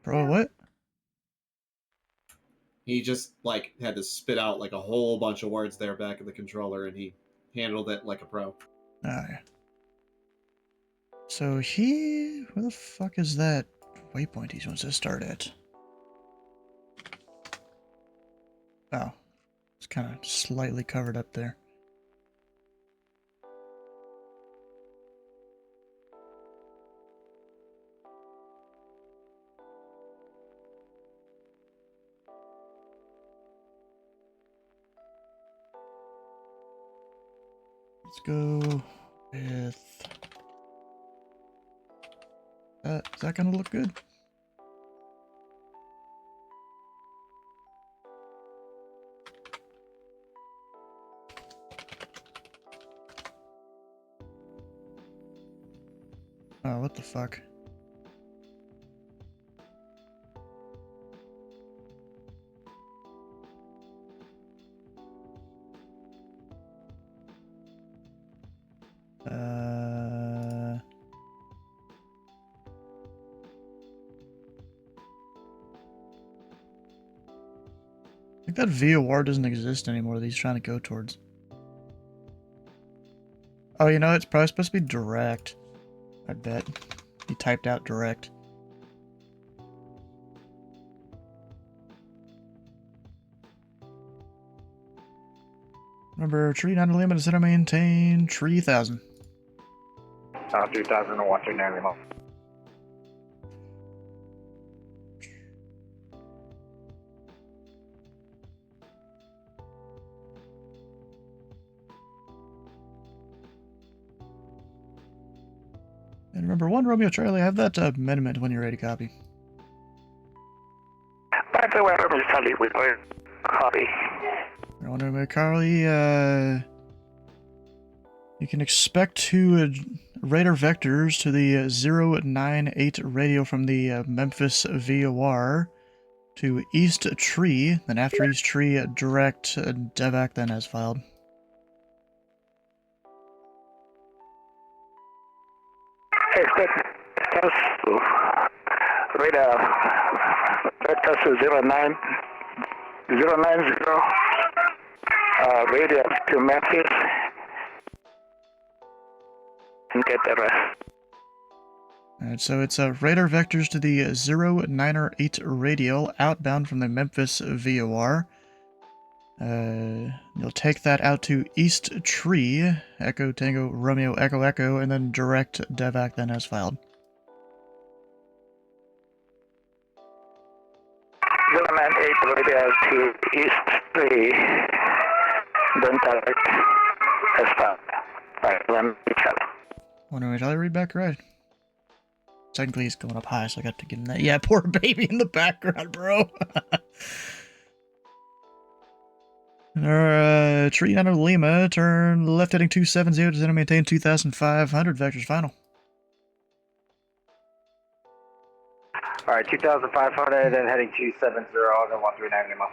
S1: Pro what?
S3: He just like had to spit out like a whole bunch of words there back in the controller, and he handled it like a pro.
S1: Alright. So where the fuck is that waypoint he wants to start at? Oh, it's kind of slightly covered up there. Let's go with... is that gonna look good? Oh, what the fuck? I think that VOR doesn't exist anymore that he's trying to go towards. Oh, you know, it's probably supposed to be direct. I bet. He typed out direct. Remember, tree 9 limit is to maintain tree 1000.
S12: 3000 and 139 Lima.
S1: And remember, 1 Romeo Charlie, have that amendment when you're ready to copy.
S12: By the way, Romeo Charlie, we will copy.
S1: 1 Romeo Charlie, you can expect to radar vectors to the 098 radio from the Memphis VOR to East Tree, then after East Tree, direct Devac then as filed.
S12: Expect radar vectors to 090 radio to Memphis and get the rest.
S1: Alright, so it's radar vectors to the 098 radial outbound from the Memphis VOR. You'll take that out to East Tree, Echo Tango Romeo Echo Echo, and then direct Devac then as filed.
S12: 098 radio to East Tree, then direct as filed. Alright, let me check.
S1: Wonder which other read back right. Technically he's going up high, so I got to give him that. Yeah, poor baby in the background, bro. Our tree under Lima, turn left heading 270 to maintain 2,500 vectors final.
S10: Alright, 2,500 and heading 270, then 139 Lima.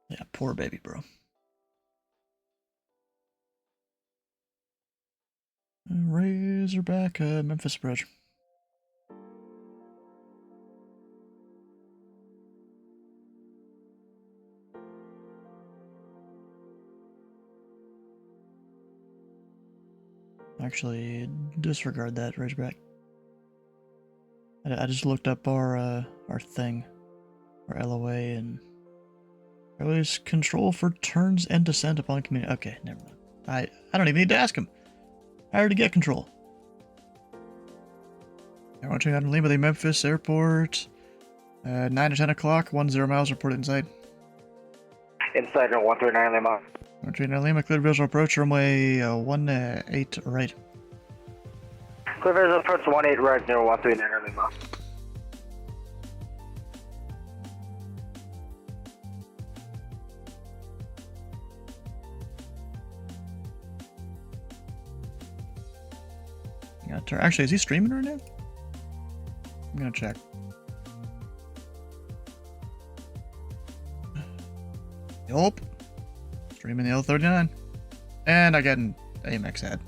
S1: Yeah, poor baby, bro. Razorback, Memphis approach. Actually, disregard that, Razorback. I just looked up our thing, our LOA, and always control for turns and descent upon community. Okay, never mind. I don't even need to ask him. I already get control. I want to out in Lima, the Memphis airport. 9 to 10 o'clock, 10 miles reported inside.
S10: Inside on 139 Lima.
S1: 139 Lima, clear visual approach, runway 18 right.
S10: Clear visual approach 18 right near 139 Lima.
S1: Actually, is he streaming right now? I'm gonna check. Yup. Streaming the L39. And I get an AMX ad.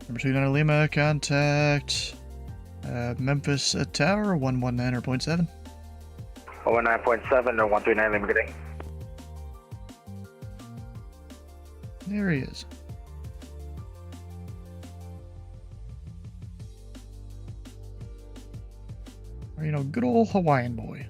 S1: Number 29 Lima, contact Memphis Tower, 119.7.
S13: 119.7 or 139 Lima, good day.
S1: There he is. Or, you know, good old Hawaiian boy.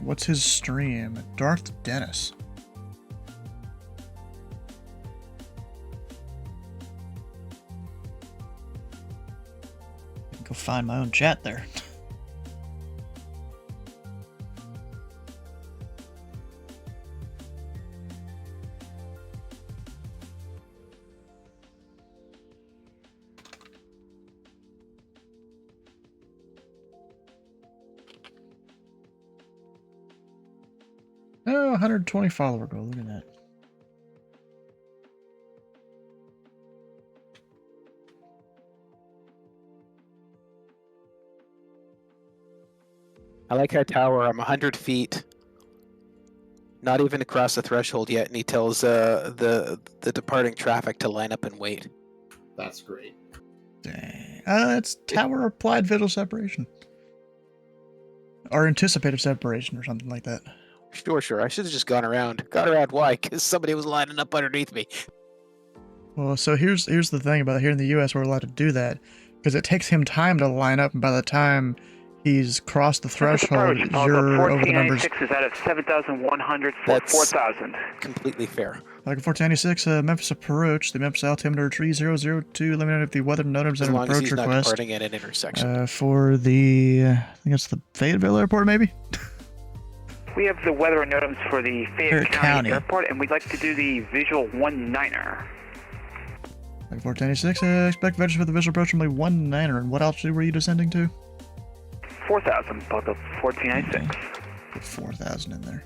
S1: What's his stream? Darth Dennis. I can go find my own chat there. Oh, 120 follower goal. Look at that.
S2: I like our tower. I'm 100 feet. Not even across the threshold yet, and he tells the departing traffic to line up and wait.
S3: That's great.
S1: Dang. It's tower applied visual separation. Or anticipated separation or something like that.
S2: Sure. I should have just gone around. Got around, why? Because somebody was lining up underneath me.
S1: Well, so here's the thing about it. Here in the U.S., we're allowed to do that because it takes him time to line up, and by the time he's crossed the threshold, you're over the numbers.
S13: 1496 is out of 7,100 for 4,000.
S2: Completely fair.
S1: Like 1496, Memphis approach. The Memphis altimeter 3002. Let me know if the weather notice
S2: As
S1: and
S2: long as
S1: approach
S2: he's not
S1: request.
S2: departing at an intersection.
S1: For the, I think it's the Fayetteville Airport, maybe.
S13: We have the weather notice for the Fayette County
S1: County
S13: Airport, and we'd like to do the visual 19er.
S1: Like 1496, expect vectors for the visual approach from the 19er. And what altitude were you descending to?
S13: 4,000, both of 1496.
S1: Put 4,000 in there.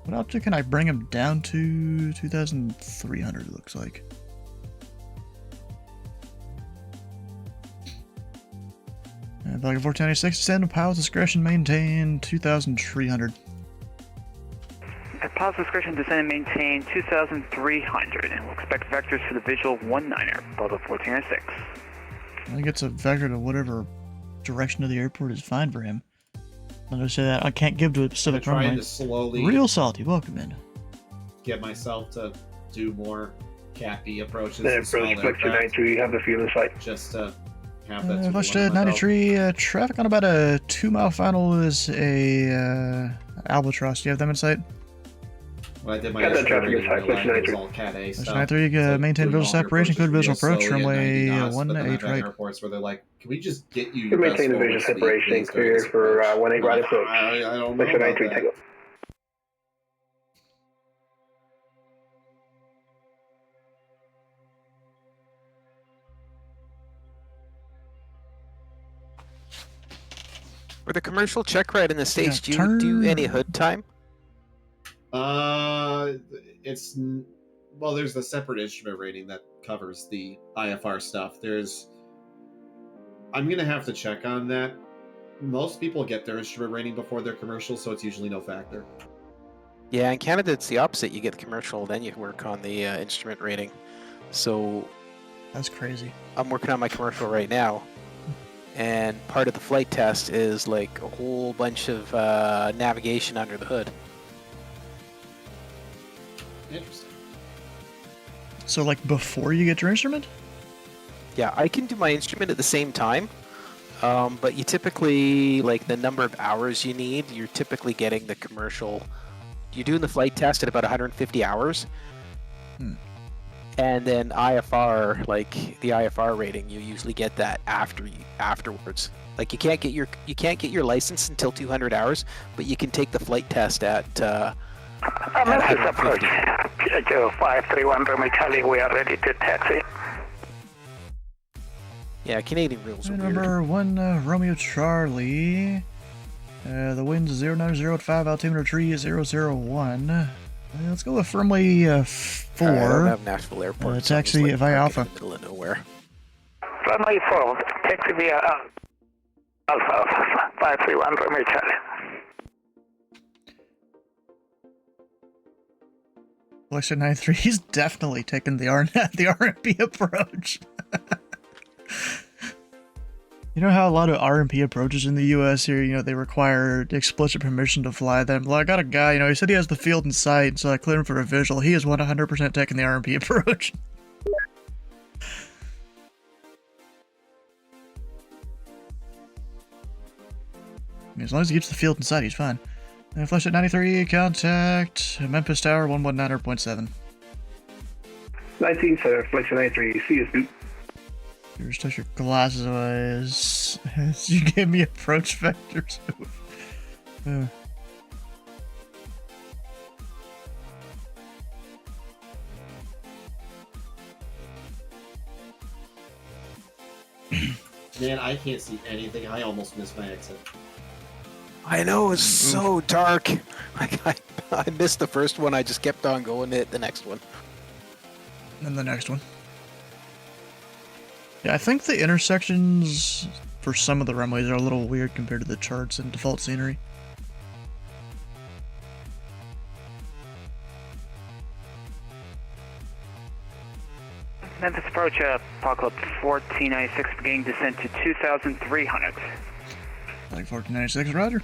S1: What altitude can I bring him down to? 2,300, it looks like. Like 1496, descend, pilot's discretion, maintain 2,300.
S13: At pilot's discretion, descend and maintain 2,300, and we'll expect vectors for the visual 19er, both of 1496.
S1: I think it's a vector to whatever direction of the airport is fine for him. I'm gonna say that I can't give to a specific
S3: I'm trying
S1: runway.
S3: to slowly
S1: Real salty, welcome in.
S3: get myself to do more CAPI approaches.
S9: Then
S3: and small
S9: approach Vector
S3: aircraft,
S9: 93, you have the fuel in sight.
S3: just to have that.
S1: Flushed at 93, traffic on about a 2-mile final is a Albatross. Do you have them in sight?
S3: When I did my
S9: Got that traffic
S3: reading,
S9: in sight,
S3: I
S9: Flush
S3: realized it was
S9: 93.
S3: all Cat A
S1: Flush
S3: stuff.
S1: 93,
S3: So
S1: maintain
S3: doing
S1: visual
S3: all your
S1: separation, good
S3: approaches
S1: visual
S3: real
S1: approach,
S3: slowly
S1: runway
S3: at 90 knots, but then
S1: 18
S3: I've had
S1: right.
S3: airports where they're like, can we just get you
S9: You
S3: your best
S9: maintain the
S3: forward
S9: visual
S3: speed,
S9: separation,
S3: please, during
S9: clear
S3: this
S9: for
S3: approach?
S9: 18 right approach.
S3: I don't know
S9: Vector
S3: about
S9: 93,
S3: that.
S9: take off.
S2: For the commercial check ride in the States, do you do any hood time?
S3: It's well, there's the separate instrument rating that covers the IFR stuff. I'm gonna have to check on that. Most people get their instrument rating before their commercial, so it's usually no factor.
S2: Yeah, in Canada it's the opposite. You get the commercial, then you work on the instrument rating. So
S1: That's crazy.
S2: I'm working on my commercial right now, and part of the flight test is like a whole bunch of navigation under the hood.
S3: Interesting.
S1: So, like, before you get your instrument?
S2: Yeah, I can do my instrument at the same time, but you typically, like the number of hours you need, you're typically getting the commercial. You're doing the flight test at about 150 hours. And then IFR, like the IFR rating, you usually get that afterwards. Like you can't get your license until 200 hours, but you can take the flight test at
S12: Memphis approach. Piaggio 531 Romeo Charlie, we are ready to taxi.
S2: Yeah, Canadian rules are weird.
S1: Number 1, Romeo Charlie. The wind's 090 at 5, altimeter tree 001. Let's go with runway 4.
S2: I don't have Nashville Airport. so I'm just,
S1: Taxi
S2: like,
S1: via
S2: parking
S1: Alpha.
S2: in the middle of nowhere.
S12: Runway 4, taxi via Alpha 531 Romeo Charlie.
S1: Flexion 93, he's definitely taking the RMP approach. You know how a lot of RMP approaches in the US here, you know, they require explicit permission to fly them? Well, I got a guy, you know, he said he has the field in sight, so I cleared him for a visual. He is 100% taking the RMP approach. I mean, as long as he keeps the field in sight, he's fine. Flesh at 93, contact Memphis Tower 119.7.
S9: 19, sir. Flex at 93. See you soon.
S1: You just touch your glasses away as you gave me approach vectors.
S3: Man, I can't see anything. I almost missed my exit.
S2: I know, it's so dark. I missed the first one. I just kept on going to hit the next one.
S1: And the next one. Yeah, I think the intersections for some of the runways are a little weird compared to the charts and default scenery.
S13: Memphis approach, Apocalypse 1496, beginning descent to 2,300.
S1: Like 1496, roger.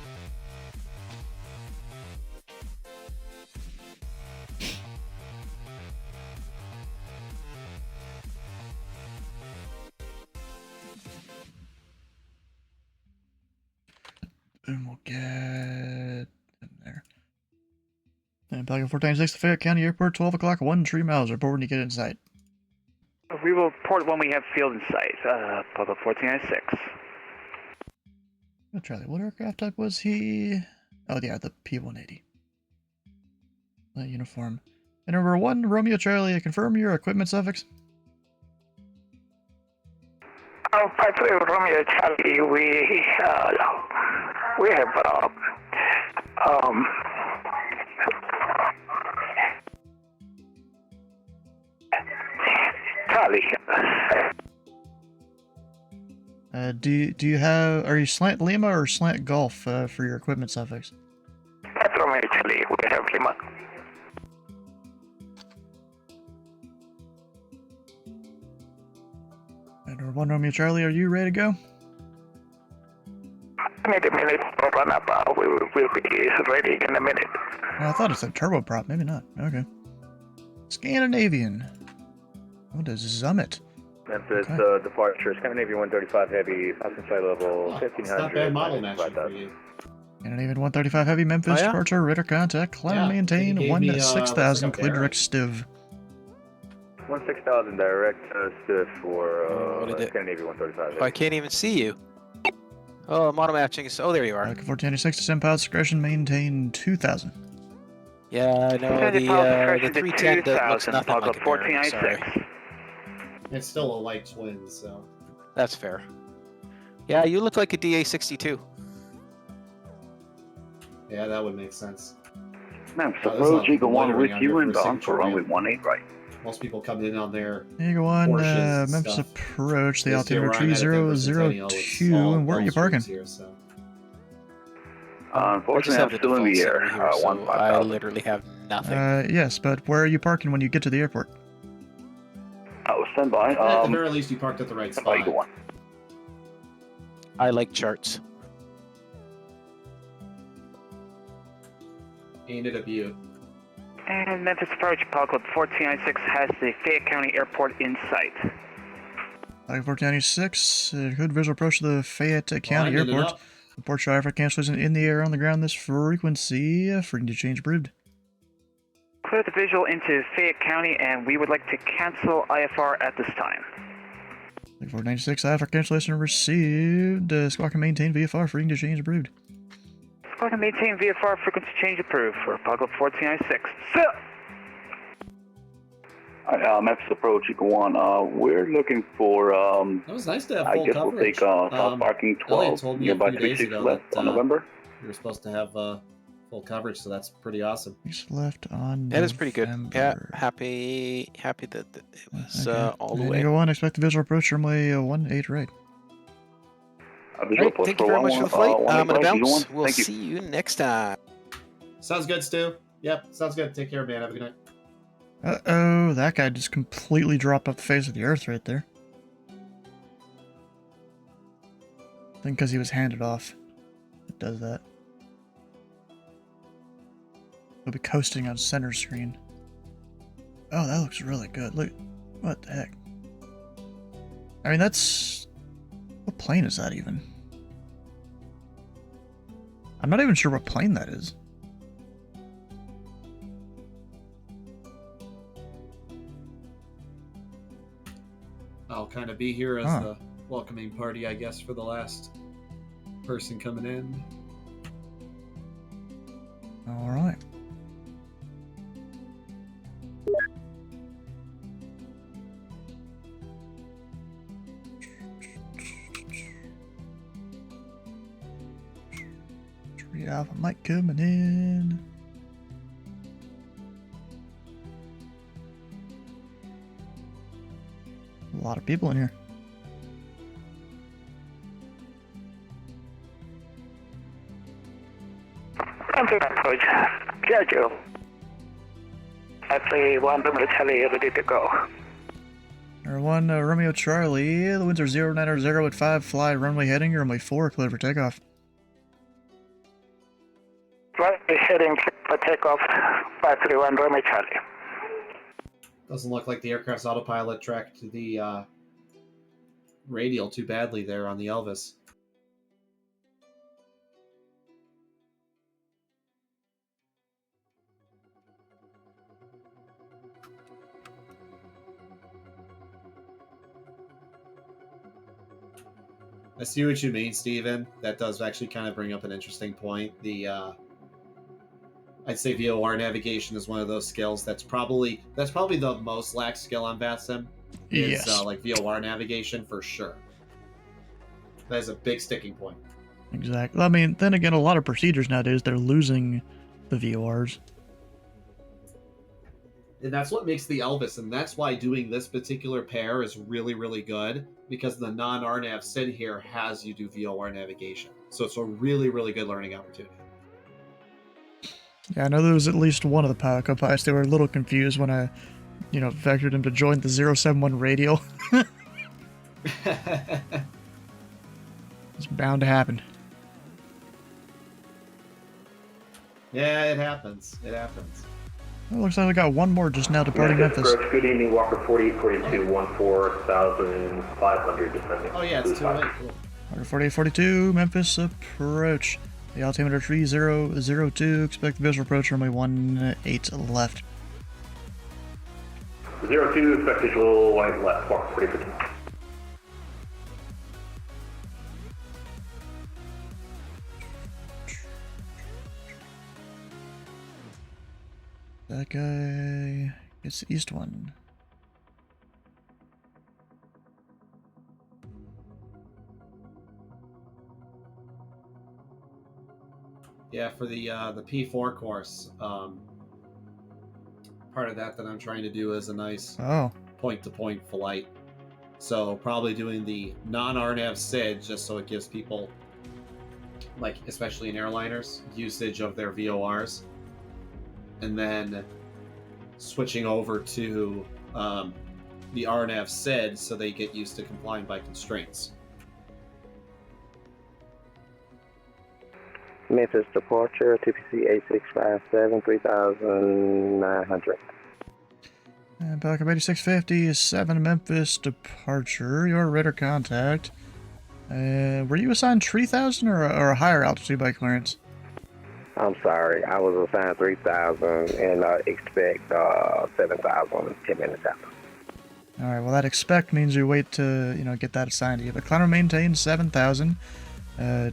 S1: And we'll get in there. And Pelican 1496 to Fayette County Airport, 12 o'clock, 13 miles. Report when you get in sight.
S13: We will report when we have field in sight. Apocalypse 1496.
S1: Oh, Charlie, what aircraft type was he? Oh, yeah, the P-180. Uniform. And number 1, Romeo Charlie, confirm your equipment suffix.
S12: Alpha 3 Romeo Charlie, we have Charlie.
S1: Do you have, are you slant Lima or slant Golf for your equipment suffix?
S12: That's Romeo Charlie, we have Lima.
S1: And number 1, Romeo Charlie, are you ready to go?
S12: I need a minute to run up. We will be ready in a minute.
S1: Oh, I thought it said turboprop, maybe not. Okay. Scandinavian. What is Summit?
S10: Memphis departure, Scandinavian 135 Heavy, passing flight level 1500.
S3: It's not bad model matching for you.
S1: Scandinavian 135 Heavy, Memphis departure, radar contact, climb and maintain, 16000, clear direct stiv.
S10: 16000 direct stiff for Scandinavian 135 Heavy.
S2: Oh, I can't even see you. Oh, model matching is. Oh, there you are.
S1: 1496 to 10 pilots, discretion, maintain 2000.
S2: Yeah, I know the 310 looks nothing like a Baron, sorry.
S3: It's still a light twin, so.
S2: That's fair. Yeah, you look like a DA62.
S3: Yeah, that would make sense.
S14: Memphis approach, Eagle 1 with you inbound for runway 18 right.
S3: Most people come in on their
S1: Eagle 1, Memphis
S3: stuff.
S1: approach, the
S3: They
S1: altimeter
S3: still run at a
S1: 3002, and where are you parking?
S3: Here, so.
S10: Unfortunately, I'm still in the air.
S2: So I literally have nothing.
S1: Yes, but where are you parking when you get to the airport?
S10: Oh, stand by.
S3: At the very least, you parked at the right spot.
S10: Eagle 1.
S2: I like charts.
S3: Ain't it a beaut?
S13: And Memphis approach, Apocalypse 1496 has the Fayette County Airport in sight.
S1: 1496, good visual approach to the Fayette County
S3: Lining it
S1: Airport.
S3: up.
S1: Report traffic cancellation in the air on the ground. This frequency, free to change approved.
S13: Clear the visual into Fayette County, and we would like to cancel IFR at this time.
S1: 496, IFR cancellation received. Squawk and maintain VFR, free to change approved.
S13: Climb and maintain VFR frequency change approved for Apollo 1496. Sit!
S14: Memphis approach, Eagle 1. We're looking for,
S3: That was nice to have
S14: I
S3: full
S14: guess
S3: coverage.
S14: we'll take South Parking
S3: Elliot
S14: 12,
S3: told me a
S14: nearby
S3: few days
S14: 36
S3: ago
S14: left
S3: that
S14: on November.
S3: we were supposed to have full coverage, so that's pretty awesome.
S1: He's left on.
S2: That is pretty good. Yeah,
S1: November.
S2: happy that it was
S1: Okay.
S2: all the way.
S1: Eagle 1, expect the visual approach runway 18 right.
S14: Visual
S2: Right,
S14: approach
S2: thank you
S14: for
S2: very much for the flight.
S14: 18
S2: I'm gonna
S14: right, Eagle
S2: bounce.
S14: 1.
S2: We'll
S14: Thank you.
S2: see you next time.
S3: Sounds good, Stu. Yep, sounds good. Take care, man. Have a good night.
S1: Uh-oh, that guy just completely dropped off the face of the earth right there. I think because he was handed off. It does that. He'll be coasting on center screen. Oh, that looks really good. Look, what the heck? I mean, that's... What plane is that even? I'm not even sure what plane that is.
S3: I'll kind of be here as
S1: Huh.
S3: the welcoming party, I guess, for the last person coming in.
S1: Alright. Tree Alpha Mike coming in. A lot of people in here.
S12: Memphis approach. Schedule. F1 Romeo Charlie ready to go.
S1: Number 1, Romeo Charlie. The winds are 090 at 5. Fly runway heading. Runway 4, clear for takeoff.
S12: Runway heading for takeoff. 531 Romeo Charlie.
S3: Doesn't look like the aircraft's autopilot tracked the radial too badly there on the Elvis. I see what you mean, Steven. That does actually kind of bring up an interesting point. I'd say VOR navigation is one of those skills that's probably the most lax skill on VATSIM. Is
S1: Yes.
S3: like VOR navigation for sure. That is a big sticking point.
S1: Exactly. I mean, then again, a lot of procedures nowadays, they're losing the VORs.
S3: And that's what makes the Elvis, and that's why doing this particular pair is really, really good, because the non-RNAV SID here has you do VOR navigation. So it's a really, really good learning opportunity.
S1: Yeah, I know there was at least one of the pilot co-pilots. They were a little confused when I, vectored him to join the 071 radial. It's bound to happen.
S3: Yeah, it happens. It happens.
S1: It looks like we got one more just now departing Memphis.
S7: Good evening, Walker 4842, 14,500 descending.
S3: Oh yeah, it's too late. Cool.
S1: Order 4842, Memphis approach. The altimeter 3002, expect the visual approach runway 18 left.
S7: 02, expect visual wide left, Walker 4842.
S1: That guy gets the east one.
S3: Yeah, for the P4 course, part of that I'm trying to do is a nice point-to-point flight. So probably doing the non-RNAV SID just so it gives people, like especially in airliners, usage of their VORs, and then switching over to the RNAV SID so they get used to complying by constraints.
S10: Memphis departure, TPC 8657, 3,900.
S1: And Pelican 8650 is 7 Memphis departure. Your radar contact. Were you assigned 3,000 or a higher altitude by clearance?
S10: I'm sorry, I was assigned 3,000 and expect 7,000 10 minutes after.
S1: Alright, well that expect means you wait to, get that assigned to you. But climb and maintain 7,000.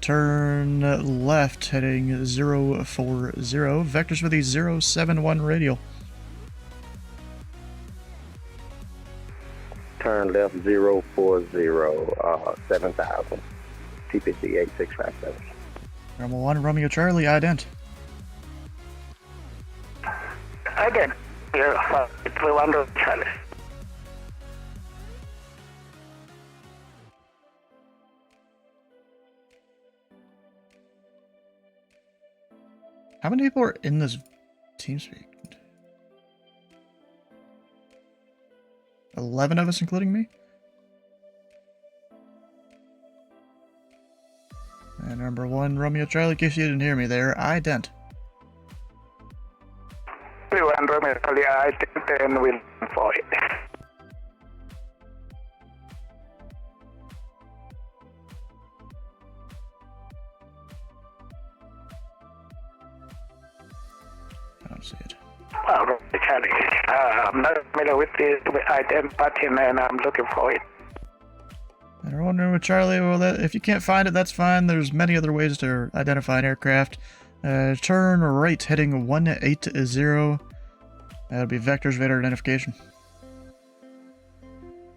S1: Turn left, heading 040. Vectors for the 071 radial.
S10: Turn left 040, 7000. T50 8657.
S1: Normal 1, Romeo Charlie, ident.
S12: Again, yeah, it's the one of Charlie.
S1: How many people are in this TeamSpeak? 11 of us, including me? And number 1, Romeo Charlie, in case you didn't hear me there, ident.
S12: The one Romeo Charlie, I think then we'll for it.
S1: I don't see it.
S12: Well, Romeo Charlie, I'm not familiar with the ident button and I'm looking for it.
S1: And everyone with Charlie, well, if you can't find it, that's fine. There's many other ways to identify an aircraft. Turn right, heading 180. That'll be Vector's radar identification.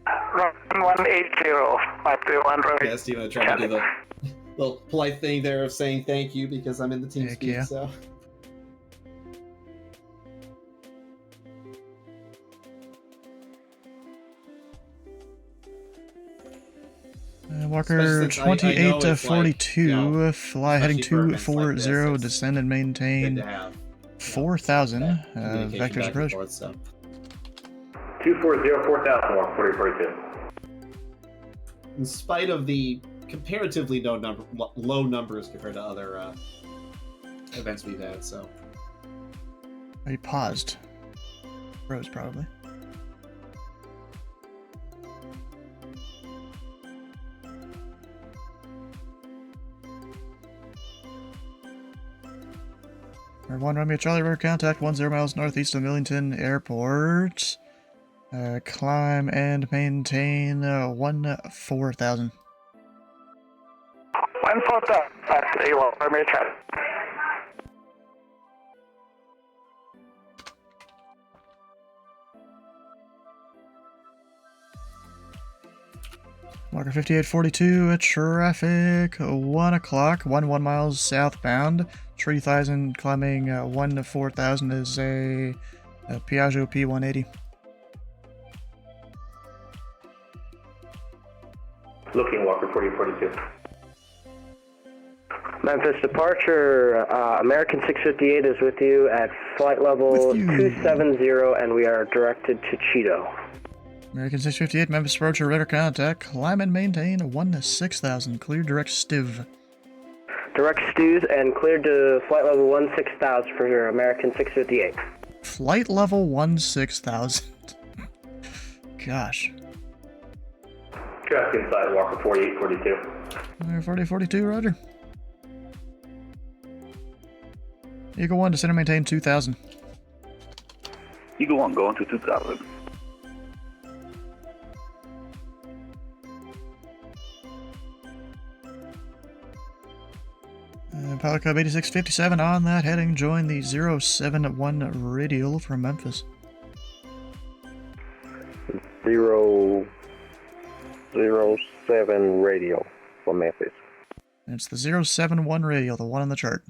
S12: 180, 531 Romeo.
S3: Yeah, Steven, I tried to do the little polite thing there of saying thank you because I'm in the TeamSpeak,
S1: yeah.
S3: so...
S1: Walker 28 to 42,
S3: you know,
S1: fly heading
S3: especially for events
S1: 240,
S3: like this,
S1: descend and
S3: good
S1: maintain
S3: to have
S1: 4,000,
S3: communication
S1: vectors
S3: back and
S1: approach.
S3: forth, so.
S7: 240, 4000, Walker 4042.
S3: In spite of the comparatively low numbers compared to other events we've had, so.
S1: He paused. Froze, probably. Number 1, Romeo Charlie, radar contact 10 miles northeast of Millington Airport. Climb and maintain 14,000.
S12: 140, that's you want Romeo Charlie.
S1: Walker 5842, traffic 1 o'clock, 1 miles southbound. 3,000 climbing 4,000 is a Piaggio P180.
S7: Looking, Walker 4042.
S6: Memphis departure, American 658 is with you at flight level 270, and we are directed to Cheeto.
S1: American 658, Memphis approach, radar contact, climb and maintain 6,000, clear direct stiv.
S6: Direct stews and cleared to flight level 16,000 for your American 658.
S1: Flight level 16,000. Gosh.
S7: Traffic inside, Walker 4842.
S1: 4042, roger. Eagle 1, descend and maintain 2,000.
S14: Eagle 1 going to 2,000.
S1: Pilot Cub 8657 on that heading, join the 071 radial from Memphis.
S10: 007 radial for Memphis.
S1: And it's the 071 radial, the one on the chart.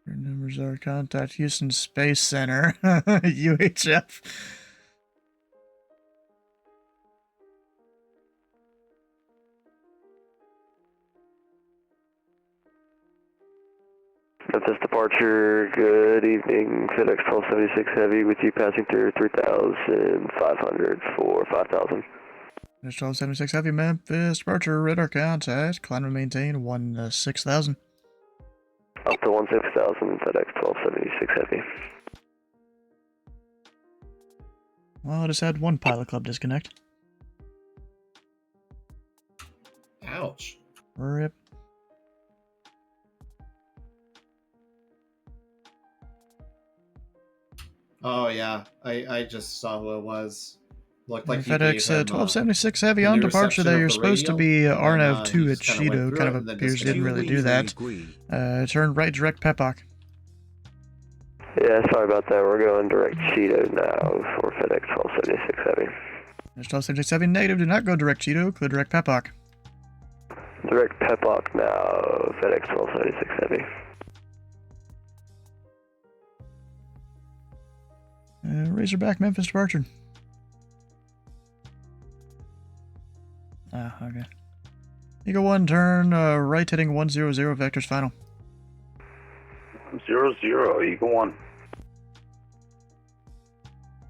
S1: Your numbers are contact Houston Space Center, UHF.
S6: Memphis departure, good evening, FedEx 1276 Heavy with you passing through 3,500 for 5,000.
S1: There's 1276 Heavy, Memphis departure, radar contact, climb and maintain 6,000.
S6: Up to 16,000, FedEx 1276 Heavy.
S1: Well, I just had one Pilot Club disconnect.
S3: Ouch.
S1: Rip.
S3: Oh yeah, I just saw who it was. Looked like you
S1: FedEx
S3: gave him,
S1: 1276 heavy
S3: the
S1: on
S3: new
S1: departure
S3: reception
S1: there.
S3: of
S1: You're
S3: the
S1: supposed to
S3: radial,
S1: be
S3: and then,
S1: RNAV 2
S3: he
S1: at
S3: just kinda went
S1: Shido.
S3: through
S1: Kind
S3: it
S1: of
S3: and then
S1: appears you didn't really do
S3: disconnected.
S1: that. Turn right, direct Pepok.
S6: Yeah, sorry about that. We're going direct Cheeto now for FedEx 1276 Heavy.
S1: There's 1276 heavy negative. Do not go direct Cheeto. Clear direct Pepok.
S6: Direct Pepok now, FedEx 1276 Heavy.
S1: Razorback Memphis departure. Ah, okay. Eagle 1, turn right heading 100, vectors final.
S14: 00, Eagle 1.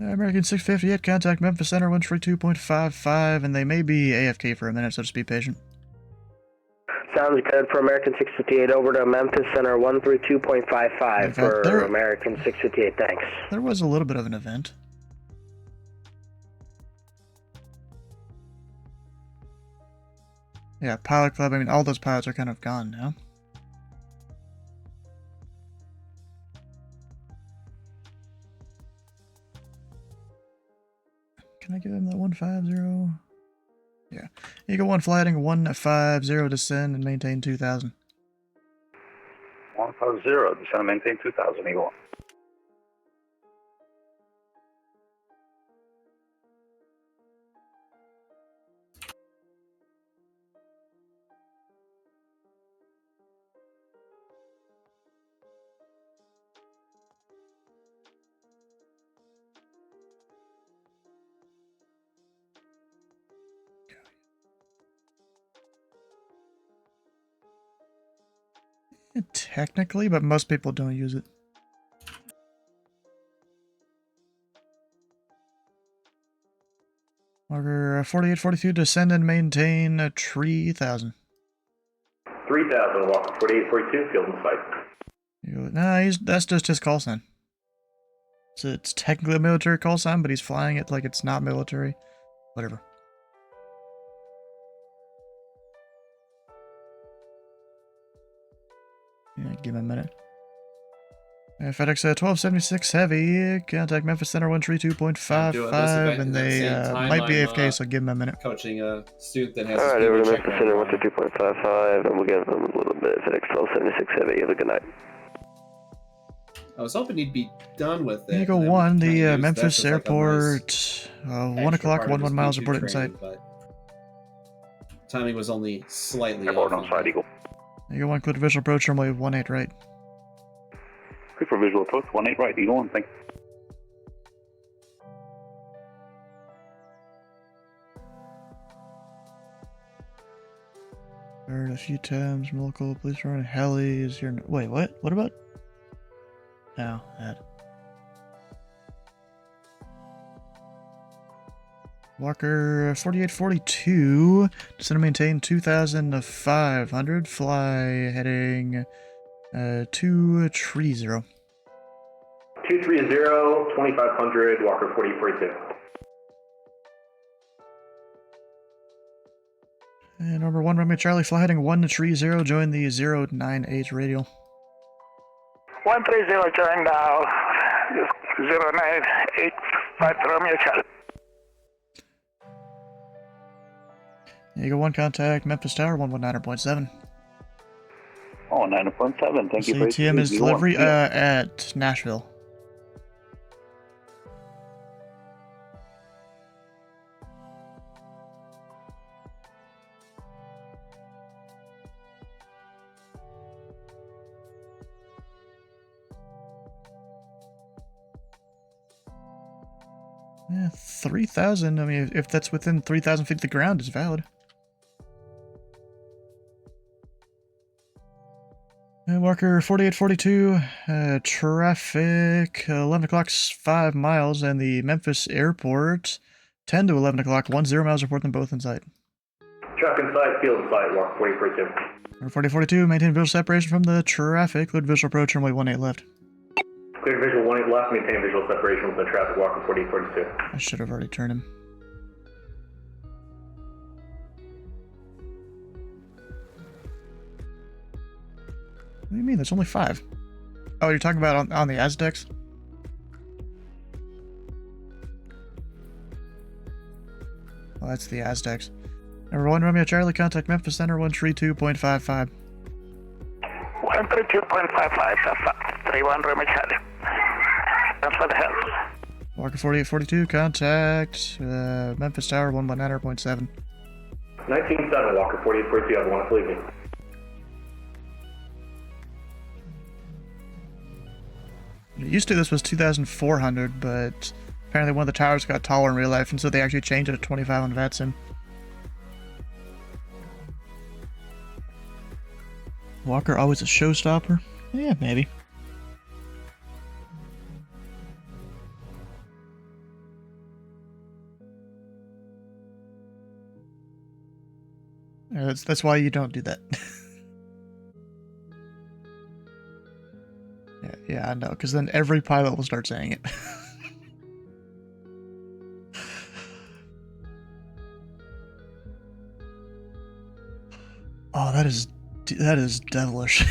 S1: American 658, contact Memphis Center 132.55, and they may be AFK for a minute, so just be patient.
S6: Sounds good for American 658. Over to Memphis Center 132.55 for American 658. Thanks.
S1: There was a little bit of an event. Yeah, Pilot Club, I mean, all those pilots are kind of gone now. Can I give him that 150? Yeah. Eagle 1 flighting 150, descend and maintain 2000.
S14: 150, descend and maintain 2000, Eagle 1.
S1: Technically, but most people don't use it. Marker 4842, descend and maintain 3000.
S7: 3000, walk 4842, field in sight.
S1: Nah, that's just his call sign. So it's technically a military call sign, but he's flying it like it's not military. Whatever. Yeah, give him a minute. FedEx 1276 heavy, contact Memphis Center 132.55, and they might be AFK, so give him a minute.
S3: Coaching a student that has.
S6: Alright, over to Memphis Center 132.55, and we'll give them a little bit. FedEx 1276 Heavy. Have a good night.
S3: I was hoping he'd be done with it.
S1: Eagle 1, the Memphis airport, 1 o'clock, 11 miles reported in sight.
S3: Timing was only slightly
S14: Airport
S3: off.
S14: on site, Eagle.
S1: Eagle 1, clear visual approach, runway 18 right.
S14: Clear for visual approach, 18 right, Eagle 1, thank you.
S1: Heard a few times from local police running heli is here. Wait, what? What about? Oh, that. Walker 4842, descend and maintain 2500, fly heading 230.
S7: 230, 2500, Walker 4842.
S1: And number 1, runway Charlie, fly heading 130, join the 098 radial.
S12: 130, join now. 0985 Romeo Charlie.
S1: Eagle 1, contact Memphis Tower 119.7.
S14: Oh, 9.7, thank you for
S1: CTM is delivery at Nashville. Yeah, 3,000. I mean, if that's within 3,000 feet of the ground, it's valid. Walker 4842, traffic 11 o'clock, 5 miles, and the Memphis airport 10 to 11 o'clock, 10 miles, report them both in sight.
S7: Truck in sight, field in sight, Walker 4842.
S1: 4042, maintain visual separation from the traffic, cleared visual approach, runway 18 left.
S7: Clear visual 18 left, maintain visual separation from the traffic, Walker 4842.
S1: I should have already turned him. What do you mean? There's only 5. Oh, you're talking about on the Aztecs? Well, that's the Aztecs. Number 1, Romeo Charlie, contact Memphis Center 132.55.
S12: 132.55, 31 Romeo Charlie. Thanks for the help.
S1: Walker 4842, contact Memphis Tower 119.7.
S7: 19-7, Walker 4842, I want to leave me.
S1: Used to this was 2,400, but apparently one of the towers got taller in real life, and so they actually changed it to 25 on VATSIM. Walker always a showstopper? Yeah, maybe. That's why you don't do that. yeah, I know, because then every pilot will start saying it. Oh, that is devilish.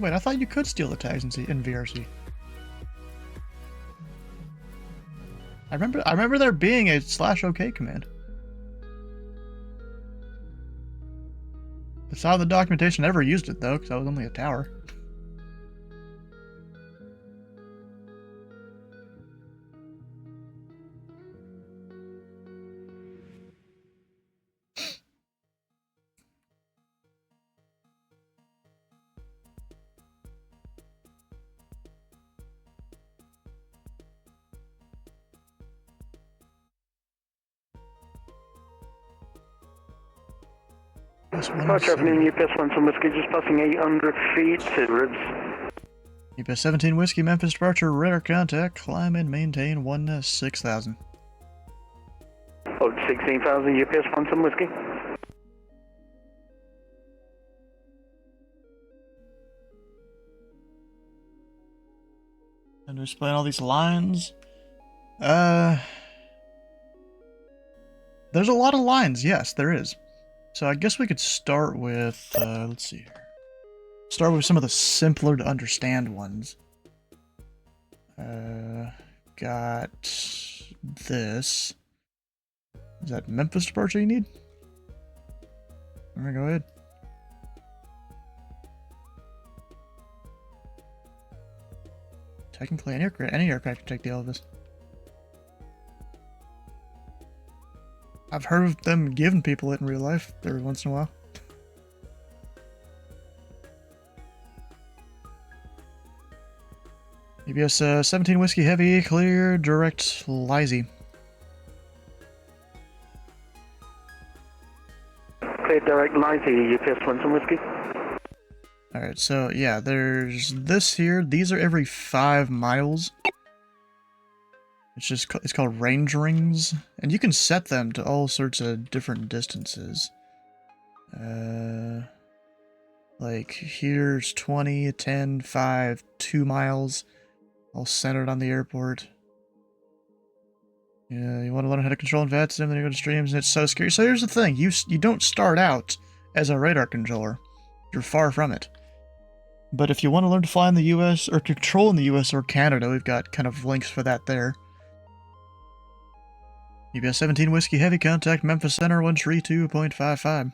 S1: Wait, I thought you could steal the tags in VRC. I remember there being a /OK command. I saw the documentation, never used it though, because I was only a tower.
S13: Departure afternoon, UPS 1 some whiskey, just passing 800 feet, sit ribs.
S1: UPS 17 Whiskey, Memphis departure, radar contact, climb and maintain 6,000.
S13: Oh, 16,000, UPS 1 some whiskey.
S1: And displaying all these lines. There's a lot of lines, yes, there is. So I guess we could start with, let's see here. Start with some of the simpler to understand ones. Got this. Is that Memphis departure you need? Alright, go ahead. Technically, any aircraft can take the Elvis. I've heard of them giving people it in real life every once in a while. UPS 17 Whiskey Heavy, clear, direct, Lizy.
S13: Clear, direct, Lizy, UPS 1 some whiskey.
S1: Alright, so yeah, there's this here. These are every 5 miles. It's called range rings, and you can set them to all sorts of different distances. Like here's 20, 10, 5, 2 miles, all centered on the airport. Yeah, you want to learn how to control and VATSIM, then you go to streams, and it's so scary. So here's the thing: you don't start out as a radar controller. You're far from it. But if you want to learn to fly in the U.S. or control in the U.S. or Canada, we've got kind of links for that there. UPS 17 Whiskey Heavy, contact Memphis Center 132.55.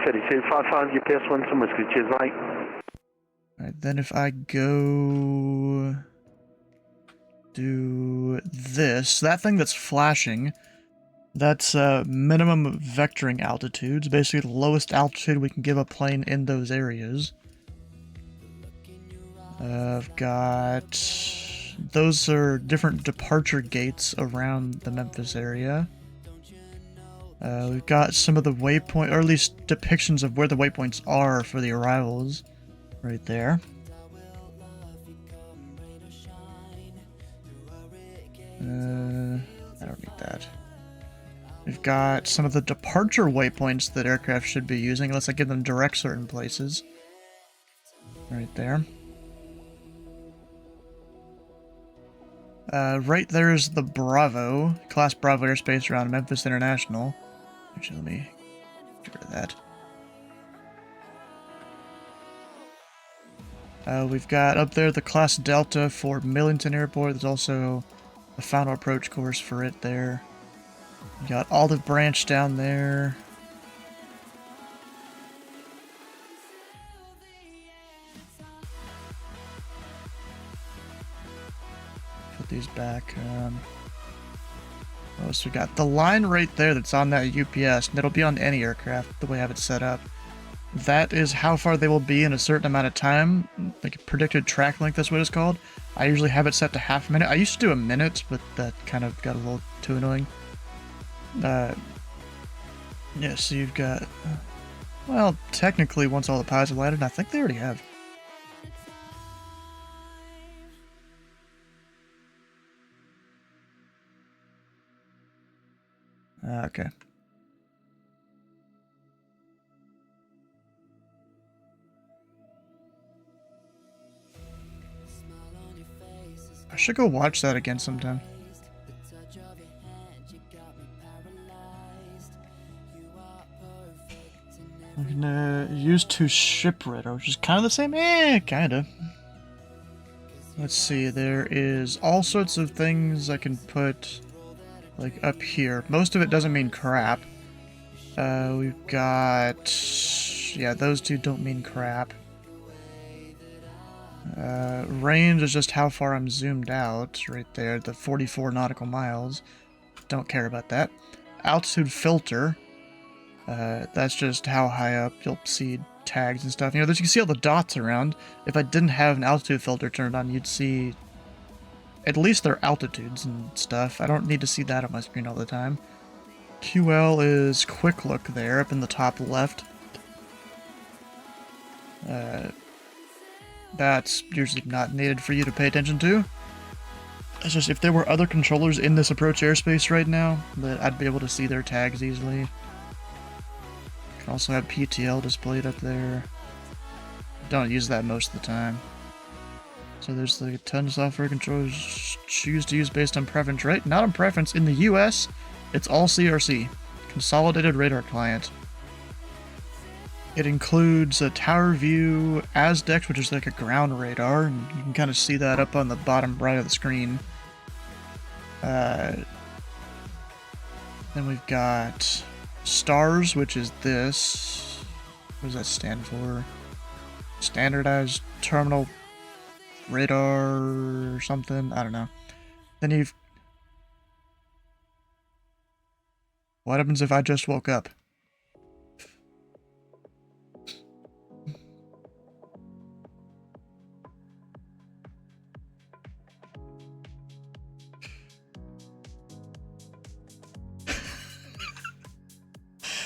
S13: 3255, UPS 1 some whiskey, cheers, mate.
S1: Alright, then if I go do this, that thing that's flashing, that's minimum vectoring altitudes, basically the lowest altitude we can give a plane in those areas. I've got... those are different departure gates around the Memphis area. We've got some of the waypoint, or at least depictions of where the waypoints are for the arrivals. right there. I don't need that. We've got some of the departure waypoints that aircraft should be using, unless I give them direct certain places. Right there. Right there is the Bravo, Class Bravo airspace around Memphis International. Actually, let me get rid of that. We've got up there the Class Delta for Millington Airport. There's also a final approach course for it there. You got Olive Branch down there. Put these back. Oh, so we got the line right there that's on that UPS, and it'll be on any aircraft, the way I have it set up. That is how far they will be in a certain amount of time, like a predicted track length, that's what it's called. I usually have it set to half a minute. I used to do a minute, but that kind of got a little too annoying. Yeah, so you've got... well, technically, once all the pilots have landed, I think they already have. Okay. I should go watch that again sometime. I'm gonna use to ship radar, which is kind of the same. Kinda. Let's see, there is all sorts of things I can put, like, up here. Most of it doesn't mean crap. We've got... yeah, those two don't mean crap. Range is just how far I'm zoomed out, right there, the 44 nautical miles. Don't care about that. Altitude filter. That's just how high up you'll see tags and stuff. You know, you can see all the dots around. If I didn't have an altitude filter turned on, you'd see at least their altitudes and stuff. I don't need to see that on my screen all the time. QL is quick look there, up in the top left. That's usually not needed for you to pay attention to. It's just if there were other controllers in this approach airspace right now, that I'd be able to see their tags easily. Can also have PTL displayed up there. Don't use that most of the time. So there's like a ton of software controllers choose to use based on preference, right? Not on preference. In the US, it's all CRC. Consolidated Radar Client. It includes a tower view, ASDEX, which is like a ground radar, and you can kind of see that up on the bottom right of the screen. Then we've got STARS, which is this. What does that stand for? Standardized Terminal Radar or something? I don't know. Then you've... what happens if I just woke up?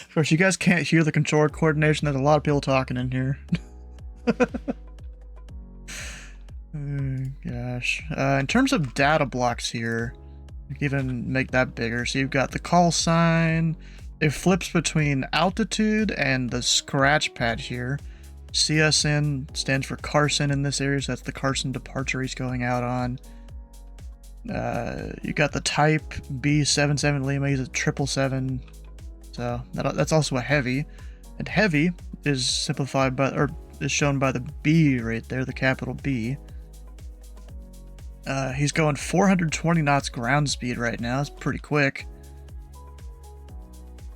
S1: Of course, you guys can't hear the controller coordination. There's a lot of people talking in here. Oh, gosh. In terms of data blocks here, you can even make that bigger. So you've got the call sign. It flips between altitude and the scratch pad here. CSN stands for Carson in this area, so that's the Carson departure he's going out on. You got the type B77 Lima. He's a 777. So that's also a heavy, and heavy is simplified by, or is shown by the B right there, the capital B. He's going 420 knots ground speed right now. It's pretty quick.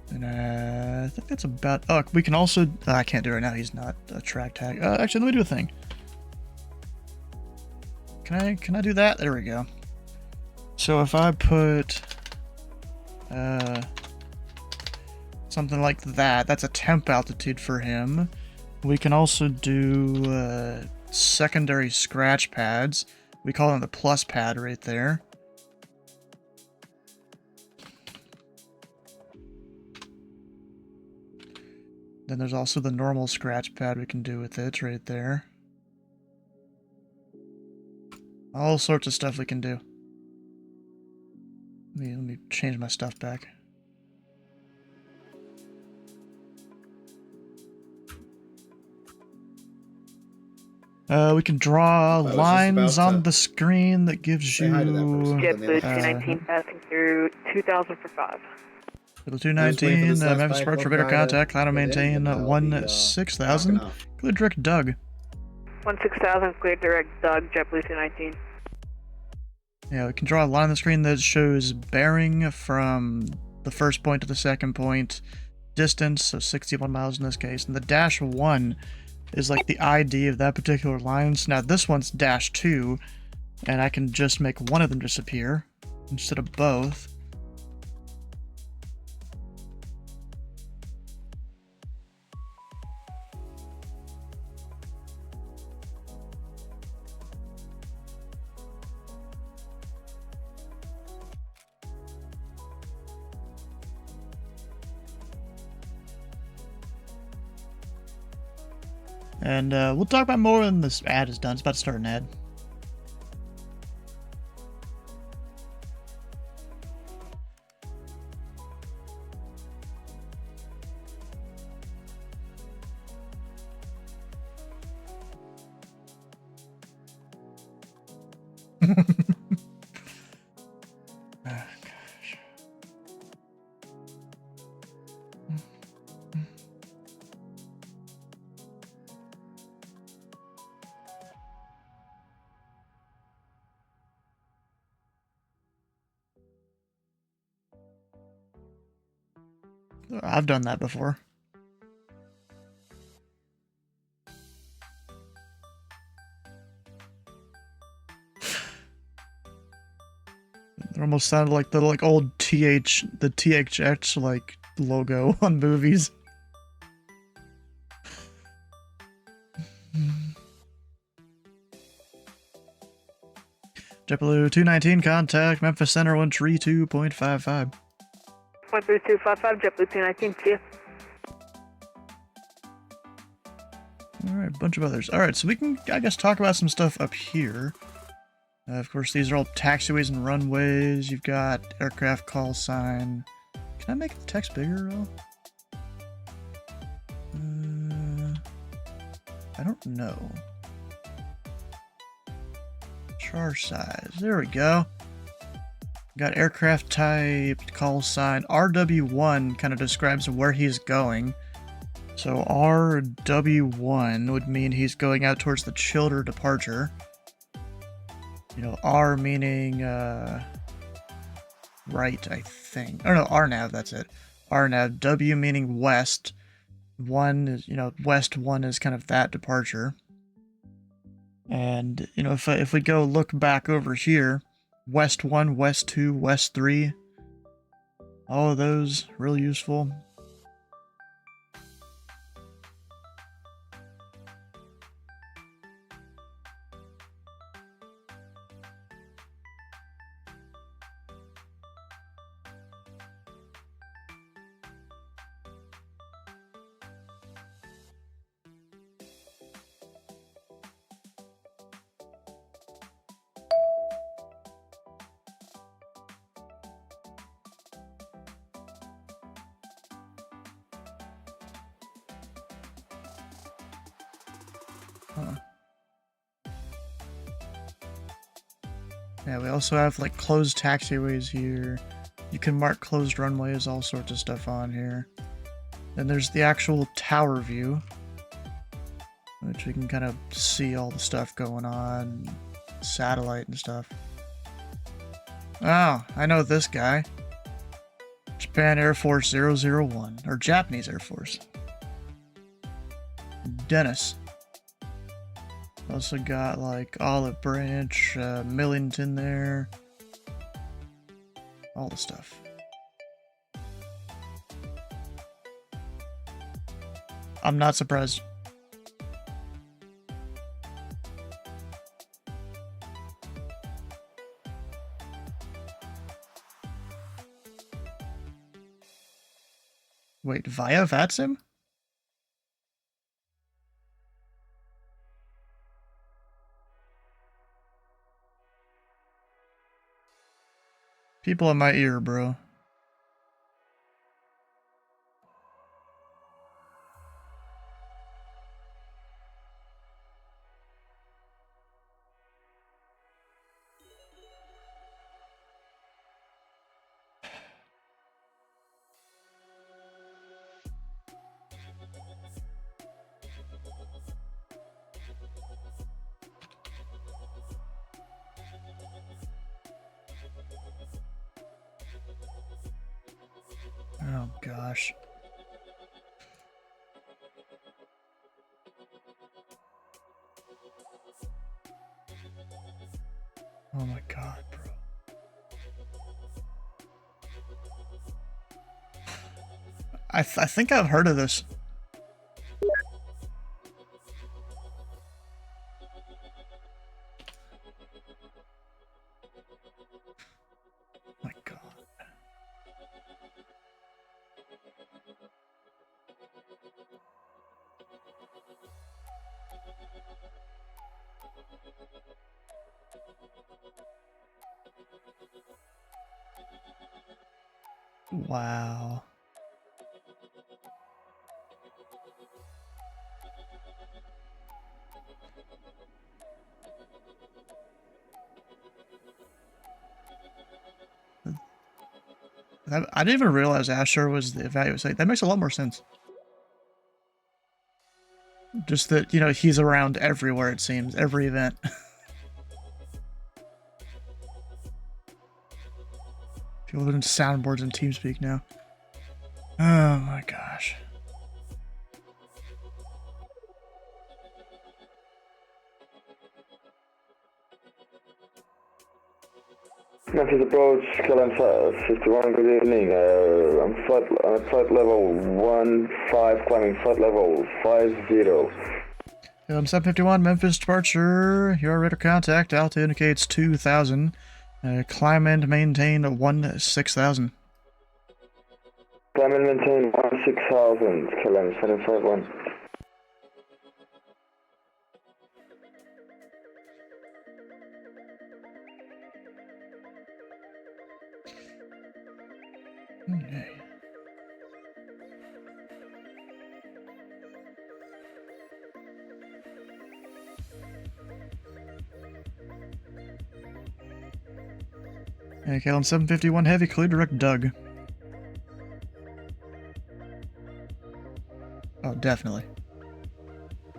S1: And I think that's about... oh, we can also... I can't do it right now. He's not a track tag. Actually, let me do a thing. Can I do that? There we go. So if I put... something like that. That's a temp altitude for him. We can also do secondary scratch pads. We call them the plus pad right there. Then there's also the normal scratch pad we can do with it right there. All sorts of stuff we can do. Let me change my stuff back. We can draw lines on the screen that gives you...
S13: JetBlue 219 passing through 2000 for 5.
S1: Little 219, Memphis approach for better contact, climb and maintain 16,000. Clear direct Doug.
S13: 16,000, clear direct Doug, JetBlue 219.
S1: Yeah, we can draw a line on the screen that shows bearing from the first point to the second point, distance, so 61 miles in this case, and the -1 is like the ID of that particular line. So now this one's -2, and I can just make one of them disappear instead of both. And we'll talk about more when this ad is done. It's about to start an ad. I've done that before. It almost sounded like the old the THX like logo on movies. JetBlue 219 contact Memphis Center 132.55.
S13: 13255, JetBlue 219, see ya.
S1: Alright, a bunch of others. Alright, so we can, I guess, talk about some stuff up here. Of course, these are all taxiways and runways. You've got aircraft call sign. Can I make the text bigger at all? I don't know. Char size. There we go. Got aircraft type, call sign. RW1 kind of describes where he's going. So RW1 would mean he's going out towards the Childer departure. You know, R meaning right, I think. Oh no, RNAV, that's it. RNAV. W meaning west. 1 is, you know, west 1 is kind of that departure. And, you know, if we go look back over here, West 1, West 2, West 3. All of those real useful. Yeah, we also have like closed taxiways here. You can mark closed runways, all sorts of stuff on here. Then there's the actual tower view, which we can kind of see all the stuff going on, satellite and stuff. Oh, I know this guy. Japan Air Force 001, or Japanese Air Force. Dennis. Also got like Olive Branch, Millington there. All the stuff. I'm not surprised. Wait, via VATSIM? People in my ear, bro. Oh gosh. Oh my god, bro. I think I've heard of this. My god. Wow. I didn't even realize Asher was the evaluate site. That makes a lot more sense. Just that, you know, he's around everywhere, it seems. Every event. People are in soundboards and TeamSpeak now. Oh my gosh.
S10: Memphis approach, KLM 51, good evening. I'm flight level 15, climbing flight level 50.
S1: KLM 751, Memphis departure. Your radar contact, altitude indicates 2,000. Climb and maintain 6000.
S10: Climb and maintain 6000, KLM 751.
S1: Okay. Hey, KLM 751 Heavy, clear direct Doug. Oh, definitely.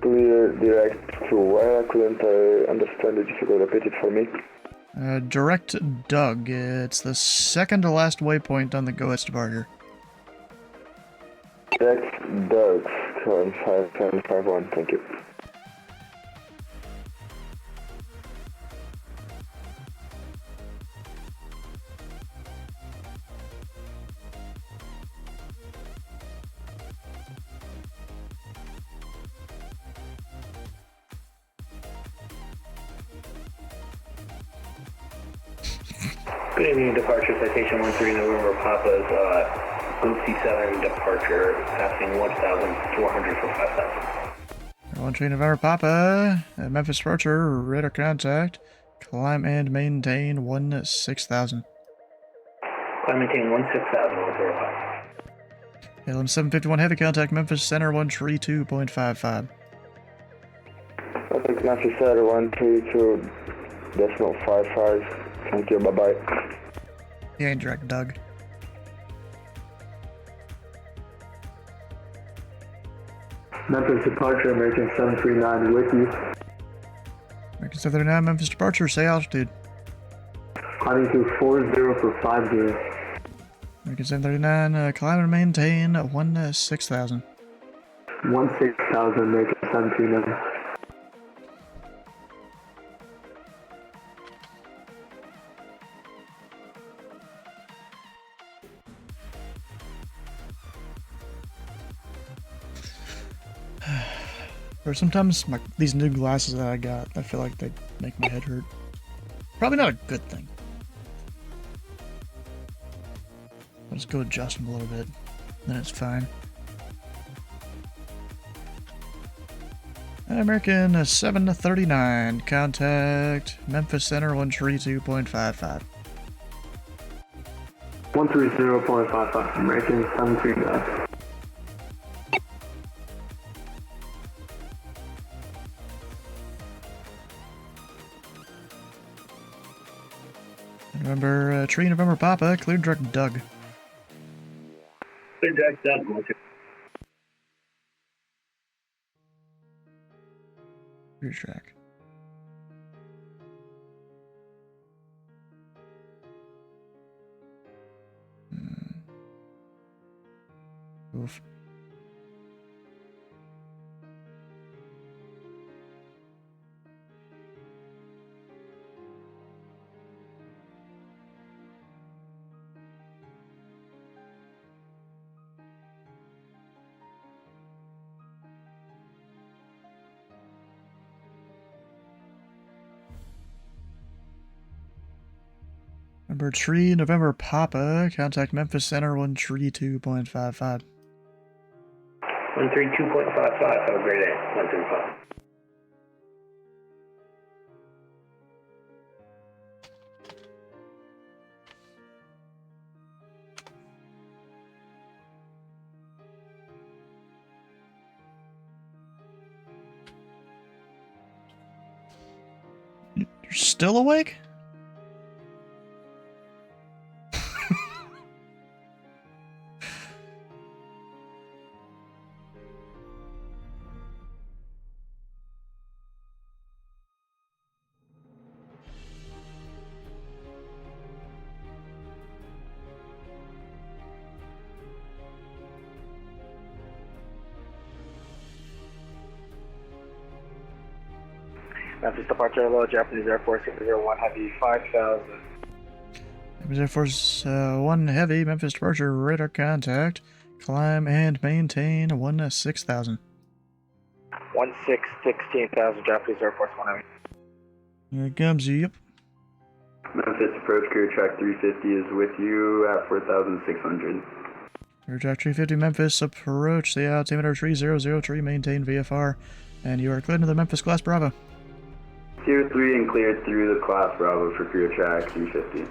S10: Clear direct to where? I couldn't understand it. If you could repeat it for me.
S1: Direct Doug. It's the second to last waypoint on the Go-West departure.
S10: Direct Doug, current 5751, thank you.
S15: Good evening, departure citation 13 November Papa's OC7 departure, passing 1,400 for 5,000.
S1: 13 November Papa, Memphis departure, radar contact, climb and maintain 6000.
S15: Climb maintain 16,000 November Papa.
S1: KLM 751 Heavy contact, Memphis Center 132.55.
S10: I think Memphis Center 132.55. Thank you, bye-bye.
S1: He ain't direct Doug.
S10: Memphis departure, American 739 with you.
S1: American 739, Memphis departure, say altitude.
S10: Climbing to 40 for 50.
S1: American 739, climb and maintain 6000.
S10: 16,000, American 739.
S1: Or sometimes these new glasses that I got, I feel like they make my head hurt. Probably not a good thing. I'll just go adjust them a little bit, then it's fine. American 739, contact Memphis Center 132.55.
S14: 130.55, American 739.
S1: November, Tree, November, Papa, clear direct Doug.
S15: Clear direct Doug, 1 2.
S1: Clear track. Oof. November Tree, November Papa, contact Memphis Center 132.55.
S15: 132.55, have a great day. 135.
S1: You're still awake?
S11: Memphis departure, hello, Japanese Air Force 601 Heavy 5000.
S1: Memphis Air Force 1 Heavy, Memphis departure, radar contact, climb and maintain 6000.
S11: 16,000 Japanese Air Force 1 Heavy.
S1: Here it comes, yep.
S7: Memphis approach clear track 350 is with you at 4,600.
S1: Clear track 350 Memphis, approach the altimeter 3003, maintain VFR, and you are cleared to the Memphis class Bravo.
S7: Tier 3 and cleared through the class Bravo for clear track 350.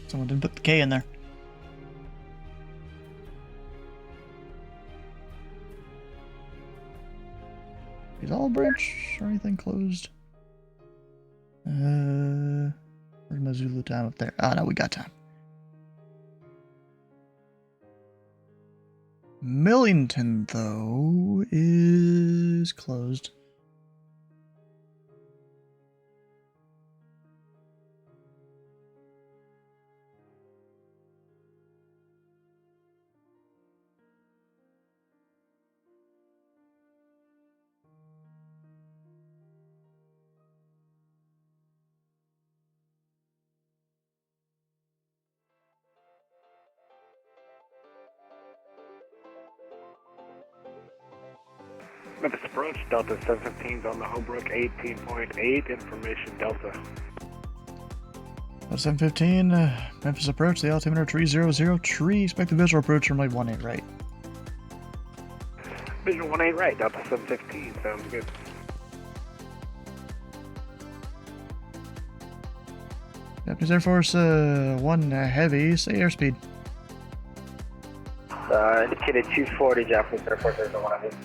S1: Someone didn't put the K in there. Is all branch or anything closed? Where's my Zulu time up there? Oh no, we got time. Millington, though, is closed.
S9: Memphis approach, Delta 715's on the Holbrook 18.8, information Delta.
S1: 715, Memphis approach, the altimeter 300, tree, expect the visual approach from like 18 right.
S9: Visual 18 right, Delta 715, sounds good.
S1: Japanese Air Force 1 Heavy, say airspeed.
S11: Indicated 240 Japanese Air Force 1 Heavy.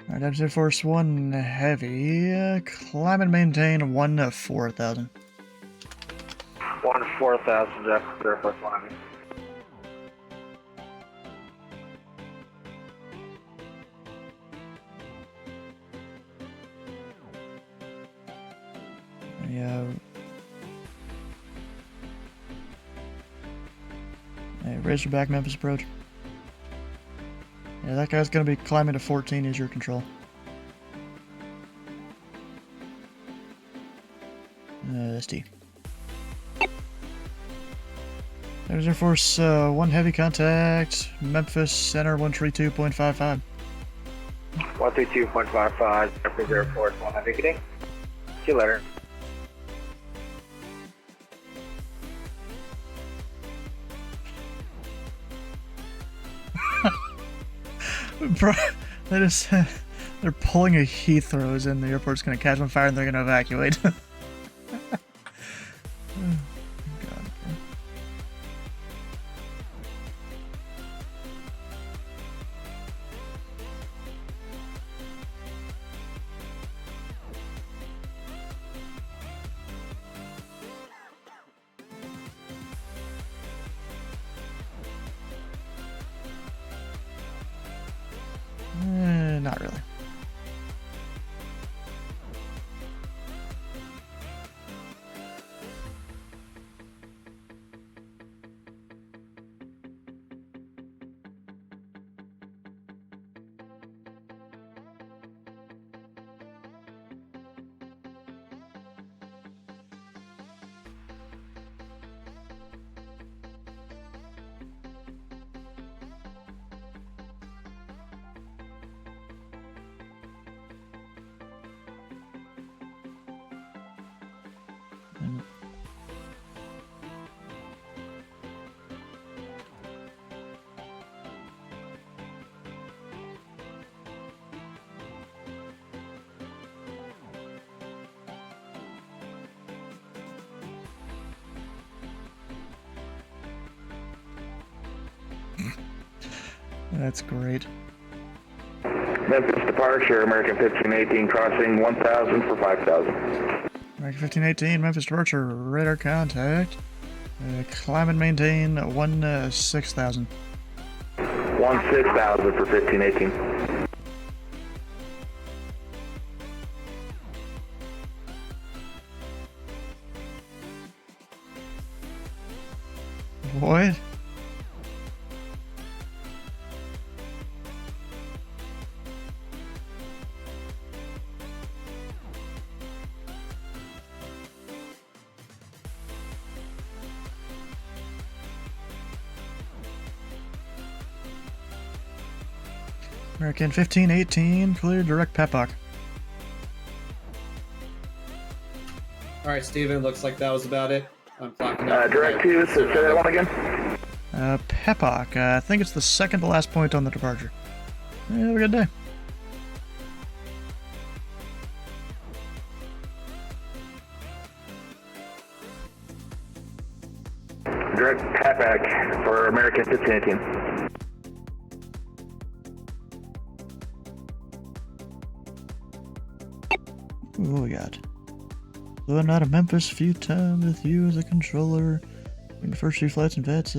S1: Alright, Japanese Air Force 1 Heavy, climb and maintain 14,000.
S11: 4,000 Japanese Air Force 1 Heavy.
S1: Yeah. Hey, Razorback Memphis approach. Yeah, that guy's gonna be climbing to 14 is your control. ST. There's Air Force 1 Heavy contact, Memphis Center 132.55.
S11: 132.55, Japanese Air Force 1 Heavy. See you later.
S1: Bro, they're pulling a Heathrow's and the airport's gonna catch on fire and they're gonna evacuate. Oh, God. Not really. That's great.
S14: Memphis departure, American 1518 crossing 1000 for 5000.
S1: American 1518, Memphis departure, radar contact. Climb and maintain 6000.
S14: 16,000 for 1518.
S1: What? American 1518, clear direct Pepoc.
S3: Alright, Steven, looks like that was about it. I'm clocking out.
S14: Direct 2, so say that one again.
S1: Pepoc, I think it's the second to last point on the departure. Have a good day.
S14: Direct Pepoc for American 1518.
S1: What we got? Flew out of Memphis a few times with you as a controller. In the first few flights and vets,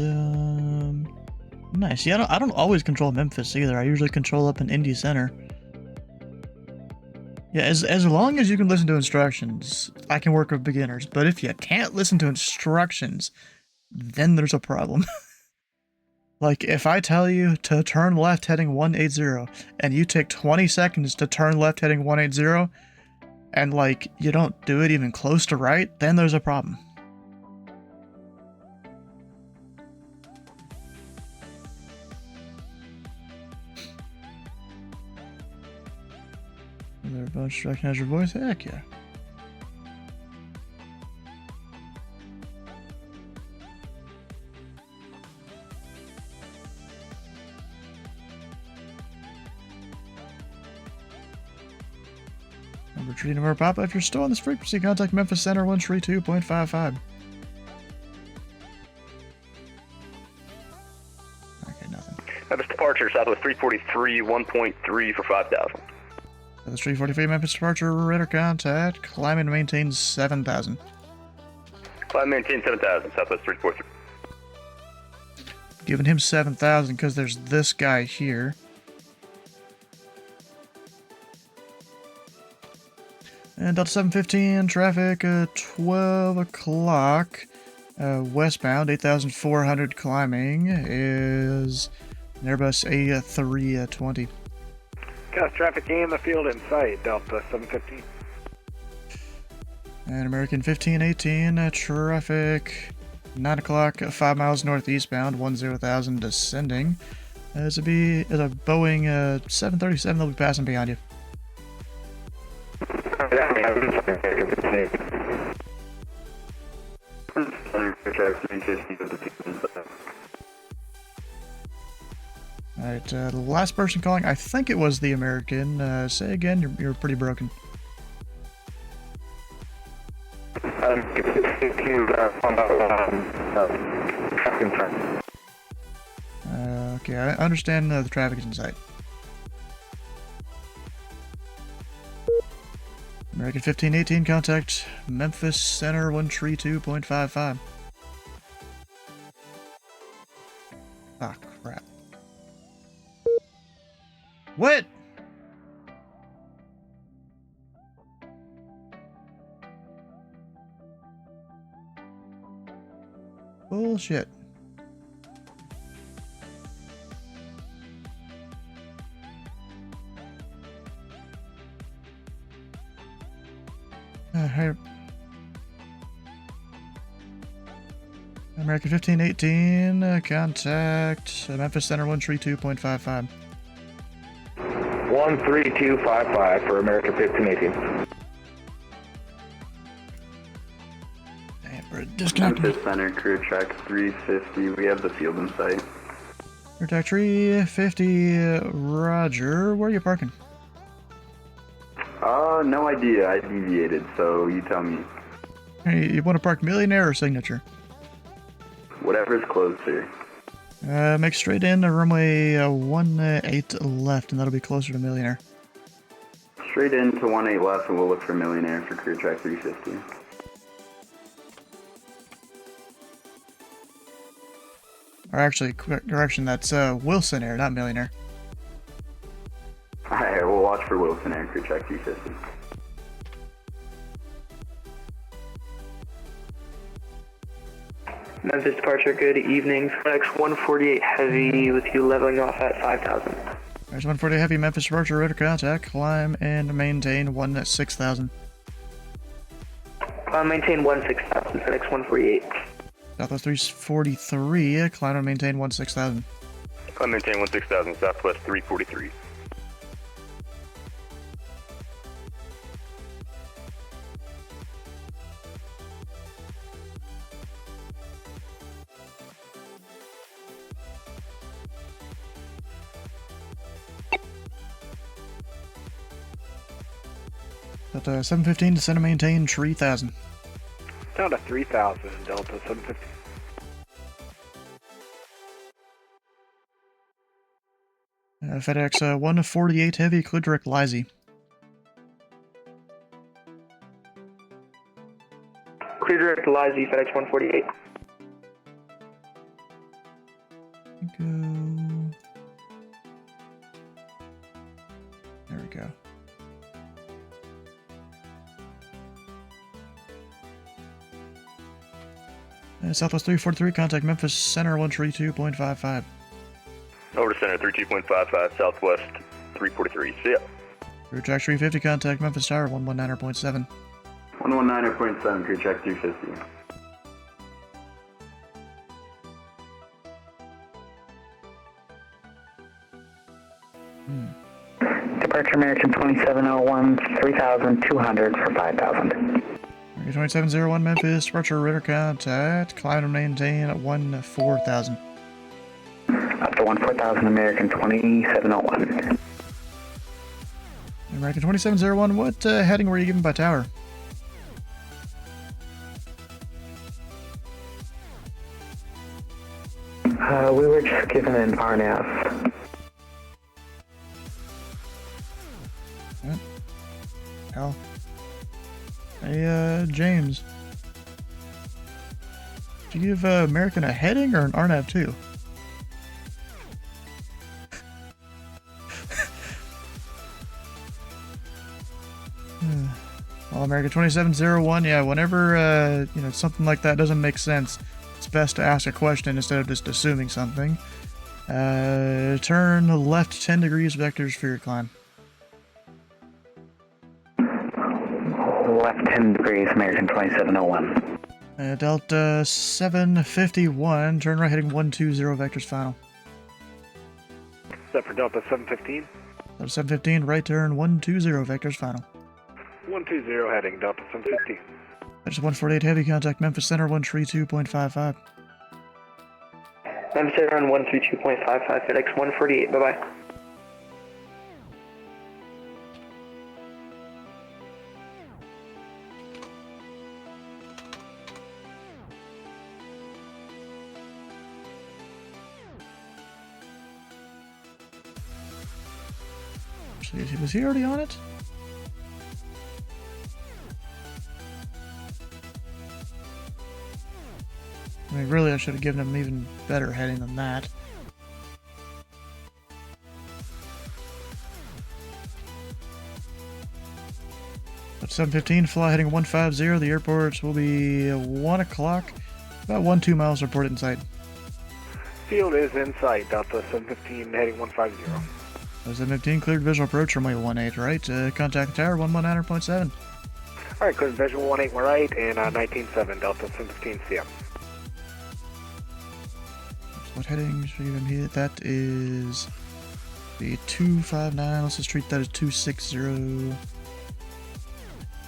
S1: nice. Yeah, I don't always control Memphis either. I usually control up in Indy Center. Yeah, as long as you can listen to instructions, I can work with beginners. But if you can't listen to instructions, then there's a problem. Like, if I tell you to turn left heading 180, and you take 20 seconds to turn left heading 180, and, like, you don't do it even close to right, then there's a problem. Another bunch recognize your voice? Heck yeah. Retreating to Papa. If you're still on this frequency, contact Memphis Center 132.55. Okay, nothing.
S16: Memphis departure, Southwest 343, 1.3 for 5,000.
S1: Southwest 343, Memphis departure, radar contact. Climb and maintain 7,000.
S16: Climb and maintain 7,000, Southwest 343.
S1: Giving him 7,000 because there's this guy here. And Delta 715, traffic 12 o'clock, westbound, 8,400 climbing, is an Airbus A320.
S9: Got traffic in the field in sight, Delta 715.
S1: And American 1518, traffic 9 o'clock, 5 miles northeastbound, 10,000 descending. It's a Boeing 737 that'll be passing behind you. Alright, the last person calling, I think it was the American. Say again, you're pretty broken. Okay, I understand the traffic is in sight. American 1518, contact Memphis Center 132.55. Ah, crap. What? Bullshit. Hey. American 1518, contact Memphis Center 132.55.
S10: 13255 for American 1518.
S1: Disconnect.
S17: Memphis Center, crew track 350. We have the field in sight.
S1: Attack 350, Roger. Where are you parking?
S17: No idea. I deviated, so you tell me.
S1: Hey, you want to park Millionaire or Signature?
S17: Whatever's closer.
S1: Make straight in to runway 18 left, and that'll be closer to Millionaire.
S17: Straight into 18 left, and we'll look for Millionaire for crew track 350.
S1: Or actually, quick correction, that's Wilson Air, not Millionaire.
S17: Alright, we'll watch for Wilson Air, crew track 350.
S18: Memphis departure, good evening. FedEx 148 Heavy with you leveling off at 5,000.
S1: There's 140 Heavy, Memphis departure, radar contact, climb and maintain 16,000.
S18: Maintain 16,000, FedEx 148.
S1: Southwest 343, climb and maintain 16,000.
S16: Climb maintain 16,000, Southwest 343.
S1: At 715, descend and maintain 3,000.
S9: Down to 3,000, Delta 750.
S1: FedEx 148 Heavy, clear direct Lizy.
S18: Clear direct Lizy, FedEx 148.
S1: Go. There we go. Southwest 343, contact Memphis Center 132.55.
S16: Over to Center 32.55, Southwest 343. See ya.
S1: Crew track 350, contact Memphis Tower 119.7.
S17: 119.7, crew track 350.
S6: Departure American 2701, 3,200 for 5,000.
S1: American 2701 Memphis, departure radar contact, climb and maintain at 14,000.
S6: Up to 14,000 American 2701.
S1: American 2701, what heading were you given by tower?
S6: We were just given an RNF.
S1: Hell. Hey, James. Did you give American a heading or an RNAV too? Well, American 2701, yeah, whenever, you know, something like that doesn't make sense, it's best to ask a question instead of just assuming something. Turn left 10 degrees vectors for your climb.
S6: Left 10 degrees, American 2701.
S1: Delta 751, turn right heading 120 vectors final.
S9: Set for Delta 715.
S1: Delta 715, right turn 120 vectors final.
S9: 120 heading Delta 715.
S1: That's 148 Heavy, contact Memphis Center 132.55.
S18: I'm set around 132.55, FedEx 148, bye-bye.
S1: Was he already on it? I mean, really, I should have given him even better heading than that. At 7:15, fly heading 150. The airports will be 1 o'clock. About 1-2 miles reported in sight.
S9: Field is in sight. Delta 715 heading 150.
S1: 7:15, cleared visual approach runway 18 right. Contact the tower 119.7.
S9: Alright, cleared visual 18 right and 19.7, Delta 715 CM.
S1: What heading should we even hit? That is the 259. Let's just treat that as 260.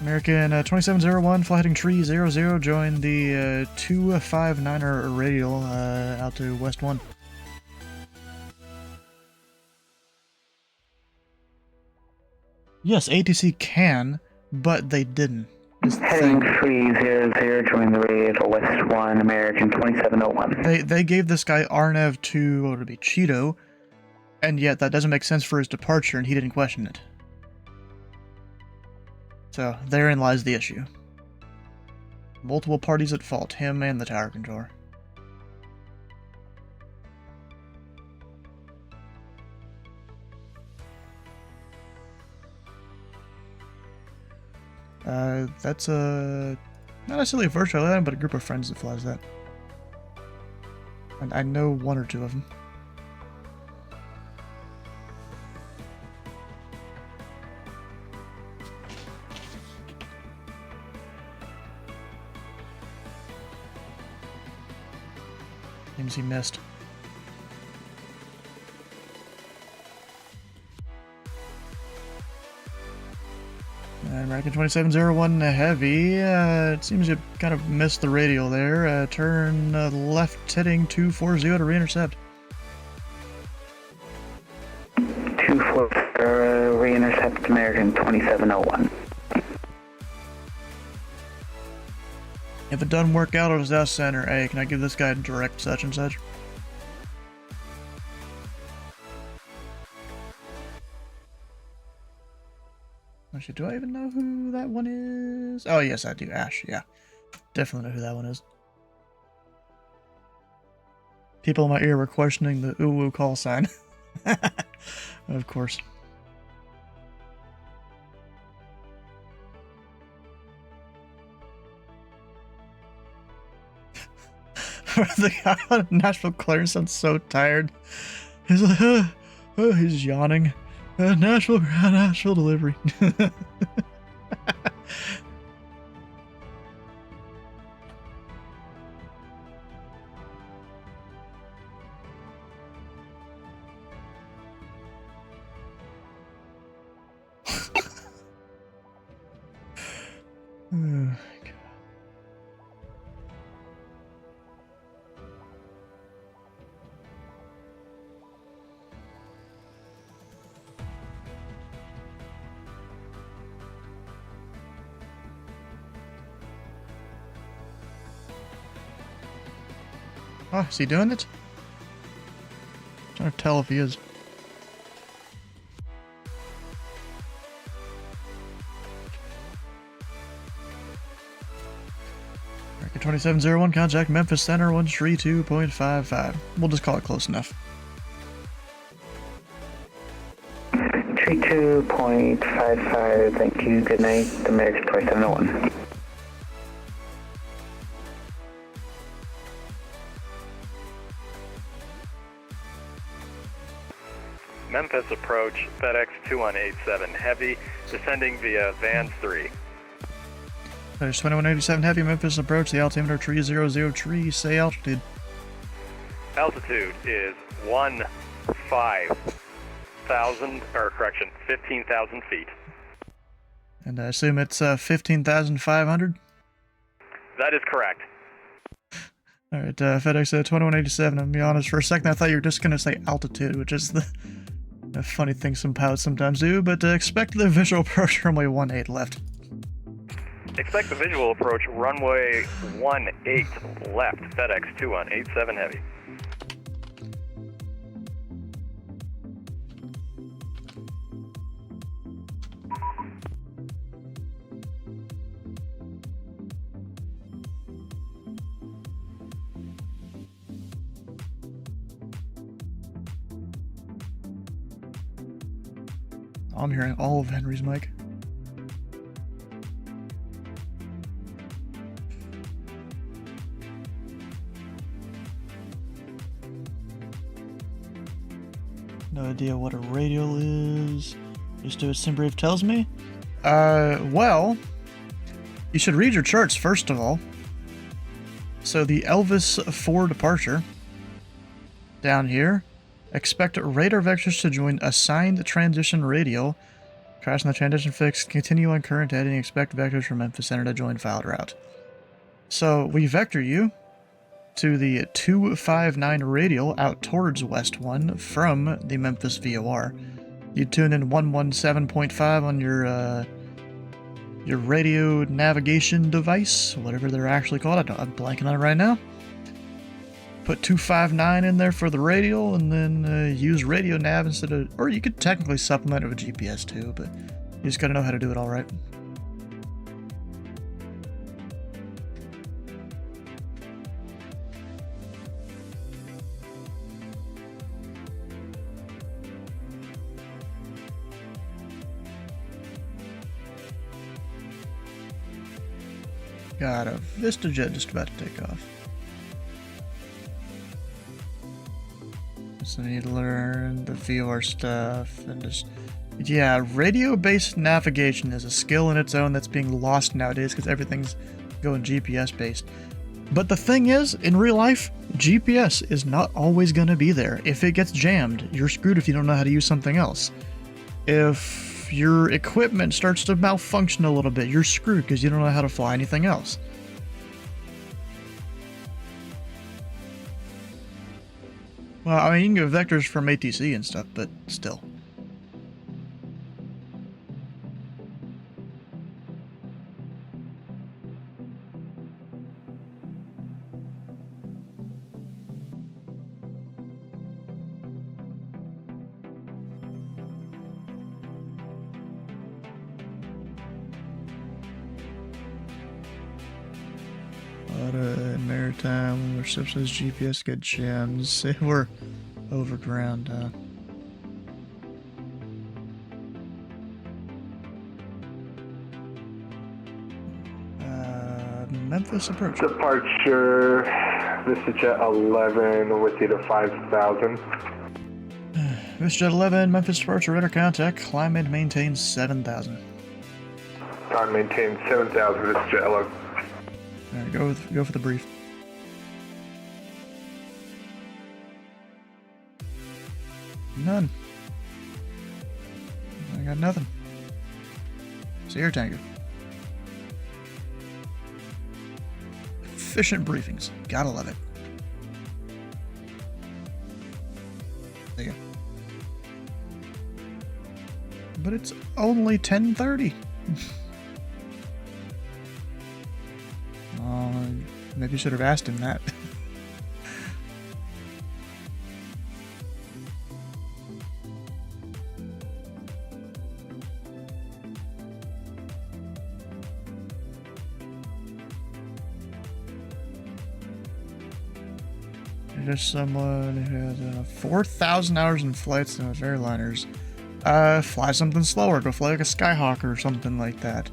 S1: American 2701, fly heading tree 00. Join the 259er radial out to West 1. Yes, ATC can, but they didn't.
S6: Heading 300, join the radial West 1, American 2701.
S1: They gave this guy Arnev to, what would it be, Cheeto, and yet that doesn't make sense for his departure, and he didn't question it. So, therein lies the issue. Multiple parties at fault, him and the tower controller. That's not necessarily a virtual island, but a group of friends that flies that. And I know one or two of them. Names he missed. American 2701 heavy. It seems you kind of missed the radial there. Turn left heading 240 to re-intercept.
S6: 240, re-intercept American 2701.
S1: If it doesn't work out, I'll just ask center, hey, can I give this guy direct such and such? Actually, do I even know who that one is? Oh, yes, I do. Ash, yeah. Definitely know who that one is. People in my ear were questioning the ooh-woo call sign. Of course. The guy on Nashville clearance sounds so tired. He's like, he's yawning. Nashville delivery. Oh, is he doing it? I'm trying to tell if he is. American 2701, contact Memphis Center 132.55. We'll just call it close enough.
S6: 32.55, thank you, good night, American 2701.
S16: Memphis approach, FedEx 2187 Heavy, descending via Vans 3.
S1: There's 2187 Heavy, Memphis approach, the altimeter 300 tree, say altitude.
S16: Altitude is 15,000 feet.
S1: And I assume it's 15,500?
S16: That is correct.
S1: Alright, FedEx 2187, I'm gonna be honest, for a second I thought you were just gonna say altitude, which is a funny thing some pilots sometimes do, but expect the visual approach runway 18 left.
S16: Expect the visual approach runway 18 left, FedEx 2187 Heavy.
S1: I'm hearing all of Henry's mic. No idea what a radial is. Just do what Simbrave tells me. Well, you should read your charts first of all. So the Elvis 4 departure, down here, expect radar vectors to join assigned transition radial, crash in the transition fix, continue on current heading, expect vectors from Memphis Center to join filed route. So we vector you to the 259 radial out towards West 1 from the Memphis VOR. You tune in 117.5 on your radio navigation device, whatever they're actually called. I'm blanking on it right now. Put 259 in there for the radial, and then use radio nav instead of, or you could technically supplement it with GPS too, but you just gotta know how to do it all right. Got a VistaJet just about to take off. So I need to learn the VOR stuff and just... Yeah, radio-based navigation is a skill in its own that's being lost nowadays because everything's going GPS-based. But the thing is, in real life, GPS is not always going to be there. If it gets jammed, you're screwed if you don't know how to use something else. If your equipment starts to malfunction a little bit, you're screwed because you don't know how to fly anything else. Well, I mean, you can get vectors from ATC and stuff, but still. Maritime, where ships says GPS get jammed. Say we're overground, Memphis approach.
S19: Departure, VistaJet 11 with you to 5,000.
S1: VistaJet 11, Memphis departure, radar contact, climb and maintain 7,000.
S19: Time maintain 7,000, VistaJet 11.
S1: Alright, go for the brief. None. I got nothing. It's air tanker. Efficient briefings. Gotta love it. There you go. But it's only 10:30. Maybe you should have asked him that. There's someone who has 4,000 hours in flights with airliners. Fly something slower. Go fly like a Skyhawk or something like that.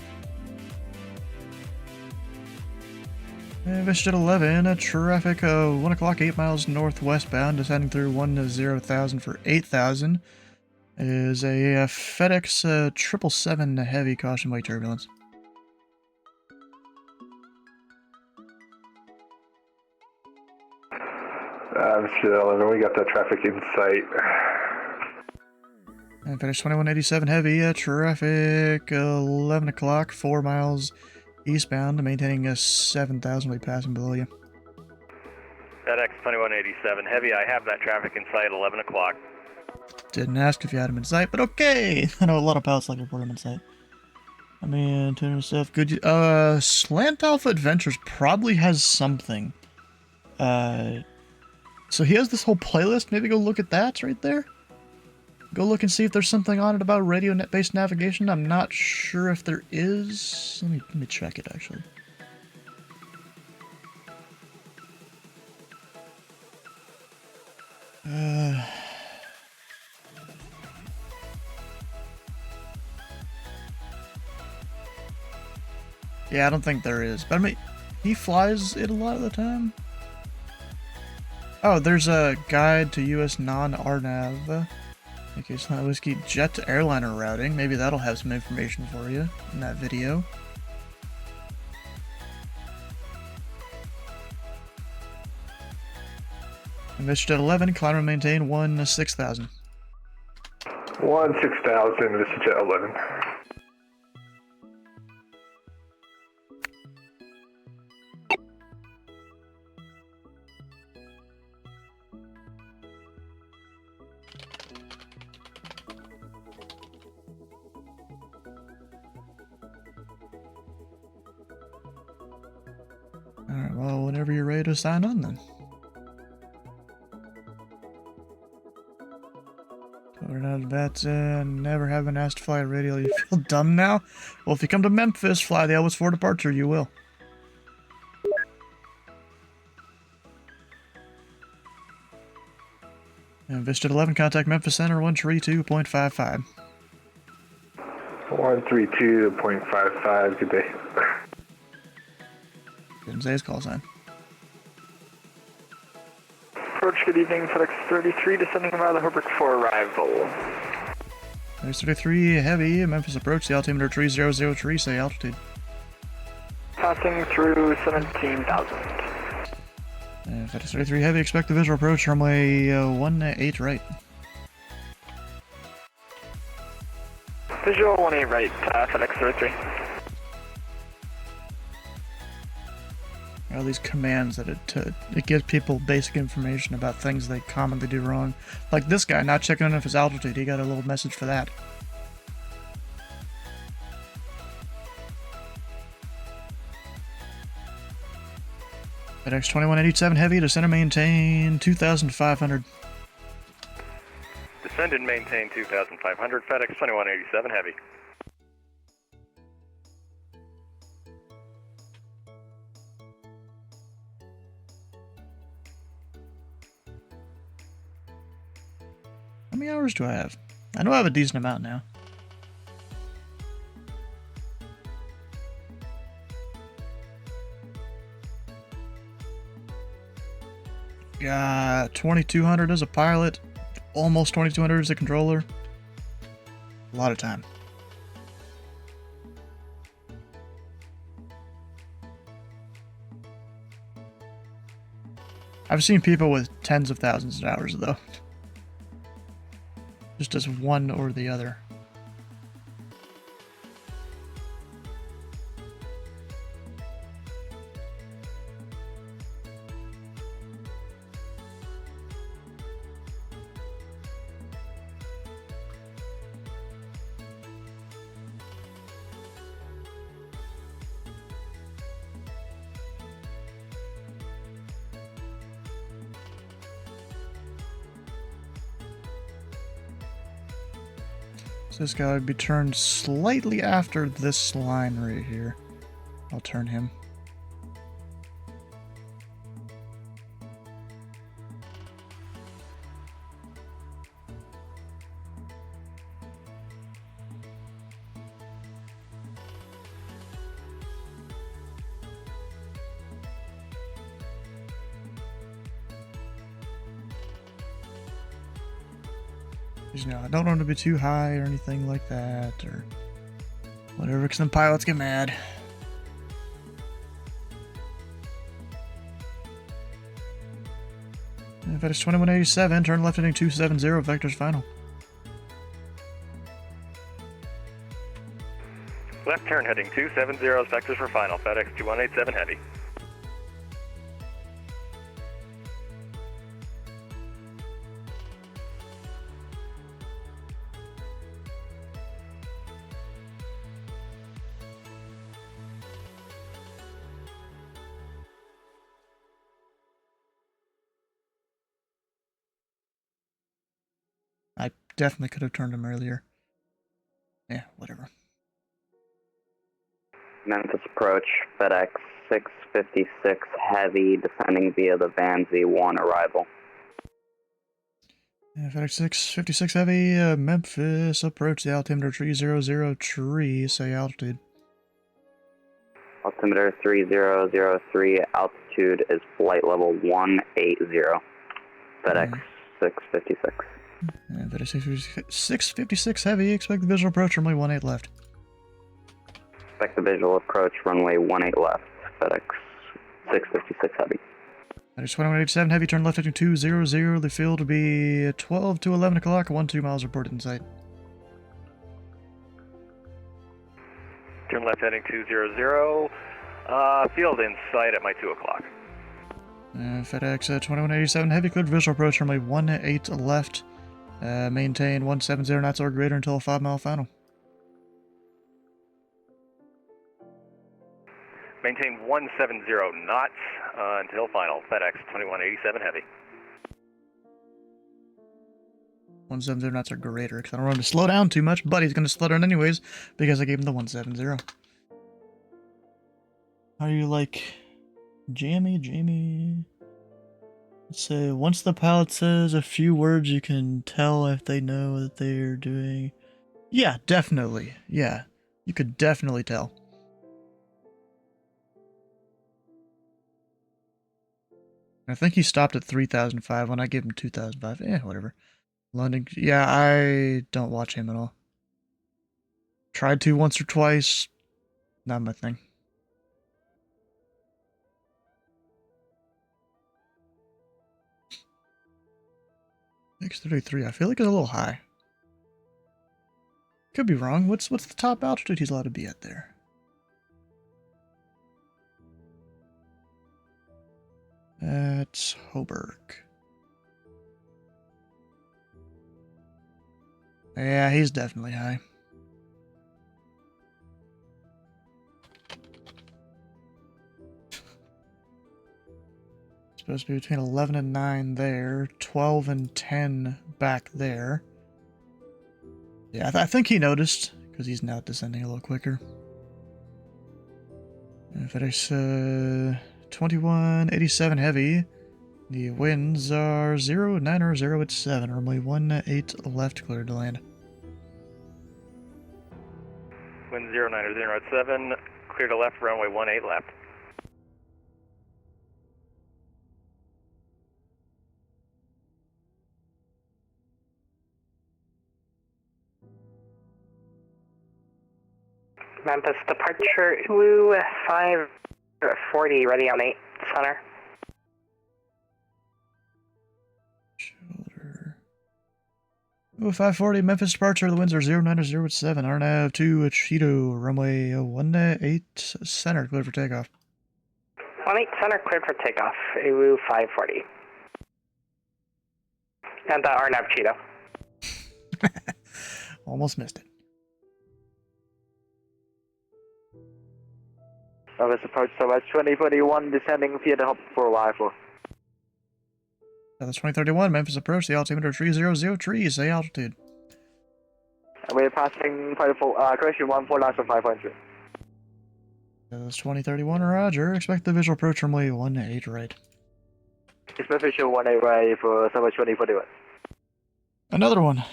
S1: VistaJet 11, traffic 1 o'clock, 8 miles northwestbound, descending through 10,000 for 8,000. Is a FedEx 777 heavy, caution by turbulence.
S19: VistaJet 11, we got that traffic in sight.
S1: And FedEx 2187 heavy, traffic 11 o'clock, 4 miles eastbound, maintaining a 7,000, we passing below you.
S16: FedEx 2187 Heavy, I have that traffic in sight, 11 o'clock.
S1: Didn't ask if you had him in sight, but okay. I know a lot of pilots like to report him in sight. I mean, tuner stuff. Good. Slant Alpha Adventures probably has something. So he has this whole playlist. Maybe go look at that right there. Go look and see if there's something on it about radio net-based navigation. I'm not sure if there is. Let me check it actually. Yeah, I don't think there is. But I mean, he flies it a lot of the time. Oh, there's a guide to U.S. non-RNAV. Okay, so that whiskey jet to airliner routing. Maybe that'll have some information for you in that video. Vista Jet 11, climb and maintain 16,000.
S19: 16,000, Vista Jet 11.
S1: Alright, well, whenever you're ready to sign on then. We're not bets never have been asked to fly a radial. You feel dumb now? Well, if you come to Memphis, fly the Elvis 4 departure, you will. And Vista 11, contact Memphis Center 132.55.
S19: 132.55, good day.
S1: Didn't say his call sign.
S13: Approach, good evening, FedEx 33, descending via the Hobart for arrival.
S1: FedEx 33, heavy, Memphis approach, the altimeter 3003, say altitude.
S13: Passing through 17,000.
S1: FedEx 33, heavy, expect the visual approach, runway 18 right.
S13: Visual 18 right, FedEx 33.
S1: All these commands that it gives people basic information about things they commonly do wrong. Like this guy not checking enough his altitude, he got a little message for that. FedEx 2187 heavy, descend and maintain 2,500.
S16: Descend and maintain 2,500, FedEx 2187 Heavy.
S1: How many hours do I have? I know I have a decent amount now. Got 2,200 as a pilot, almost 2,200 as a controller. A lot of time. I've seen people with tens of thousands of hours though. Just as one or the other. This guy would be turned slightly after this line right here. I'll turn him. You know, I don't want to be too high or anything like that, or whatever, because then pilots get mad. And FedEx 2187, turn left heading 270, vectors final.
S16: Left turn heading 270, vectors for final, FedEx 2187 Heavy.
S1: I definitely could have turned him earlier. Yeah, whatever.
S6: Memphis approach, FedEx 656 Heavy, descending via the Van Z1 arrival.
S1: FedEx 656 Heavy, Memphis, approach the altimeter 3003, say altitude.
S6: Altimeter 3003, altitude is flight level 180. FedEx 656.
S1: FedEx 656 Heavy, expect the visual approach, runway 18 left.
S6: Expect the visual approach, runway 18 left, FedEx 656 Heavy.
S1: FedEx 2187 Heavy, turn left heading 200, the field will be 12 to 11 o'clock, 12 miles reported in sight.
S16: Turn left heading 200. Field in sight at my 2 o'clock.
S1: FedEx 2187 Heavy, cleared visual approach, runway 18 left. Maintain 170 knots or greater until a 5-mile final.
S16: Maintain 170 knots until final. FedEx 2187 Heavy.
S1: 170 knots or greater, because I don't want him to slow down too much, but he's going to slow down anyways, because I gave him the 170. Are you like Jamie? Let's say, once the pilot says a few words, you can tell if they know what they're doing. Yeah, definitely. Yeah, you could definitely tell. I think he stopped at 3005 when I gave him 2005. Whatever. London. Yeah, I don't watch him at all. Tried to once or twice. Not my thing. X33, I feel like it's a little high. Could be wrong. What's the top altitude he's allowed to be at there? That's Hoburg. Yeah, he's definitely high. Supposed to be between 11 and 9 there, 12 and 10 back there. Yeah, I think he noticed, because he's now descending a little quicker. FedEx 2187 Heavy. The winds are 090 at 7, runway 18 left, cleared to land.
S16: Wind 090 at 7, clear to left, runway 18 left.
S18: Memphis departure, Ulu 540, ready on 8, center.
S1: Ooh, 540, Memphis departure, the winds are 090 at 7, RNAV 2 at Cheeto, runway 18 center, cleared for takeoff.
S18: 18 center, cleared for takeoff, Ulu 540. And RNAV Cheeto.
S1: Almost missed it.
S14: Memphis approach Southwest 2041, descending via the hop for arrival.
S1: That's 2031, Memphis approach, the altimeter 3003, say altitude.
S14: We're passing correction 14,500.
S1: That's 2031, roger. Expect the visual approach runway 18 right.
S14: Expect visual 18 right for Southwest 2041.
S1: Another one.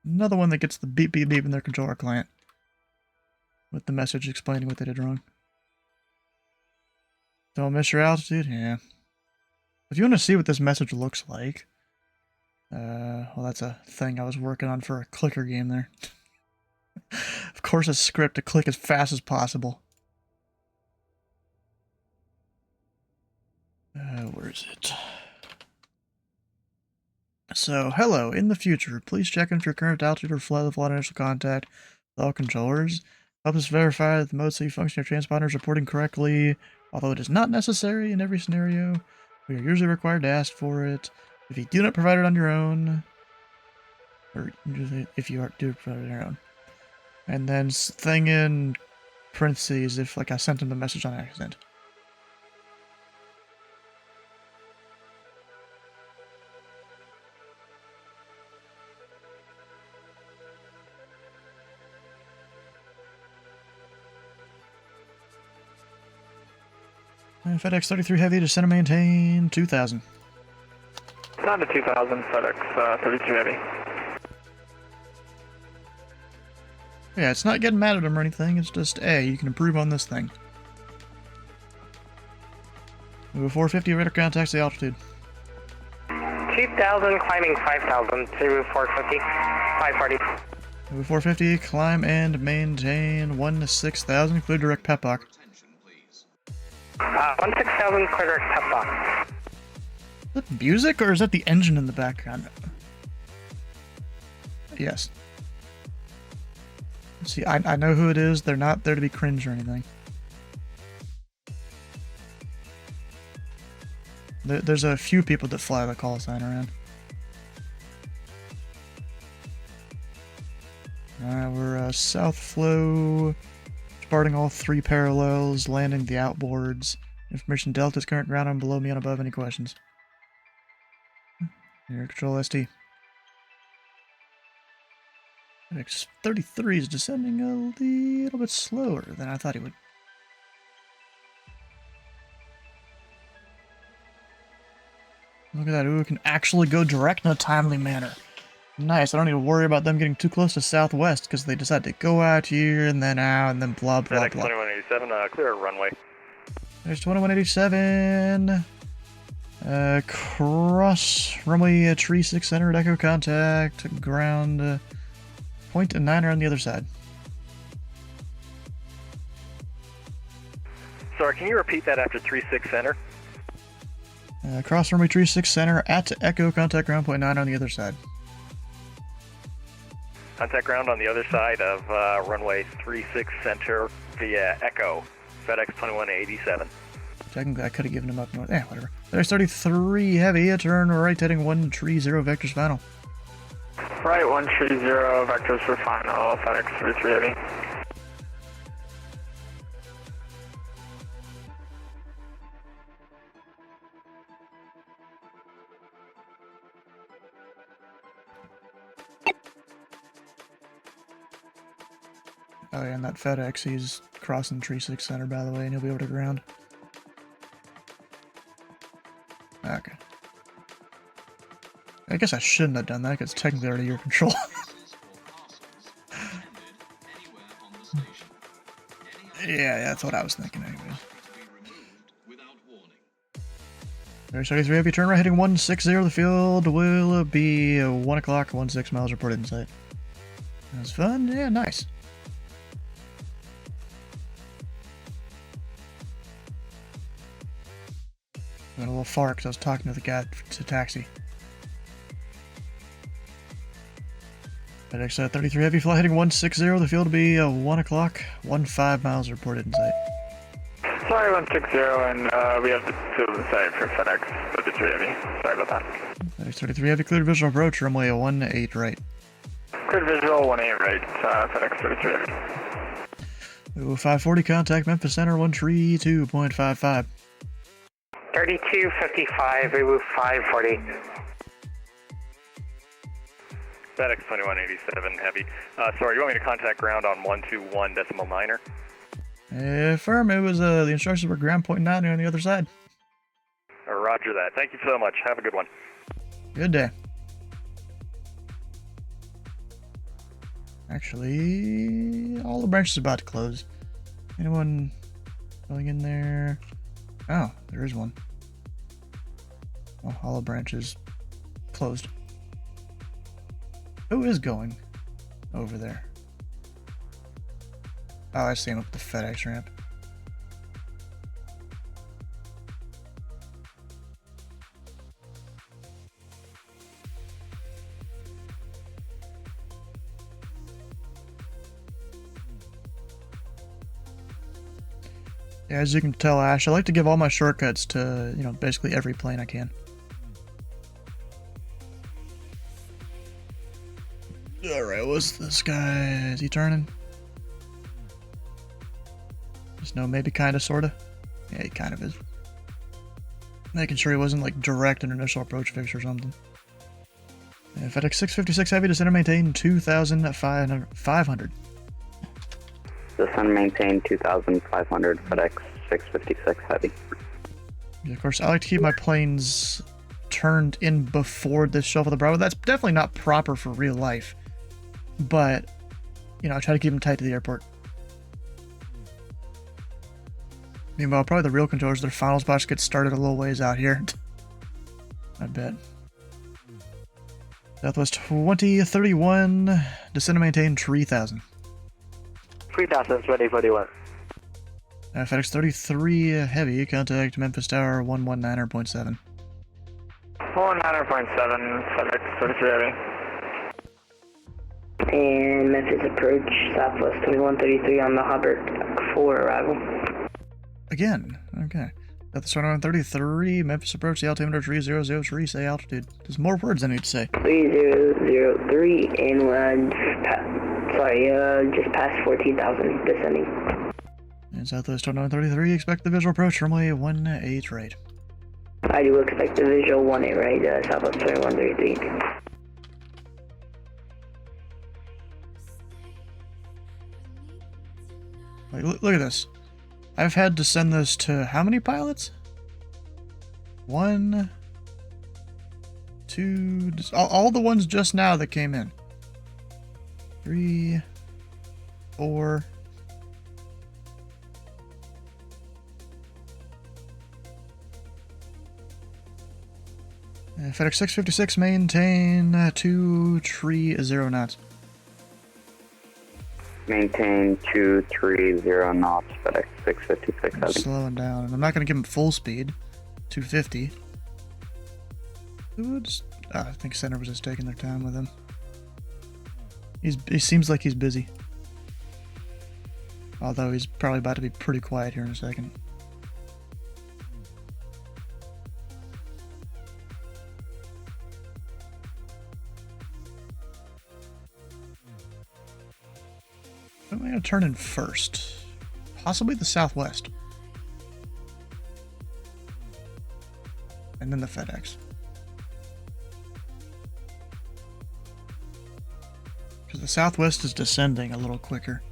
S1: Another one that gets the beep beep beep in their controller client. With the message explaining what they did wrong. Don't miss your altitude? Yeah. If you want to see what this message looks like, well, that's a thing I was working on for a clicker game there. Of course, a script to click as fast as possible. Where is it? So, hello, in the future, please check in for your current altitude or flight level on initial contact with all controllers. Help us verify that the mode C function of your transponder is reporting correctly, although it is not necessary in every scenario. We are usually required to ask for it. If you do not provide it on your own, or if you do provide it on your own. And then thing in parentheses if, like, I sent him the message on accident. FedEx 33 Heavy to center maintain 2000.
S13: Down to 2000, FedEx 33 Heavy.
S1: Yeah, it's not getting mad at him or anything, it's just, hey, you can improve on this thing. Move 450, radar contacts the altitude.
S18: 2000, climbing 5000, 0450, 540.
S1: Move 450, climb and maintain 16,000, clear direct pep box.
S18: 16,000, clear direct pep box.
S1: Is that music or is that the engine in the background? Yes. See, I know who it is. They're not there to be cringe or anything. There's a few people that fly the call sign around. Alright, we're south flow, departing all 3 parallels, landing the outboards. Information Delta's current ground on below me and above. Any questions? Air control ST. X-33 is descending a little bit slower than I thought he would. Look at that. Ooh, it can actually go direct in a timely manner. Nice. I don't need to worry about them getting too close to southwest because they decide to go out here and then out and then blah, blah,
S16: FedEx
S1: blah.
S16: 2187, clear runway.
S1: There's 2187. Cross runway tree 6 center at echo contact. Ground point and 9 are on the other side.
S16: Sorry, can you repeat that after 36 center?
S1: Cross runway tree 6 center at echo contact ground point 9 on the other side.
S16: Contact ground on the other side of runway 36 center via echo. FedEx 2187.
S1: Technically, I could have given him up north. Whatever. There's 33 heavy. A turn right heading 130 vectors final.
S13: Right, 130 vectors for final, FedEx 33 Heavy.
S1: Oh yeah, and that FedEx, he's crossing tree 6 center by the way, and he'll be over to ground. Okay. I guess I shouldn't have done that, because it's technically already your control. Yeah, that's what I was thinking anyways. There's 33 heavy, turn right heading 160, the field will be 1 o'clock, 16 miles reported in sight. That's fun, yeah, nice. Went a little far because I was talking to the guy to taxi. FedEx 33 heavy, fly heading 160, the field will be 1 o'clock, 15 miles reported in sight.
S13: Sorry, 160, and we have the field in sight for FedEx 33 Heavy. Sorry about that.
S1: FedEx 33 heavy, cleared visual approach, runway 18 right.
S13: Cleared visual, 18 right, FedEx 33 Heavy.
S1: Ooh, 540, contact Memphis Center, 132.55.
S18: 3255, remove 540.
S16: FedEx 2187 heavy. Sorry, you want me to contact ground on 121.9er?
S1: Firm, it was, the instructions were ground point 9 on the other side.
S16: Roger that. Thank you so much. Have a good one.
S1: Good day. Actually, all the branches are about to close. Anyone going in there? Oh, there is one. Well, all the branches closed. Who is going over there? Oh, I see him up the FedEx ramp. Yeah, as you can tell, Ash, I like to give all my shortcuts to, you know, basically every plane I can. Alright, what's this guy? Is he turning? Just no, maybe kinda, sorta? Yeah, he kind of is. Making sure he wasn't like direct an initial approach fix or something. Yeah, FedEx 656 heavy, descend and maintain 2,500.
S10: Descend and maintain 2,500, FedEx 656 heavy.
S1: Of course, I like to keep my planes turned in before this shuffle the Bravo. That's definitely not proper for real life. But, you know, I try to keep them tight to the airport. Meanwhile, probably the real controllers, their final spots get started a little ways out here. I bet. Southwest 2031, descend and maintain 3000.
S18: 3000, 2041.
S1: FedEx 33 Heavy, contact Memphis Tower 119.7.
S18: 100.7, FedEx 33 Heavy.
S6: And Memphis approach, Southwest 2133 on the Hubbard for arrival.
S1: Again, okay. Southwest 2133, Memphis approach, the altimeter 3003, say altitude. There's more words I need to say.
S6: 3003 and just past 14,000 descending.
S1: And Southwest 2133, expect the visual approach, runway 18 right.
S6: I do expect the visual 18 right, Southwest 2133.
S1: Like, look at this. I've had to send this to how many pilots? 1, 2, all the ones just now that came in. 3, 4. FedEx 656, maintain 230 knots.
S17: Maintain 230 knots, FedEx 656
S1: I'm
S17: heavy.
S1: slowing down, and I'm not going to give him full speed. 250. I think center was just taking their time with him. He seems like he's busy. Although he's probably about to be pretty quiet here in a second. What am I going to turn in first? Possibly the Southwest. And then the FedEx. Because the Southwest is descending a little quicker.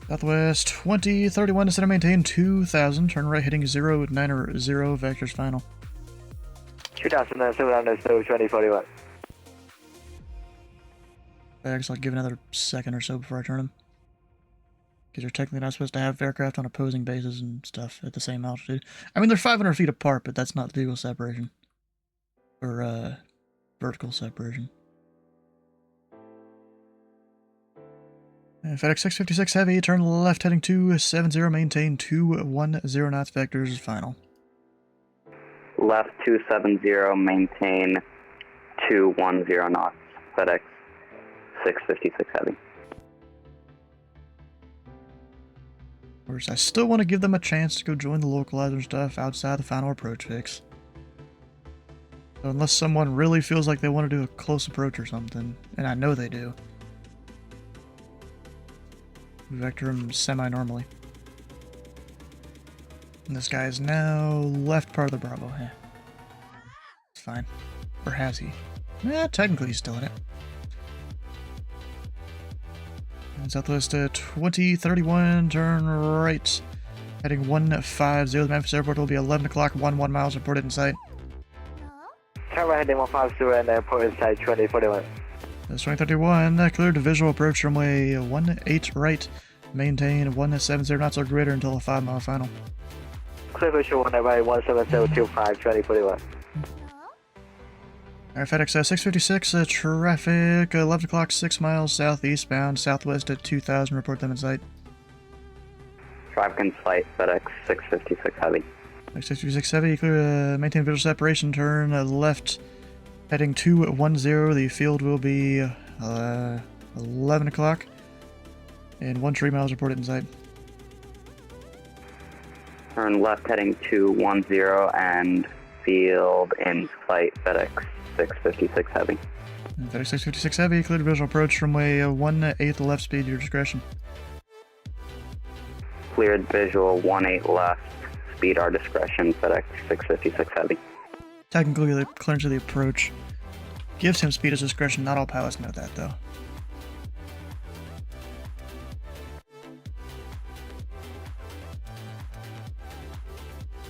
S1: Southwest 2031, descend and maintain 2000, turn right heading 090, vectors final.
S18: 2041.
S1: FedEx, I'll give another second or so before I turn them. Because you're technically not supposed to have aircraft on opposing bases and stuff at the same altitude. I mean, they're 500 feet apart, but that's not legal separation. Or, vertical separation. And FedEx 656 Heavy, turn left heading 270, maintain 210 knots, vectors final.
S17: Left 270, maintain 210 knots, FedEx 656 heavy.
S1: Of course, I still want to give them a chance to go join the localizer stuff outside the final approach fix. So unless someone really feels like they want to do a close approach or something, and I know they do, vector them semi-normally. And this guy is now left part of the Bravo. Yeah. It's fine. Or has he? Yeah, technically he's still in it. And Southwest 2031, turn right. Heading 150. The Memphis airport will be 11 o'clock, 11 miles reported in sight.
S18: Turn right heading 150 and airport in sight 2041.
S1: That's 2031, cleared to visual approach runway 18 right. Maintain 170 knots or greater until a 5-mile final.
S18: Clear visual on runway 17025 2041.
S1: Alright, FedEx 656, traffic 11 o'clock, 6 miles southeastbound, southwest at 2000, report them in sight.
S17: Traffic in sight, FedEx 656 heavy.
S1: 656 heavy, clear, maintain visual separation, turn left, heading 210, the field will be 11 o'clock, and 13 miles reported in sight.
S17: Turn left heading 210 and field in sight, FedEx 656 heavy.
S1: And FedEx 656 heavy, cleared visual approach, runway 18 left, speed your discretion.
S17: Cleared visual 18 left, speed our discretion, FedEx 656 heavy.
S1: Technically, the clearance of the approach gives him speed as discretion. Not all pilots know that, though.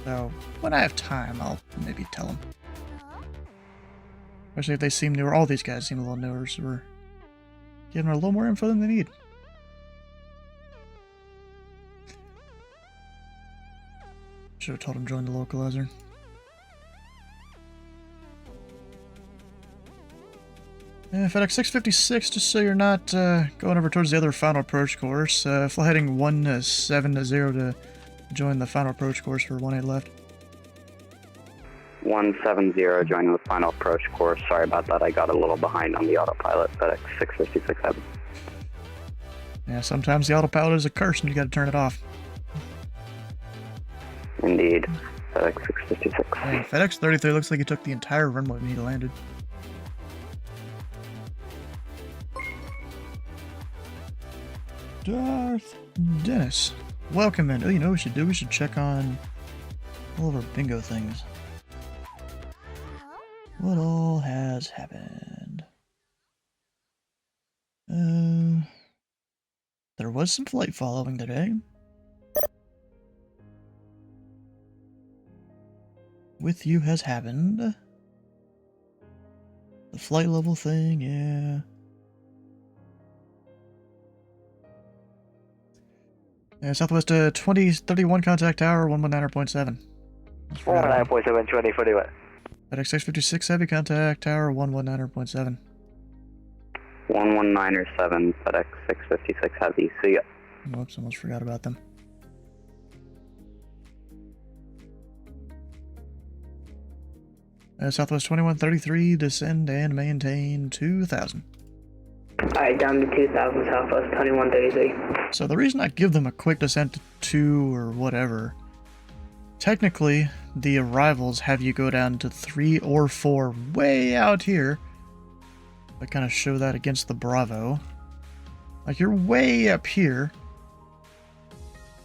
S1: So, when I have time, I'll maybe tell them. Especially if they seem newer. All these guys seem a little newer, so we're giving them a little more info than they need. Should have told him to join the localizer. FedEx 656, just so you're not going over towards the other final approach course. Fly heading 170 to join the final approach course for 18 left.
S17: 170 joining the final approach course. Sorry about that, I got a little behind on the autopilot. FedEx 656 heavy.
S1: Yeah, sometimes the autopilot is a curse and you gotta turn it off.
S17: Indeed. FedEx 656.
S1: Hey, FedEx 33 looks like he took the entire runway when he landed. Darth Dennis. Welcome in. Oh, you know what we should do? We should check on all of our bingo things. What all has happened? There was some flight following today. With you has happened. The flight level thing, yeah. Southwest 2031 contact tower 119.7.
S11: 119.7, 2041.
S1: FedEx 656 heavy contact tower 119.7.
S17: 119.7, FedEx 656 heavy. See ya.
S1: Whoops, almost forgot about them. Southwest 2133, descend and maintain 2000.
S18: Alright, down to 2000, Southwest 2133.
S1: So the reason I give them a quick descent to 2 or whatever, technically the arrivals have you go down to 3 or 4 way out here. I kind of show that against the Bravo. Like, you're way up here.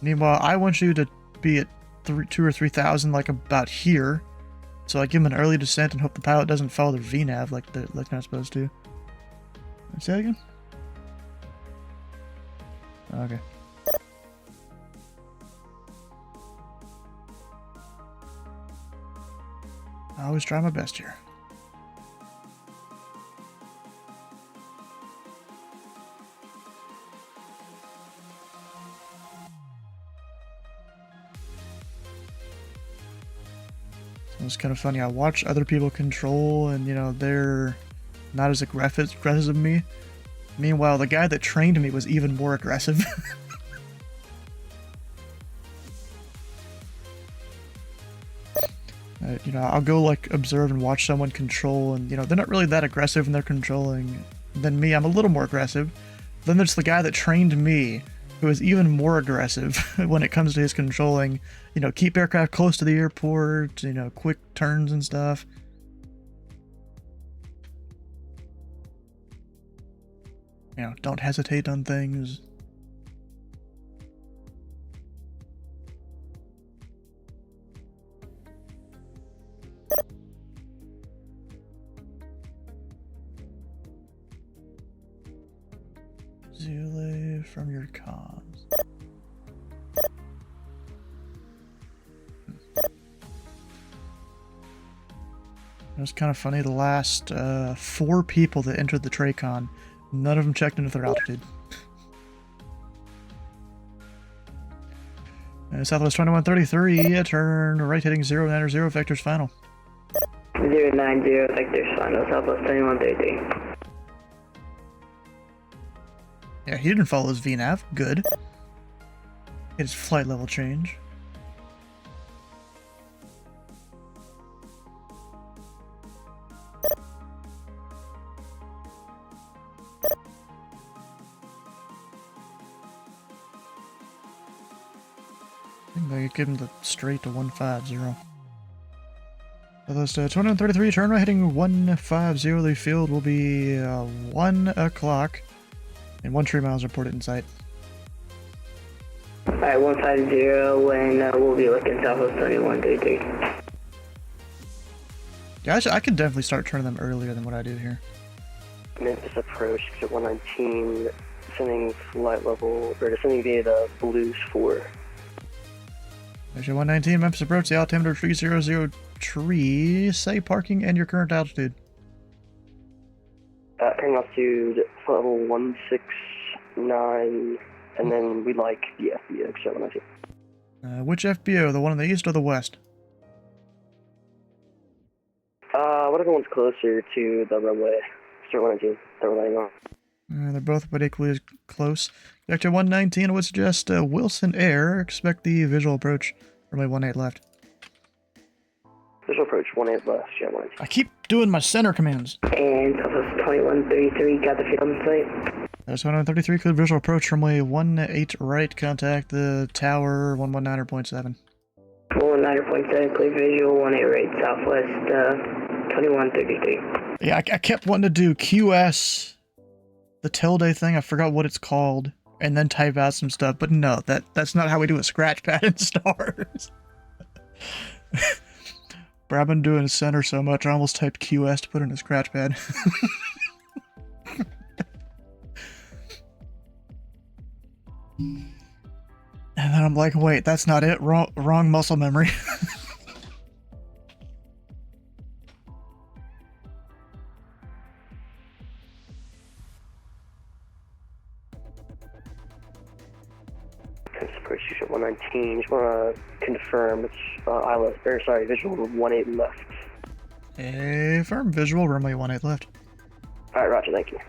S1: Meanwhile, I want you to be at 2 or 3,000, like about here. So I give them an early descent and hope the pilot doesn't follow their VNAV like they're not supposed to. Say that again? Okay. I always try my best here. So it's kind of funny. I watch other people control, and you know they're not as aggressive as me. Meanwhile, the guy that trained me was even more aggressive. You know, I'll go like observe and watch someone control, and you know they're not really that aggressive when they're controlling. Than me, I'm a little more aggressive. Then there's the guy that trained me, who is even more aggressive when it comes to his controlling. You know, keep aircraft close to the airport. You know, quick turns and stuff. You know, don't hesitate on things. Zulu from your comms. It was kind of funny, the last 4 people that entered the Tracon, none of them checked into their altitude. Southwest 2133, turn right heading 090, vectors final.
S18: 090, vectors final, Southwest 2133.
S1: Yeah, he didn't follow his VNAV. Good. His flight level change. I think they give him the straight to 150. So that's 2133, turn right heading 150. The field will be 1 o'clock. And 1 tree miles reported in sight.
S18: Alright, 150, and we'll be looking Southwest 2133.
S1: Yeah, I could definitely start turning them earlier than what I do here.
S11: Memphis approach to 119, descending flight level, or descending via the Blues 4.
S1: Section 119, Memphis approach, the altimeter 300 tree. Say parking and your current altitude.
S18: Current altitude level 169, and then we like the FBO, so 119.
S1: Which FBO, the one in the east or the west?
S18: Whatever one's closer to the runway. Start 119, that we're landing on.
S1: They're both about equally as close. Sector 119 would suggest Wilson Air. Expect the visual approach. Runway 18 left.
S18: Visual approach 18 left, yeah, 119.
S1: I keep doing my center commands.
S18: And Southwest 2133, got the field on site.
S1: That's 2133, clear visual approach. Runway 18 right. Contact the tower 119.7.
S18: 119.7, clear visual, 18 right, Southwest 2133.
S1: Yeah, I kept wanting to do QS, the tilde thing. I forgot what it's called, and then type out some stuff. But no, that's not how we do a scratch pad in stars. But I've been doing center so much, I almost typed QS to put in a scratch pad. And then I'm like, wait, that's not it. Wrong muscle memory.
S18: Approach 119, just want to confirm it's visual 18 left.
S1: Firm visual, runway 18 left.
S18: Alright, roger, thank you.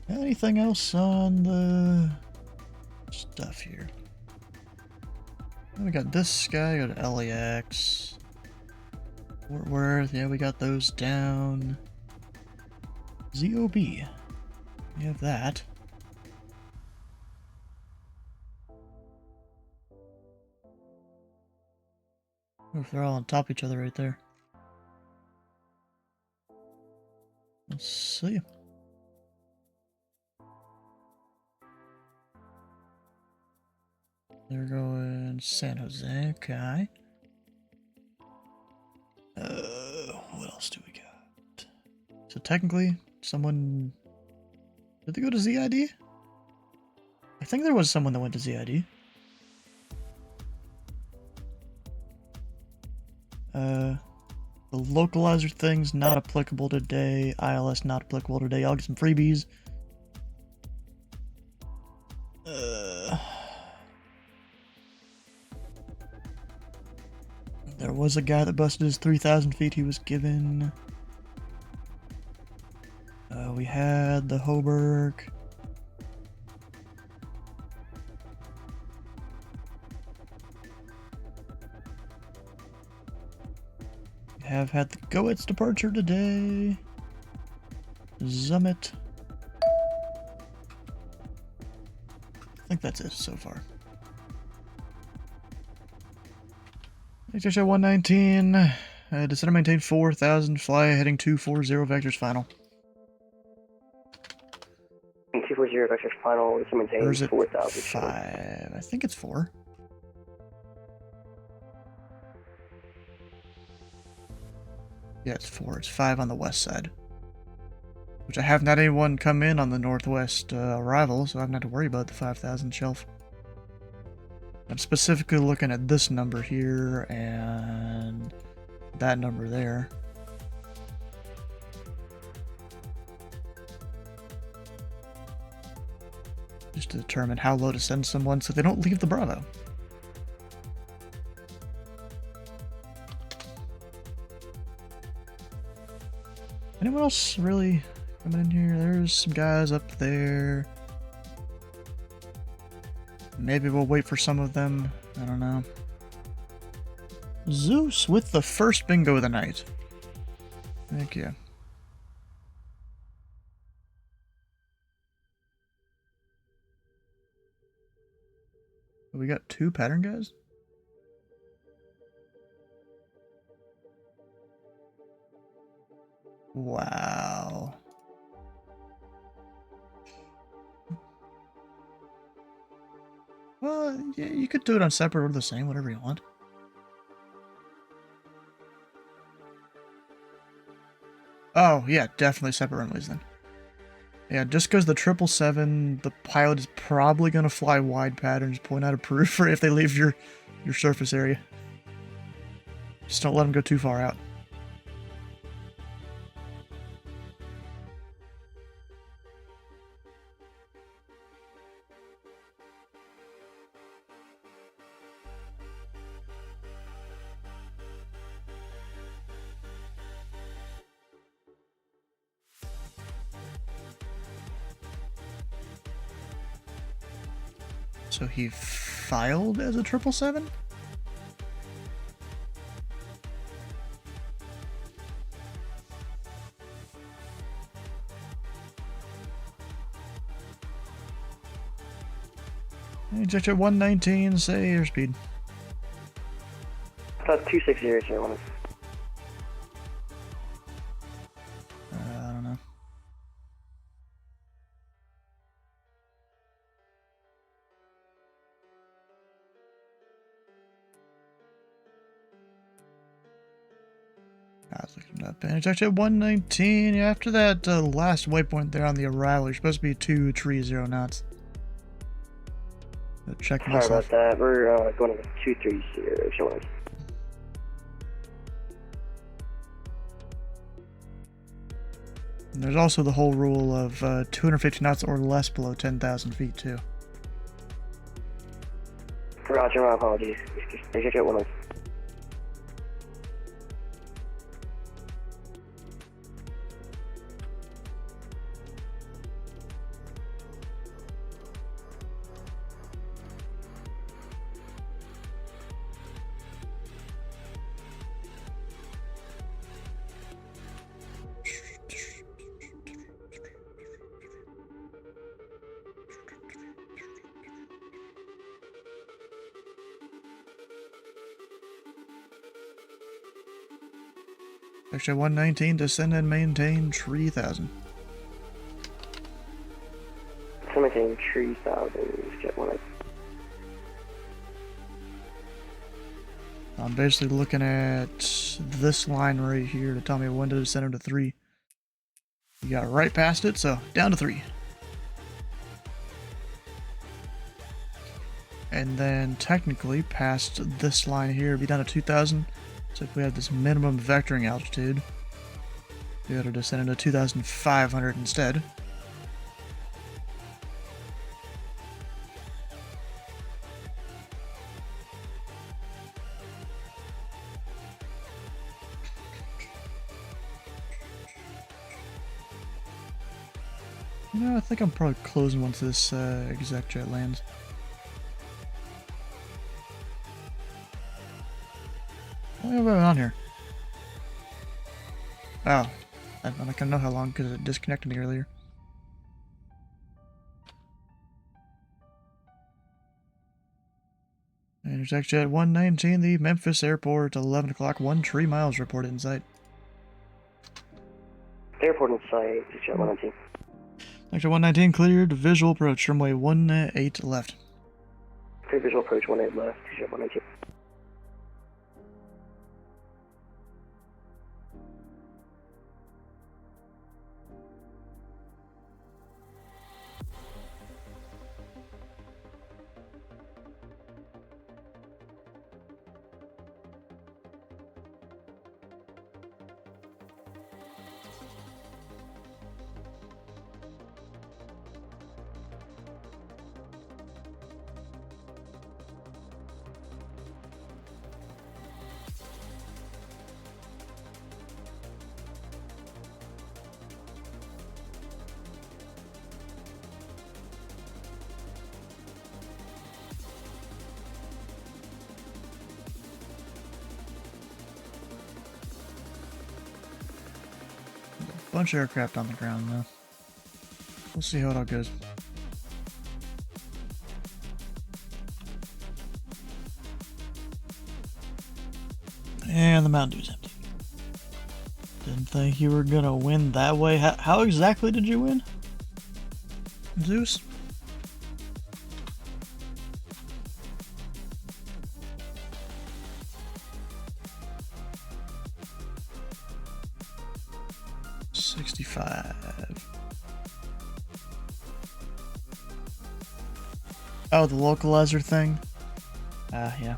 S1: Anything else on the stuff here? We got this guy, got LAX. Fort Worth, yeah, we got those down. ZOB. We have that. If they're all on top of each other right there. Let's see. They're going San Jose, okay. What else do we got? So technically, someone... Did they go to ZID? I think there was someone that went to ZID. The localizer thing's not applicable today. ILS not applicable today. I'll get some freebies. There was a guy that busted his 3,000 feet he was given. We had the Hoburg. We have had the Goetz departure today. Summit. I think that's it so far. HHI 119. Descend and maintain 4,000. Fly heading 240 vectors final.
S18: 240 vectors final. Descend and maintain 4,000.
S1: 5. I think it's 4. Yeah, it's 4. It's 5 on the west side. Which I haven't had anyone come in on the northwest arrival, so I haven't had to worry about the 5,000 shelf. I'm specifically looking at this number here and that number there. Just to determine how low to send someone so they don't leave the Bravo. Anyone else really coming in here? There's some guys up there. Maybe we'll wait for some of them. I don't know. Zeus with the first bingo of the night. Thank you. We got 2 pattern guys? Wow. Well, yeah, you could do it on separate or the same, whatever you want. Oh, yeah, definitely separate runways then. Yeah, just because the 777, the pilot is probably going to fly wide patterns, point out approved for if they leave your surface area. Just don't let them go too far out. So he filed as a 777? Eject at 119, say airspeed.
S18: About 260 here, one.
S1: I don't know. I was looking it up. And eject at 119. Yeah, after that last waypoint there on the arrival, you're supposed to be 230 knots. Check
S18: Sorry
S1: myself.
S18: about that. We're going to 230, showing.
S1: And there's also the whole rule of 250 knots or less below 10,000 feet, too.
S18: Roger, my apologies. Eject at 1.
S1: Section 119, descend and maintain 3,000.
S18: So maintain 3,000, jet 1.
S1: I'm basically looking at this line right here to tell me when to descend to 3. You got right past it, so down to 3. And then technically past this line here, it'd be down to 2,000. So if we have this minimum vectoring altitude, we ought to descend into 2,500 instead. You know, I think I'm probably closing once this exec jet lands. What have I got on here? Oh, I'm not gonna know how long because it disconnected me earlier. Intersect jet 119, the Memphis airport, 11 o'clock, 13 miles reported in sight.
S18: Airport in sight, jet 119.
S1: Sector 119 cleared, visual approach, runway 18 left.
S18: Clear visual approach 18 left, jet 119.
S1: Bunch of aircraft on the ground though. We'll see how it all goes. And the Mountain Dew's empty. Didn't think you were gonna win that way. How exactly did you win? Zeus? $65. Oh, the localizer thing? Yeah.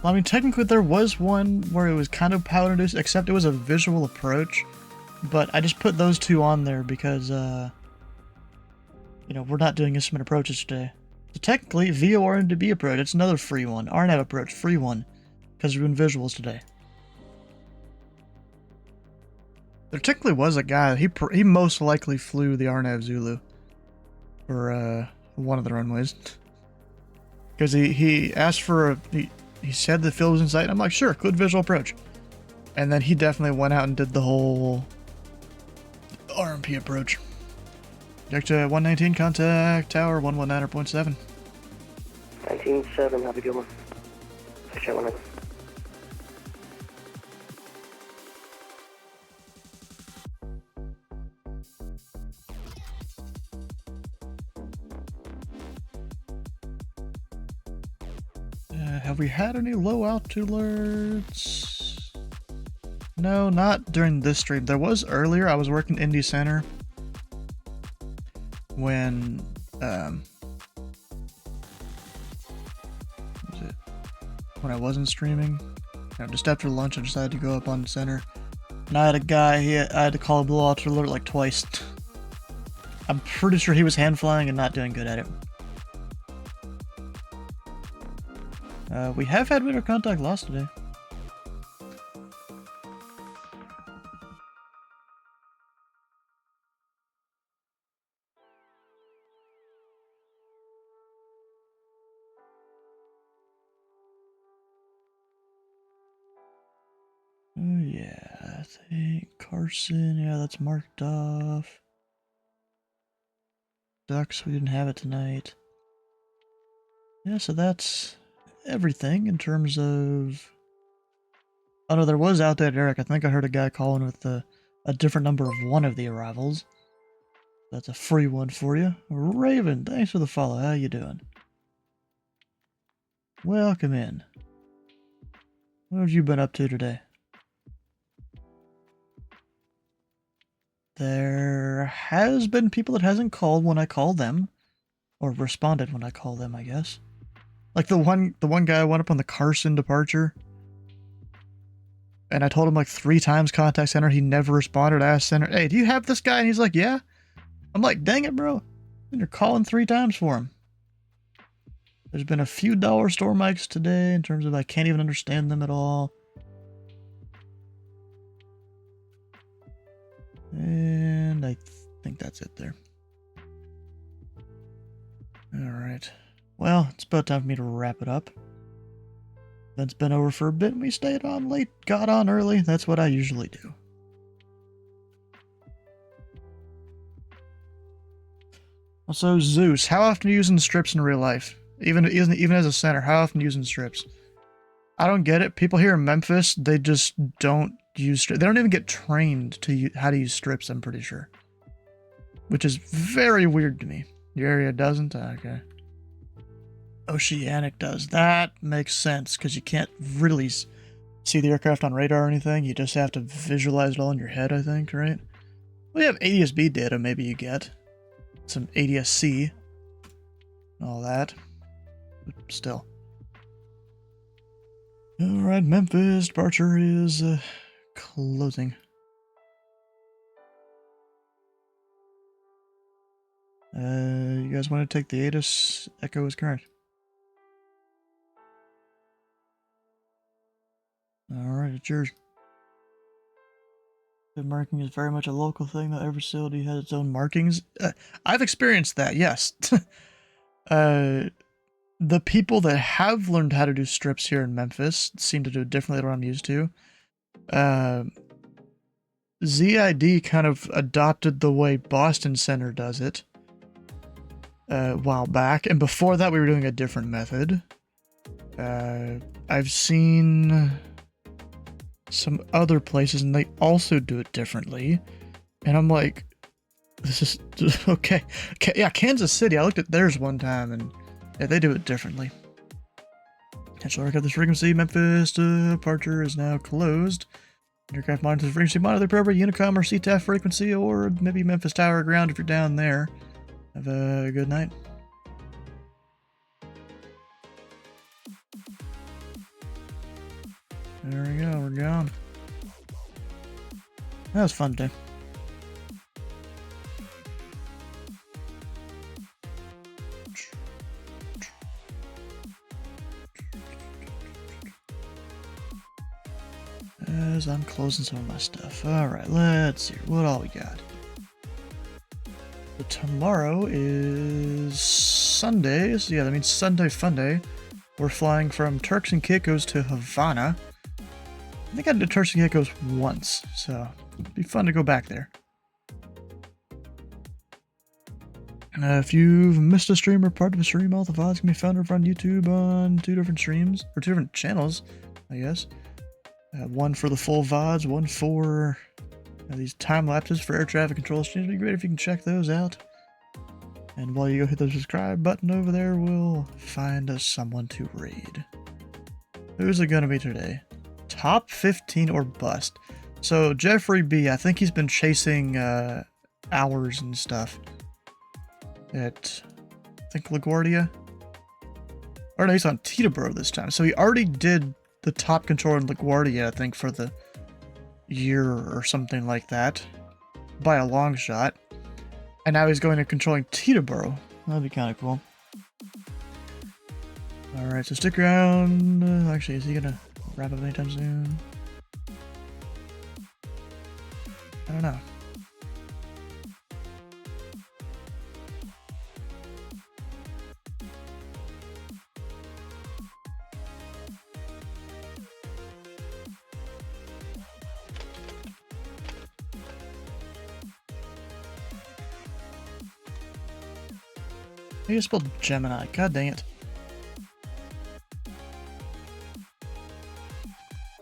S1: Well, I mean, technically there was one where it was kind of power reduced, except it was a visual approach. But I just put those two on there because, you know, we're not doing instrument approaches today. So technically, VORNDB approach, it's another free one. RNAV approach, free one. Because we're doing visuals today. There technically was a guy, he most likely flew the RNAV Zulu. For, one of the runways. Because he asked for he said the field was in sight. I'm like, sure, good visual approach. And then he definitely went out and did the whole RMP approach. Delta 119, contact tower 119.7.
S18: 19.7, have a good one. Check one.
S1: Have we had any low altitude alerts? No, not during this stream. There was earlier. I was working Indy Center when what was it? When I wasn't streaming. You know, just after lunch, I decided to go up on center, and I had a guy. I had to call a low altitude alert like twice. I'm pretty sure he was hand flying and not doing good at it. We have had radar contact lost today. Oh yeah, I think Carson, yeah, that's marked off. Ducks, we didn't have it tonight. Yeah, so that's everything in terms of... Oh no, there was outdated Eric. I think I heard a guy calling with a different number of one of the arrivals. That's a free one for you. Raven, thanks for the follow. How you doing? Welcome in. What have you been up to today? There has been people that hasn't called when I call them. Or responded when I call them, I guess. Like the one guy went up on the Carson departure. And I told him like 3 times contact center. He never responded. I asked center, hey, do you have this guy? And he's like, yeah. I'm like, dang it, bro. And you're calling 3 times for him. There's been a few dollar store mics today in terms of I can't even understand them at all. And I think that's it there. Alright. Well, it's about time for me to wrap it up. Event's been over for a bit and we stayed on late, got on early. That's what I usually do. Also, Zeus, how often are you using strips in real life? Even as a center, how often are you using strips? I don't get it. People here in Memphis, they just don't use strips. They don't even get trained to how to use strips, I'm pretty sure. Which is very weird to me. Your area doesn't? Okay. Oceanic does. That makes sense, because you can't really see the aircraft on radar or anything. You just have to visualize it all in your head, I think, right? We have ADS-B data, maybe you get. Some ADS-C. All that. But still. Alright, Memphis departure is closing. You guys want to take the ATIS? Echo is current. Alright, it's yours. The marking is very much a local thing. Not every facility has its own markings. I've experienced that, yes. The people that have learned how to do strips here in Memphis seem to do it differently than what I'm used to. ZID kind of adopted the way Boston Center does it a while back, and before that we were doing a different method. I've seen some other places and they also do it differently, and I'm like, this is okay. Yeah, Kansas City, I looked at theirs one time and yeah, they do it differently. Potential aircraft this frequency. Memphis departure is now closed. Aircraft monitors frequency. Monitor appropriate Unicom or CTAF frequency, or maybe Memphis Tower ground if you're down there. Have a good night. There we go, we're gone. That was fun, too. As I'm closing some of my stuff. Alright, let's see. What all we got? So tomorrow is Sunday. So yeah, that means Sunday Fun Day. We're flying from Turks and Caicos to Havana. I think I did Turks and Caicos once, so it'd be fun to go back there. If you've missed a stream or part of a stream, all the VODs can be found over on YouTube on 2 different streams, or 2 different channels, I guess. One for the full VODs, one for these time lapses for air traffic control streams. It'd be great if you can check those out. And while you go hit the subscribe button over there, we'll find us someone to raid. Who's it gonna be today? Top 15 or bust. So Jeffrey B, I think he's been chasing hours and stuff at, I think, LaGuardia. Or no, he's on Teterboro this time. So he already did the top controller in LaGuardia, I think, for the year or something like that, by a long shot. And now he's going to controlling Teterboro. That'd be kind of cool. Alright, so stick around. Actually, is he gonna wrap up anytime soon? I don't know. I just spelled Gemini. God dang it.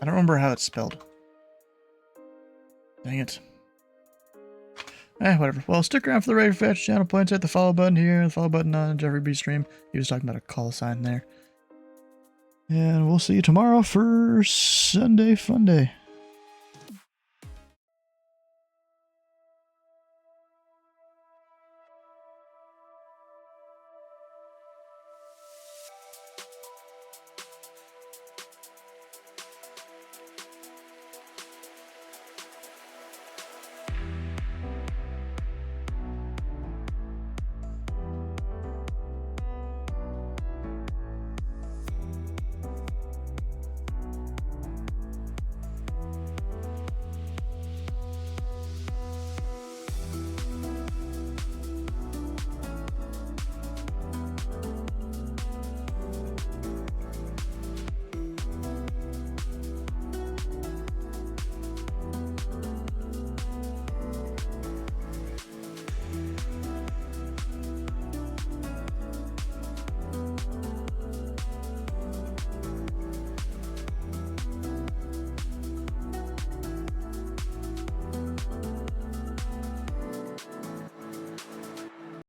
S1: I don't remember how it's spelled. Dang it. Whatever. Well, stick around for the Raid Fetch channel. Points at the follow button here. The follow button on Jeffrey B stream. He was talking about a call sign there. And we'll see you tomorrow for Sunday Fun Day.